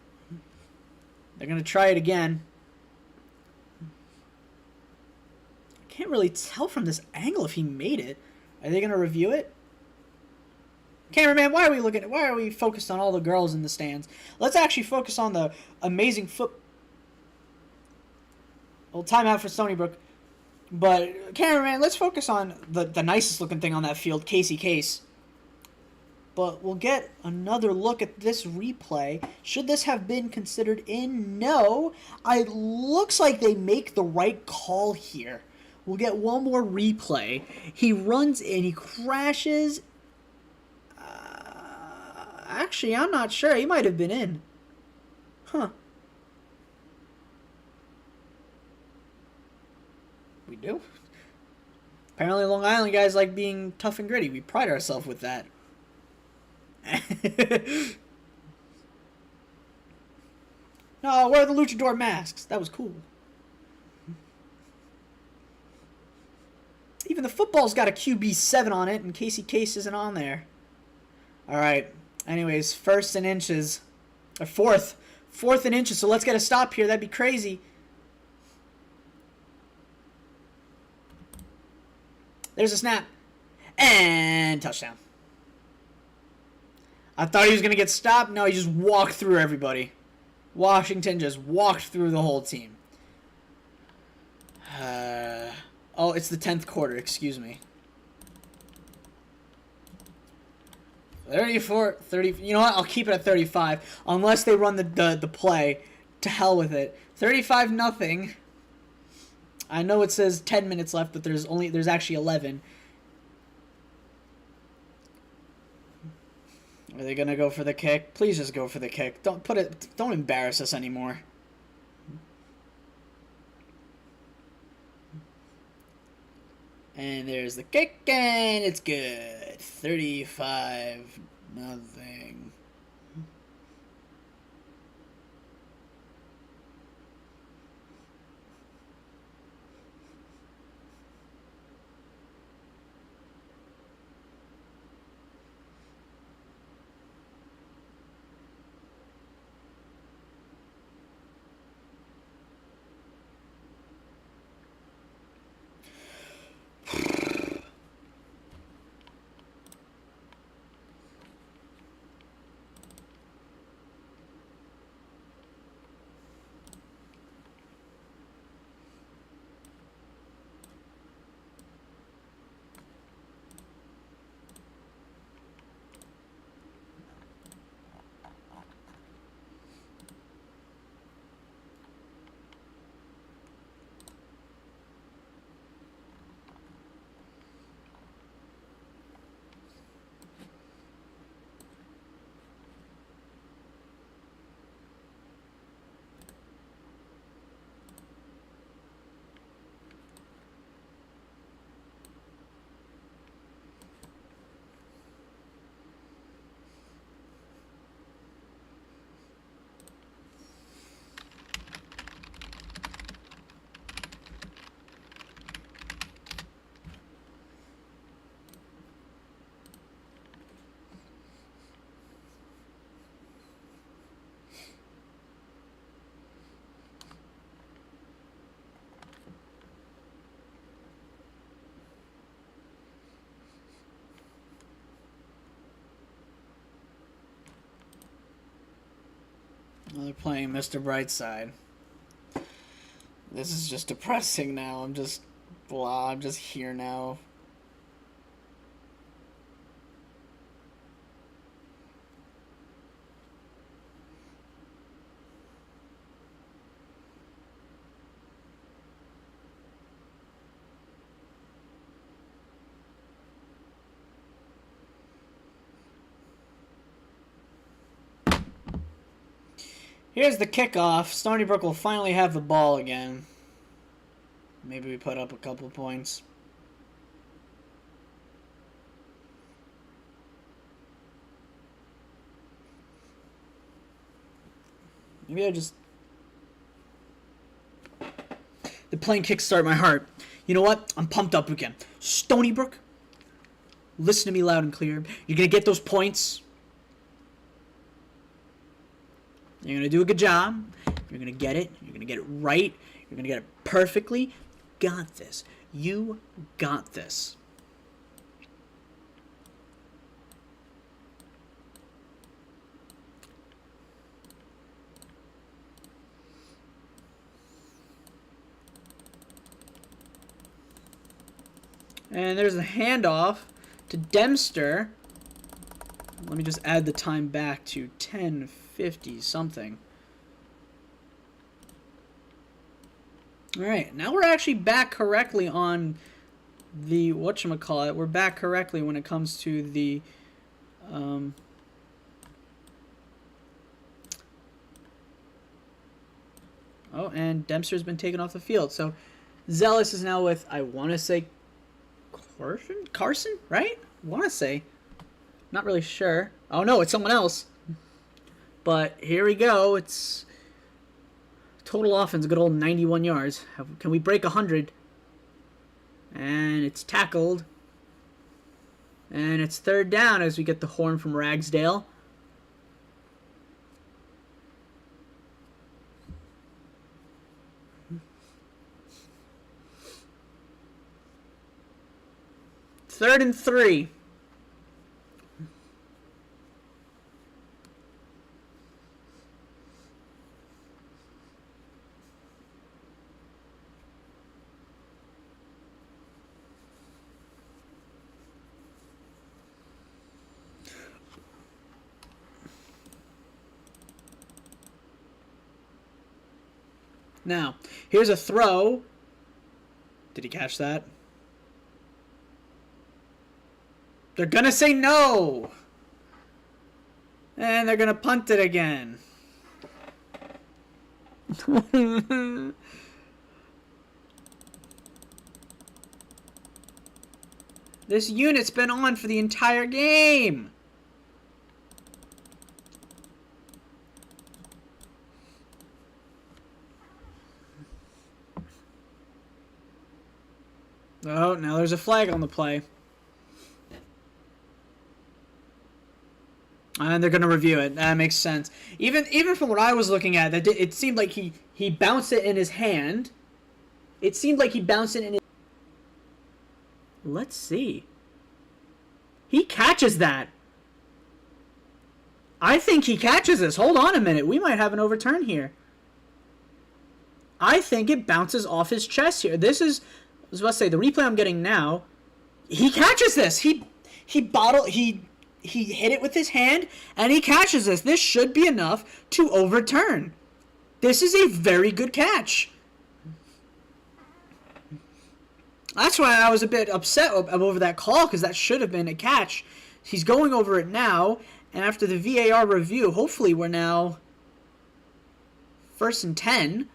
going to try it again. I can't really tell from this angle if he made it. Are they going to review it? Cameraman, why are we focused on all the girls in the stands? Let's actually focus on the amazing foot. Well, timeout for Stony Brook. But, cameraman, let's focus on the nicest looking thing on that field, Casey Case. But we'll get another look at this replay. Should this have been considered in? No. It looks like they make the right call here. We'll get one more replay. He runs in, he crashes. Actually, I'm not sure. He might have been in. Huh. We do? Apparently Long Island guys like being tough and gritty. We pride ourselves with that. No, wear the luchador masks. That was cool. Even the football's got a QB7 on it, and Casey Case isn't on there. Alright. Anyways, 1st and inches. Or 4th. 4th and inches, so let's get a stop here. That'd be crazy. There's a snap. And touchdown. I thought he was going to get stopped. No, he just walked through everybody. Washington just walked through the whole team. Oh, it's the 10th quarter. Excuse me. 34, 30. You know what? I'll keep it at 35. Unless they run the play. To hell with it. 35-0. I know it says 10 minutes left, but there's actually 11. Are they gonna go for the kick? Please just go for the kick. Don't embarrass us anymore. And there's the kick, and it's good. 35-0. Oh, they're playing Mr. Brightside. This is just depressing now. I'm just here now. Here's the kickoff. Stony Brook will finally have the ball again. Maybe we put up a couple points. Maybe I just... They're playing Kickstart My Heart. You know what? I'm pumped up again. Stony Brook, listen to me loud and clear. You're going to get those points. You're going to do a good job. You're going to get it. You're going to get it right. You're going to get it perfectly. Got this. You got this. And there's a handoff to Dempster. Let me just add the time back to 10:50 something. Alright, now we're actually back correctly on the whatchamacallit. We're back correctly when it comes to the oh, and Dempster's been taken off the field. So Zealous is now with, I want to say, Carson, right? I want to say. Not really sure. Oh, no, it's someone else. But here we go. It's total offense, a good old 91 yards. Can we break 100? And it's tackled. And it's third down as we get the horn from Ragsdale. Third and 3. Now, here's a throw. Did he catch that? They're going to say no. And they're going to punt it again. This unit's been on for the entire game. Oh, now there's a flag on the play. And they're going to review it. That makes sense. Even from what I was looking at, it seemed like he bounced it in his hand. It seemed like he bounced it in his... Let's see. He catches that. I think he catches this. Hold on a minute. We might have an overturn here. I think it bounces off his chest here. This is... I was about to say, the replay I'm getting now, he catches this. He hit it with his hand, and he catches this. This should be enough to overturn. This is a very good catch. That's why I was a bit upset over that call, because that should have been a catch. He's going over it now, and after the VAR review, hopefully we're now 1st and 10.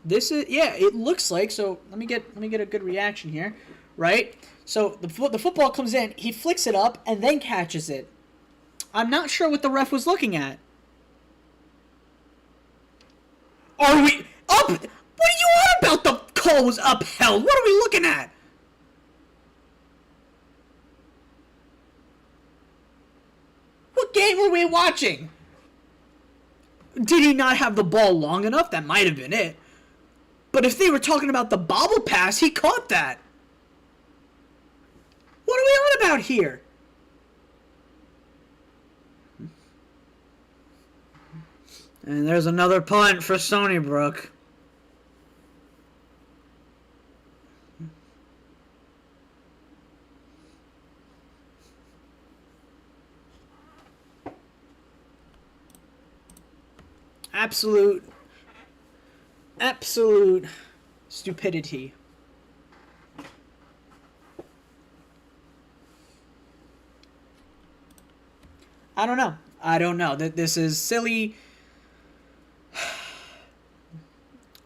This is, yeah, it looks like, so let me get a good reaction here, right? So the football comes in, he flicks it up, and then catches it. I'm not sure what the ref was looking at. Are we up? What are you on about? The call was upheld. What are we looking at? What game were we watching? Did he not have the ball long enough? That might have been it. But if they were talking about the bobble pass, he caught that. What are we on about here? And there's another punt for Stony Brook. Absolute stupidity. I don't know. This is silly.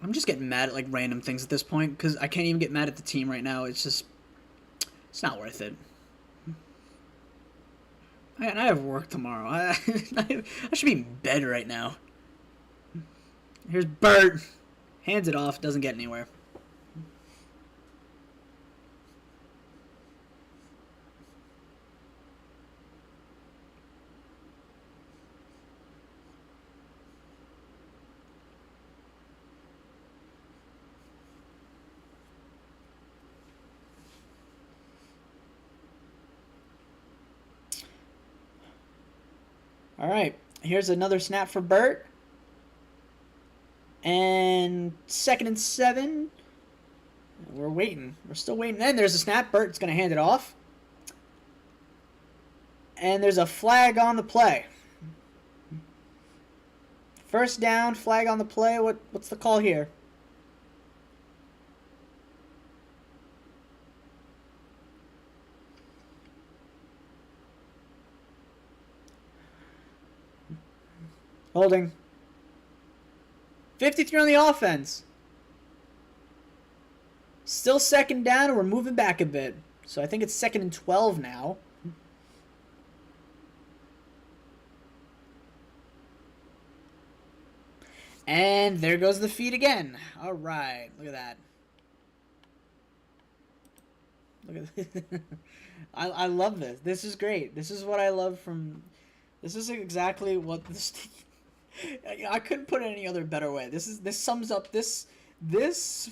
I'm just getting mad at like random things at this point because I can't even get mad at the team right now. It's not worth it. I have work tomorrow. I should be in bed right now. Here's Bert. Hands it off. Doesn't get anywhere. All right. Here's another snap for Bert. And 2nd and 7. We're waiting. We're still waiting. And there's a snap. Bert's going to hand it off. And there's a flag on the play. First down, flag on the play. What's the call here? Holding. 53 on the offense. Still 2nd down, and we're moving back a bit. So I think it's 2nd and 12 now. And there goes the feed again. All right, look at that. Look at this. I love this. This is great. This is what I love from. This is exactly what this. I couldn't put it any other better way. This sums up this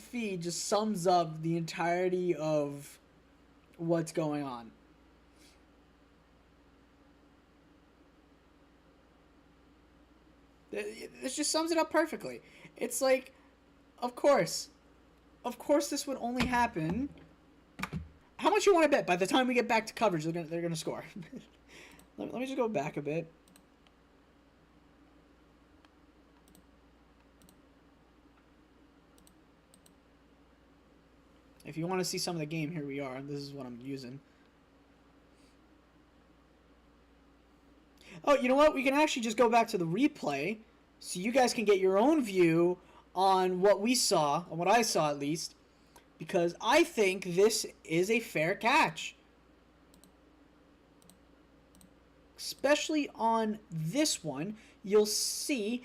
feed just sums up the entirety of what's going on. This just sums it up perfectly. It's like, of course this would only happen. How much you want to bet by the time we get back to coverage they're gonna score? Let me just go back a bit. If you want to see some of the game, here we are. This is what I'm using. Oh, you know what? We can actually just go back to the replay so you guys can get your own view on what we saw, on what I saw at least, because I think this is a fair catch. Especially on this one, you'll see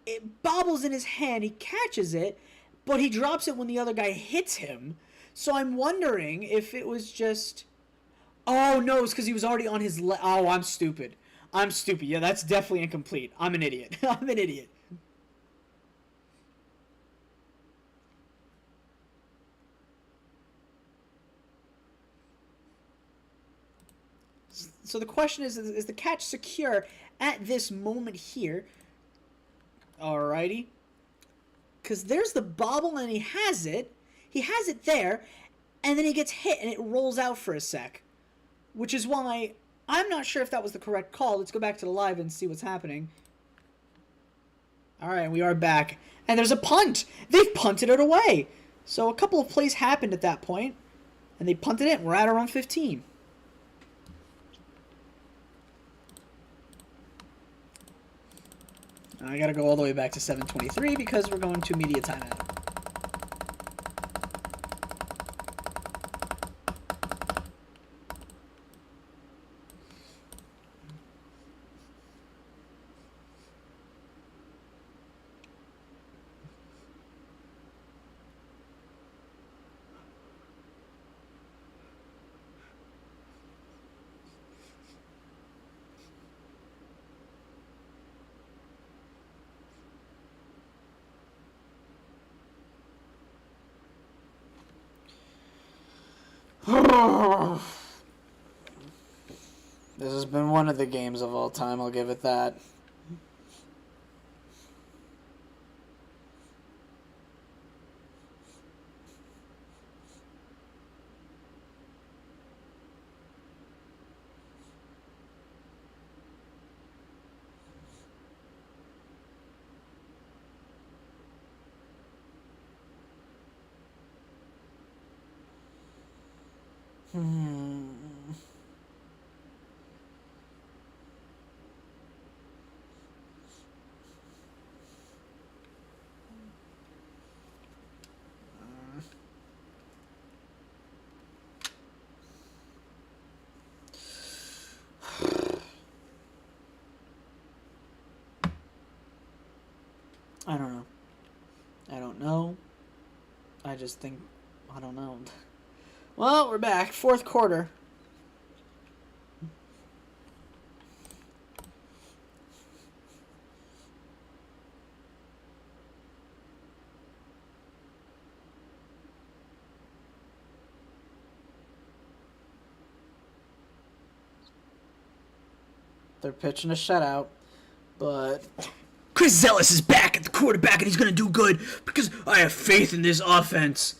it bobbles in his hand, he catches it, but he drops it when the other guy hits him. So I'm wondering if it was just... Oh, no, it's because he was already on his... Oh, I'm stupid. Yeah, that's definitely incomplete. I'm an idiot. I'm an idiot. So the question is the catch secure at this moment here? Alrighty. Because there's the bobble and he has it. He has it there, and then he gets hit, and it rolls out for a sec. Which is why I'm not sure if that was the correct call. Let's go back to the live and see what's happening. All right, we are back. And there's a punt. They've punted it away. So a couple of plays happened at that point, and they punted it, and we're at our own 15. I got to go all the way back to 7:23 because we're going to media timeout. This has been one of the games of all time, I'll give it that. I don't know. I don't know. I just think, I don't know. Well, we're back. Fourth quarter. They're pitching a shutout, but Chris Zealous is back at the quarterback, and he's going to do good because I have faith in this offense.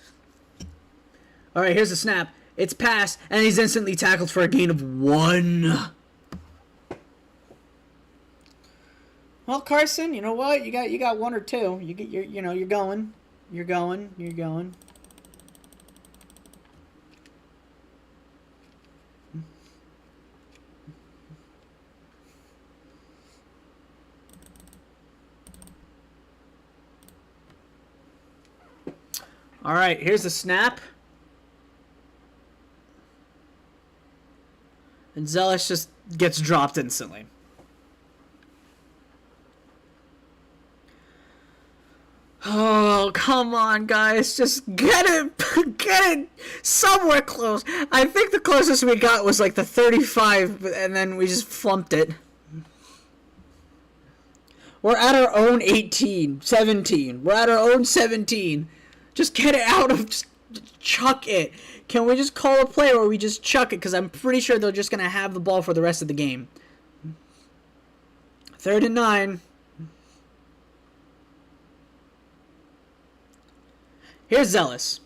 All right, here's the snap. It's passed, and he's instantly tackled for a gain of 1. Well, Carson, you know what? You got 1 or 2. You're going. You're going. All right, here's the snap. And Zealous just gets dropped instantly. Oh, come on, guys. Just get it somewhere close. I think the closest we got was like the 35, and then we just flumped it. We're at our own 18, 17. We're at our own 17. Just get it out of, just chuck it. Can we just call a play where we just chuck it? Because I'm pretty sure they're just going to have the ball for the rest of the game. 3rd and 9. Here's Zealous.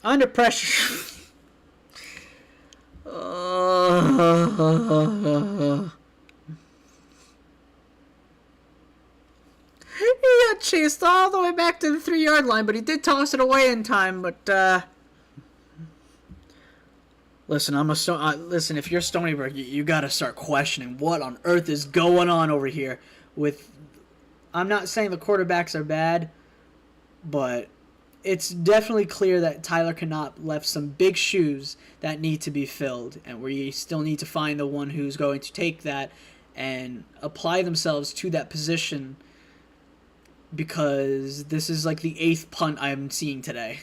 Under pressure. He got chased all the way back to the 3-yard line, but he did toss it away in time. But listen, listen. If you're Stony Brook, you got to start questioning what on earth is going on over here. I'm not saying the quarterbacks are bad, but it's definitely clear that Tyler Knopp left some big shoes that need to be filled, and we still need to find the one who's going to take that and apply themselves to that position, because this is like the 8th punt I'm seeing today.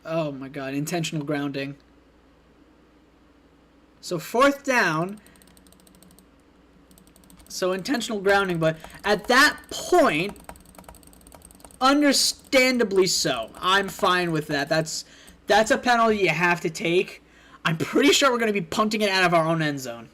Oh my god, intentional grounding. So 4th down. So intentional grounding, but at that point, understandably so. I'm fine with that. That's a penalty you have to take. I'm pretty sure we're going to be punting it out of our own end zone.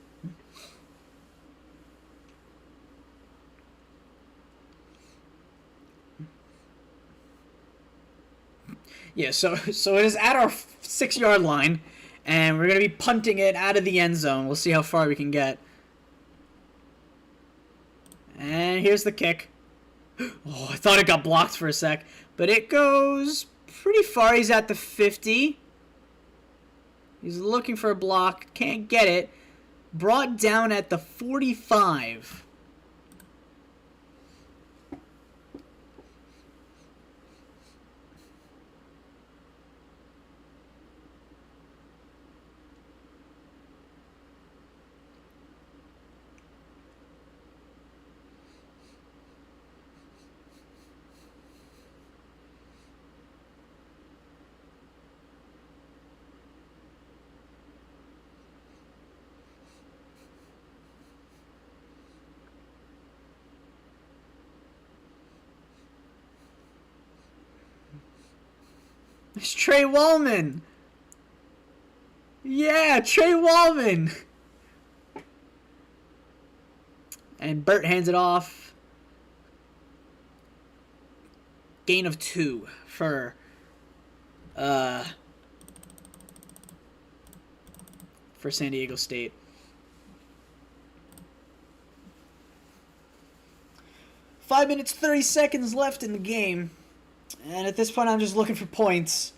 Yeah, so it is at our 6-yard line, and we're going to be punting it out of the end zone. We'll see how far we can get. And here's the kick. Oh, I thought it got blocked for a sec, but it goes pretty far. He's at the 50. He's looking for a block. Can't get it. Brought down at the 45. It's Trey Wallman. Yeah, Trey Wallman. And And Bert hands it off. Gain of 2 for San Diego State. Five minutes, 30 seconds left in the game. And at this point, I'm just looking for points.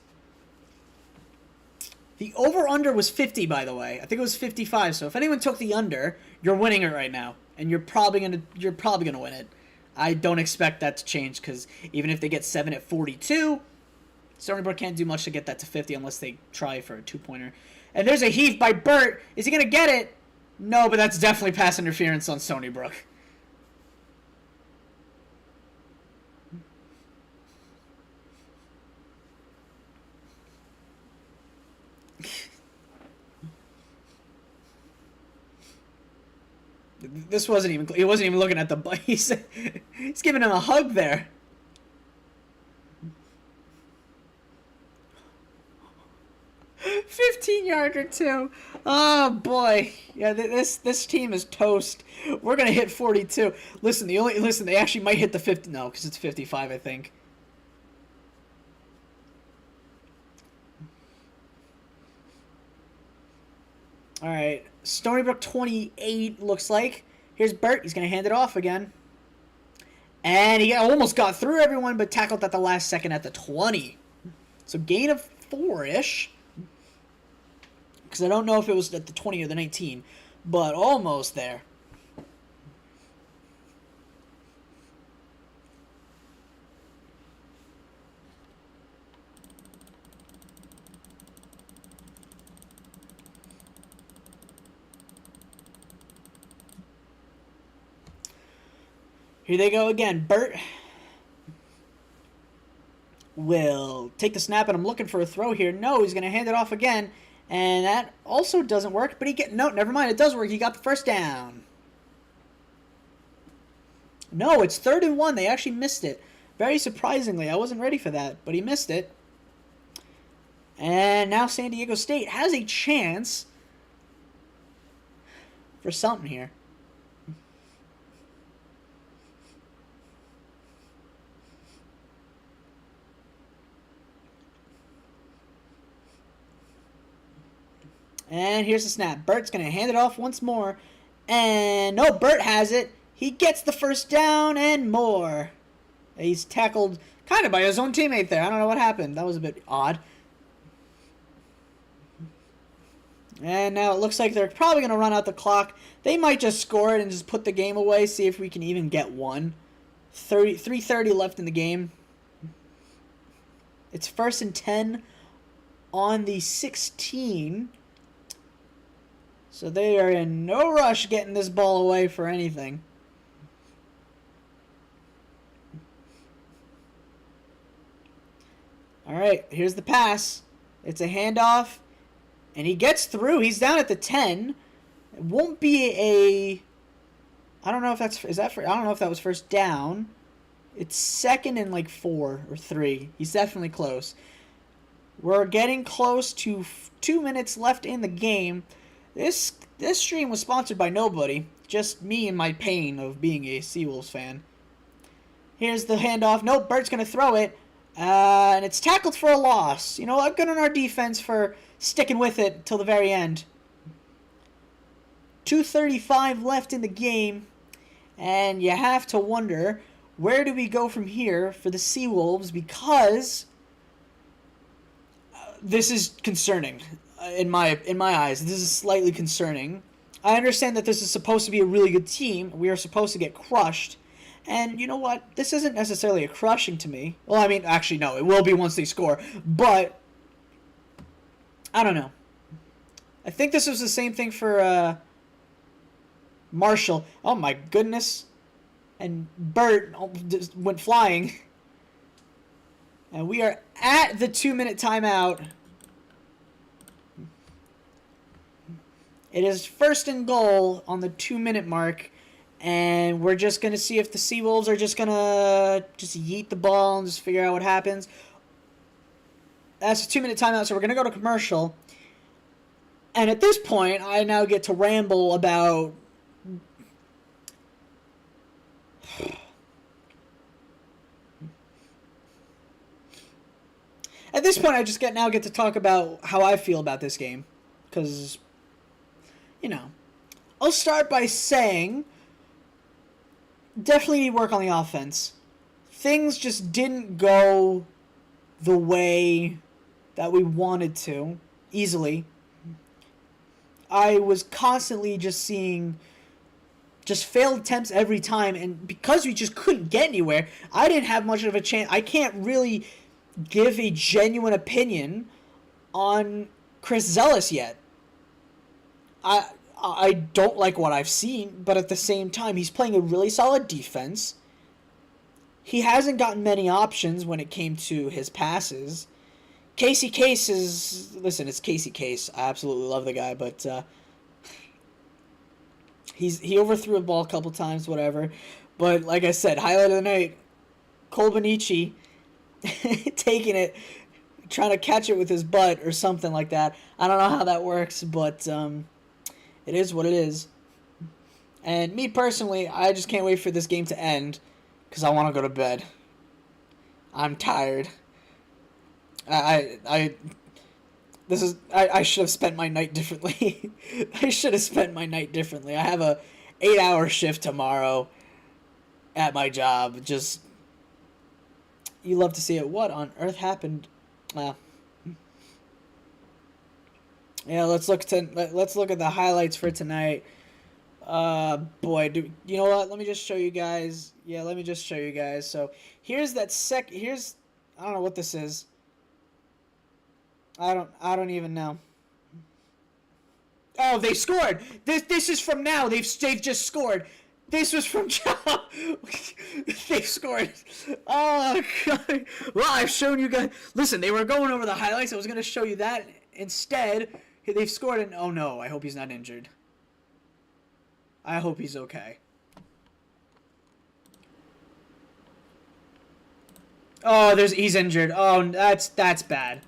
The over-under was 50, by the way. I think it was 55. So if anyone took the under, you're winning it right now, and you're probably gonna win it. I don't expect that to change because even if they get 7 at 42, Stony Brook can't do much to get that to 50 unless they try for a 2-pointer. And there's a heave by Bert. Is he gonna get it? No, but that's definitely pass interference on Stony Brook. This wasn't even. He wasn't even looking at the. He's giving him a hug there. $15-yarder too. Oh boy, yeah. This team is toast. We're gonna hit 42. Listen, they actually might hit the 50. No, because it's 55, I think. All right, Stony Brook 28 looks like. Here's Bert. He's going to hand it off again. And he almost got through everyone, but tackled at the last second at the 20. So gain of 4-ish. Because I don't know if it was at the 20 or the 19, but almost there. Here they go again. Bert will take the snap, and I'm looking for a throw here. No, he's going to hand it off again, and that also doesn't work. But no, never mind. It does work. He got the first down. No, it's 3rd and 1. They actually missed it. Very surprisingly, I wasn't ready for that, but he missed it. And now San Diego State has a chance for something here. And here's the snap. Bert's going to hand it off once more. And no, Bert has it. He gets the first down and more. He's tackled kind of by his own teammate there. I don't know what happened. That was a bit odd. And now it looks like they're probably going to run out the clock. They might just score it and just put the game away. See if we can even get one. 3:30 left in the game. It's 1st and 10 on the 16. So they are in no rush getting this ball away for anything. All right, here's the pass. It's a handoff, and he gets through. He's down at the 10. It won't be a. I don't know if that's I don't know if that was first down. It's 2nd and like 4 or 3. He's definitely close. We're getting close to 2 minutes left in the game. This stream was sponsored by nobody, just me and my pain of being a Seawolves fan. Here's the handoff. Nope, Bert's going to throw it. And it's tackled for a loss. You know what? Good on our defense for sticking with it till the very end. 2:35 left in the game. And you have to wonder, where do we go from here for the Seawolves? Because this is concerning. In my eyes, this is slightly concerning. I understand that this is supposed to be a really good team. We are supposed to get crushed. And you know what? This isn't necessarily a crushing to me. Well, I mean, actually, no. It will be once they score. But, I don't know. I think this was the same thing for Marshall. Oh, my goodness. And Bert just went flying. And we are at the 2-minute timeout. It is 1st and goal on the 2-minute mark, and we're just going to see if the Seawolves are just going to just yeet the ball and just figure out what happens. That's a 2-minute timeout, so we're going to go to commercial. And at this point, I now get to ramble about at this point, I just now get to talk about how I feel about this game, because, I'll start by saying definitely need work on the offense. Things just didn't go the way that we wanted to easily. I was constantly just seeing just failed attempts every time, and because we just couldn't get anywhere, I didn't have much of a chance. I can't really give a genuine opinion on Chris Zealous yet. I don't like what I've seen, but at the same time, he's playing a really solid defense. He hasn't gotten many options when it came to his passes. Casey Case is... Listen, it's Casey Case. I absolutely love the guy, but he overthrew a ball a couple times, whatever. But like I said, highlight of the night, Cole Bonici taking it, trying to catch it with his butt or something like that. I don't know how that works, but it is what it is. And me personally, I just can't wait for this game to end because I want to go to bed. I'm tired. I should have spent my night differently. I should have spent my night differently. I have a 8-hour shift tomorrow at my job. Just, you love to see it. What on earth happened? Yeah, let's look at the highlights for tonight. Boy, you know what? Let me just show you guys. Yeah, let me just show you guys. So here's that here's, I don't know what this is. I don't even know. Oh, they scored. This is from now. They've just scored. This was from They've scored. Oh God. Well, I've shown you guys. Listen, they were going over the highlights. I was gonna show you that instead. They've scored, and oh no, I hope he's not injured. I hope he's okay. Oh, he's injured. Oh, that's bad.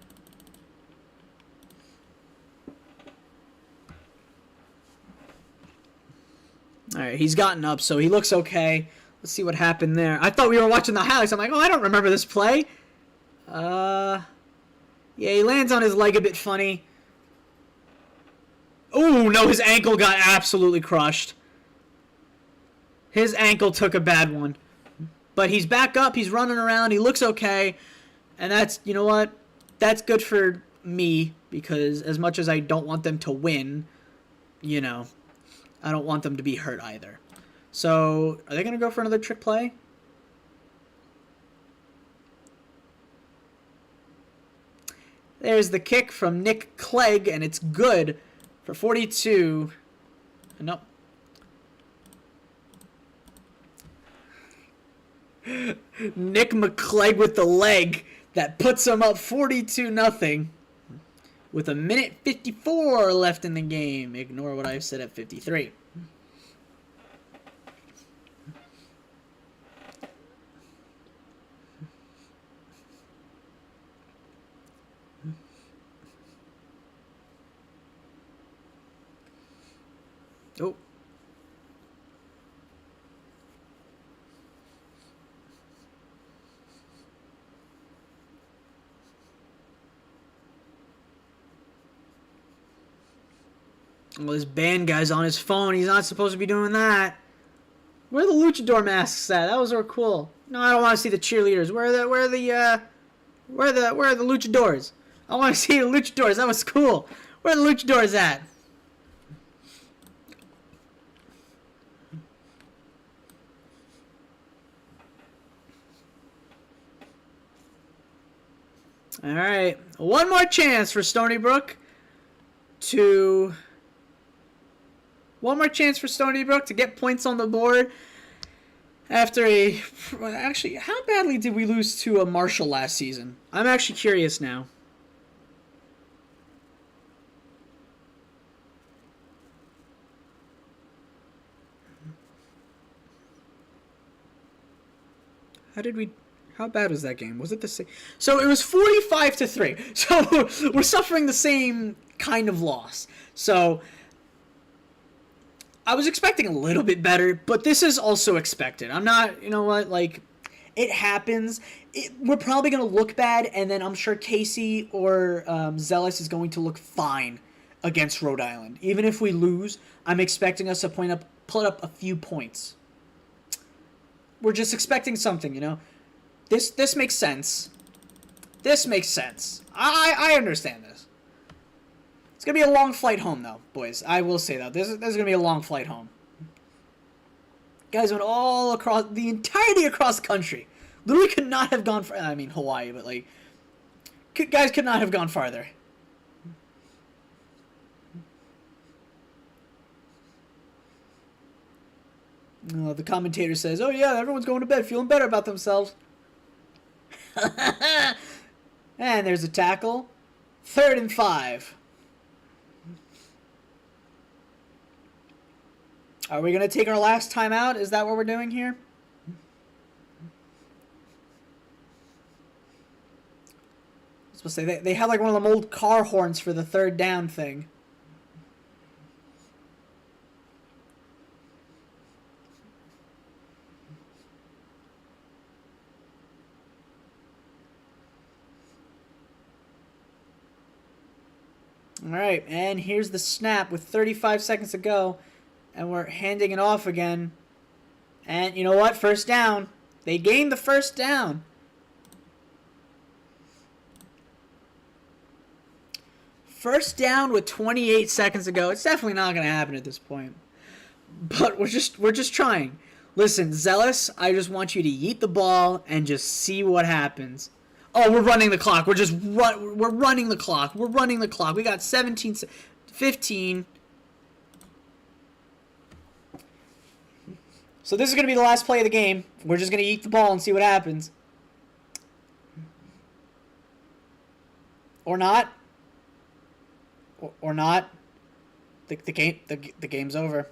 Alright, he's gotten up, so he looks okay. Let's see what happened there. I thought we were watching the highlights. I'm like, oh, I don't remember this play. Yeah, he lands on his leg a bit funny. Oh, no, his ankle got absolutely crushed. His ankle took a bad one. But he's back up, he's running around, he looks okay. And that's, you know what? That's good for me, because as much as I don't want them to win, I don't want them to be hurt either. So, are they going to go for another trick play? There's the kick from Nick Clegg, and it's good for 42. Nope. Nick McClegg with the leg that puts him up 42-0. With a minute 54 left in the game. Ignore what I've said at 53. Oh. Well, this band guy's on his phone. He's not supposed to be doing that. Where are the luchador masks at? That was so cool. No, I don't want to see the cheerleaders. Where are the luchadors? I want to see the luchadors. That was cool. Where are the luchadors at? All right, one more chance for Stony Brook to get points on the board after actually, how badly did we lose to a Marshall last season? I'm actually curious now. How bad was that game? Was it the same? So it was 45-3. So we're suffering the same kind of loss. So I was expecting a little bit better, but this is also expected. I'm not, you know what, like, It happens. We're probably going to look bad, and then I'm sure Casey or Zealous is going to look fine against Rhode Island. Even if we lose, I'm expecting us to put up a few points. We're just expecting something, you know? This makes sense. This makes sense. I understand this. It's going to be a long flight home, though, boys. I will say that. This is going to be a long flight home. Guys went all across, the entirety across the country. Literally could not have gone far. I mean, Hawaii, but, like, guys could not have gone farther. The commentator says, oh, yeah, everyone's going to bed, feeling better about themselves. And there's a tackle. 3rd and 5. Are we going to take our last time out? Is that what we're doing here? I was supposed to say, they have like one of them old car horns for the 3rd down thing. Alright, and here's the snap with 35 seconds to go. And we're handing it off again. And you know what? 1st down. They gained the 1st down. First down with 28 seconds to go. It's definitely not going to happen at this point. But we're just trying. Listen, Zealous, I just want you to yeet the ball and just see what happens. Oh, we're running the clock. We're running the clock. We're running the clock. We got 17, 15. So this is going to be the last play of the game. We're just going to eat the ball and see what happens. Or not. Or not. The game's over.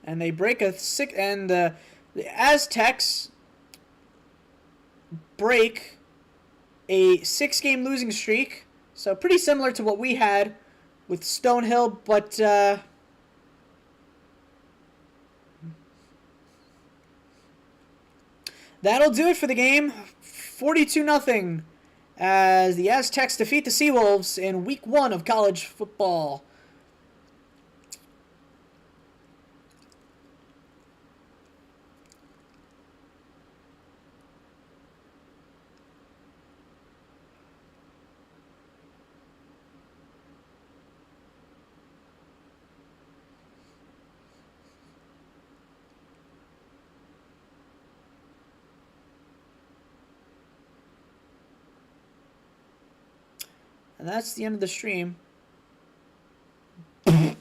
And they break a 6, and the Aztecs break a 6-game losing streak. So pretty similar to what we had with Stonehill, but that'll do it for the game. 42-0 as the Aztecs defeat the Seawolves in Week 1 of college football. And that's the end of the stream. What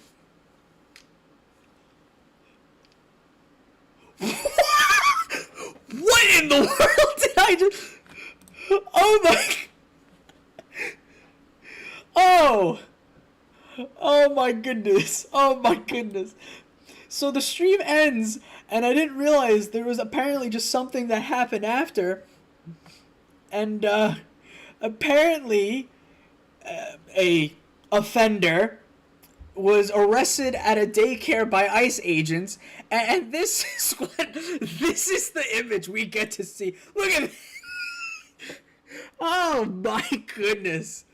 in the world did I just... Oh my... Oh! Oh my goodness. Oh my goodness. So the stream ends, and I didn't realize there was apparently just something that happened after. And, apparently... a offender was arrested at a daycare by ICE agents, and this is the image we get to see. Look at it. Oh my goodness.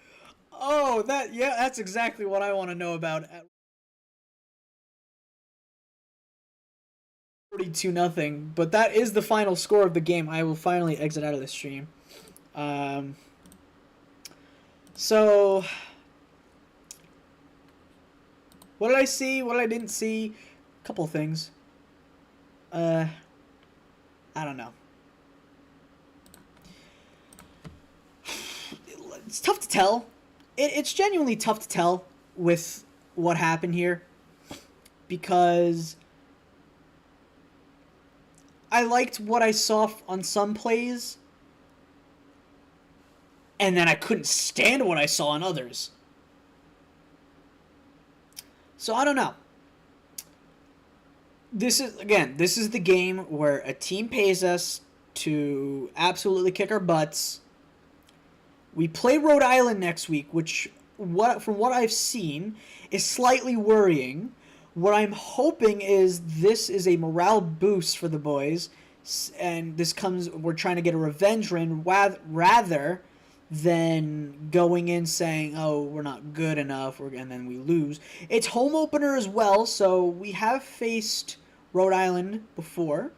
Oh, that's exactly what I want to know about. 42-0, but that is the final score of the game. I will finally exit out of the stream. So, what did I see? What I didn't see? A couple things. I don't know. It's tough to tell. It's genuinely tough to tell with what happened here, because I liked what I saw on some plays, and then I couldn't stand what I saw on others. So I don't know. this is the game where a team pays us to absolutely kick our butts. We play Rhode Island next week, which from what I've seen is slightly worrying. What I'm hoping is this is a morale boost for the boys, and we're trying to get a revenge win rather than going in saying, "Oh, we're not good enough," and then we lose. It's home opener as well, so we have faced Rhode Island before.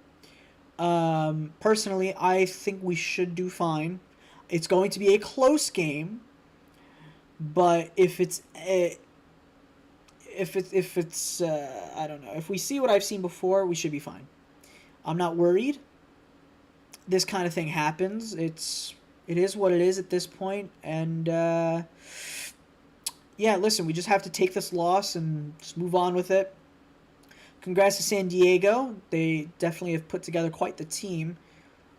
Personally, I think we should do fine. It's going to be a close game, but if it's I don't know, if we see what I've seen before, we should be fine. I'm not worried. This kind of thing happens. It is what it is at this point, and yeah, listen, we just have to take this loss and just move on with it. Congrats to San Diego. They definitely have put together quite the team.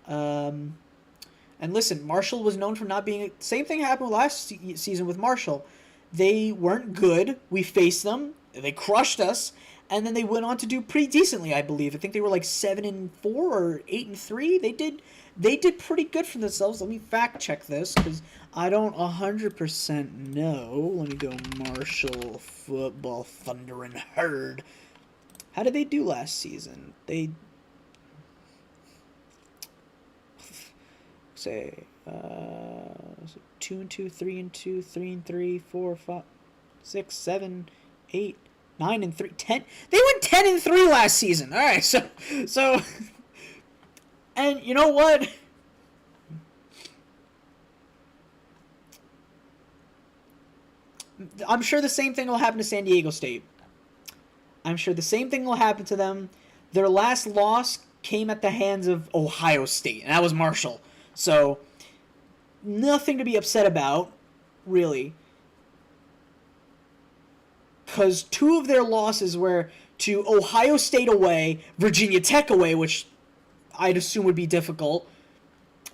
And listen, Marshall was known for not being... Same thing happened last season with Marshall. They weren't good. We faced them. They crushed us. And then they went on to do pretty decently, I believe. I think they were like 7-4 or 8-3. They did pretty good for themselves. Let me fact check this because I don't 100% know. Let me go Marshall Football Thunder and Herd. How did they do last season? They say 2-2, 3-2, 3-3, 4, 5, 6, 7, 8, 9-3, 10. They went 10-3 last season. All right, so, and you know what? I'm sure the same thing will happen to San Diego State. I'm sure the same thing will happen to them. Their last loss came at the hands of Ohio State, and that was Marshall. So, nothing to be upset about, really. Because 2 of their losses were to Ohio State away, Virginia Tech away, which I'd assume would be difficult,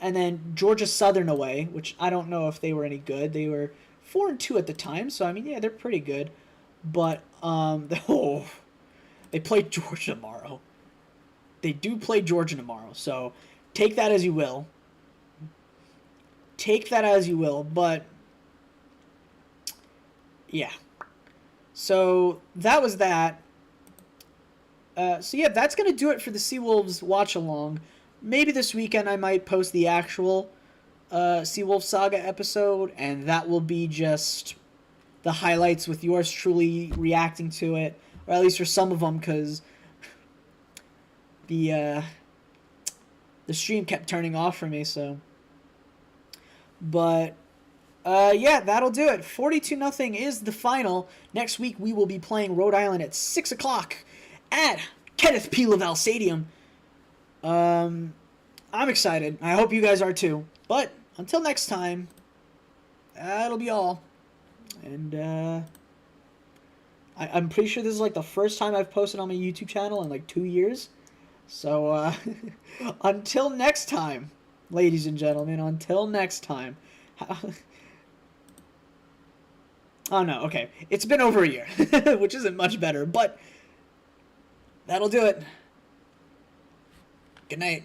and then Georgia Southern away, which I don't know if they were any good. They were 4-2 at the time, so I mean, yeah, they're pretty good. But they play Georgia tomorrow. They do play Georgia tomorrow, so take that as you will. Take that as you will, but yeah. So that was that. So yeah, that's gonna do it for the Seawolves watch along. Maybe this weekend I might post the actual Seawolves Saga episode, and that will be just the highlights with yours truly reacting to it, or at least for some of them, because the stream kept turning off for me. So, but yeah, that'll do it. 42-0 is the final. Next week we will be playing Rhode Island at 6 o'clock at Kenneth P. Lavelle Stadium. I'm excited. I hope you guys are too. But until next time, that'll be all. And I'm pretty sure this is like the first time I've posted on my YouTube channel in like 2 years. So until next time, ladies and gentlemen, until next time. Oh no, okay. It's been over a year, which isn't much better, but that'll do it. Good night.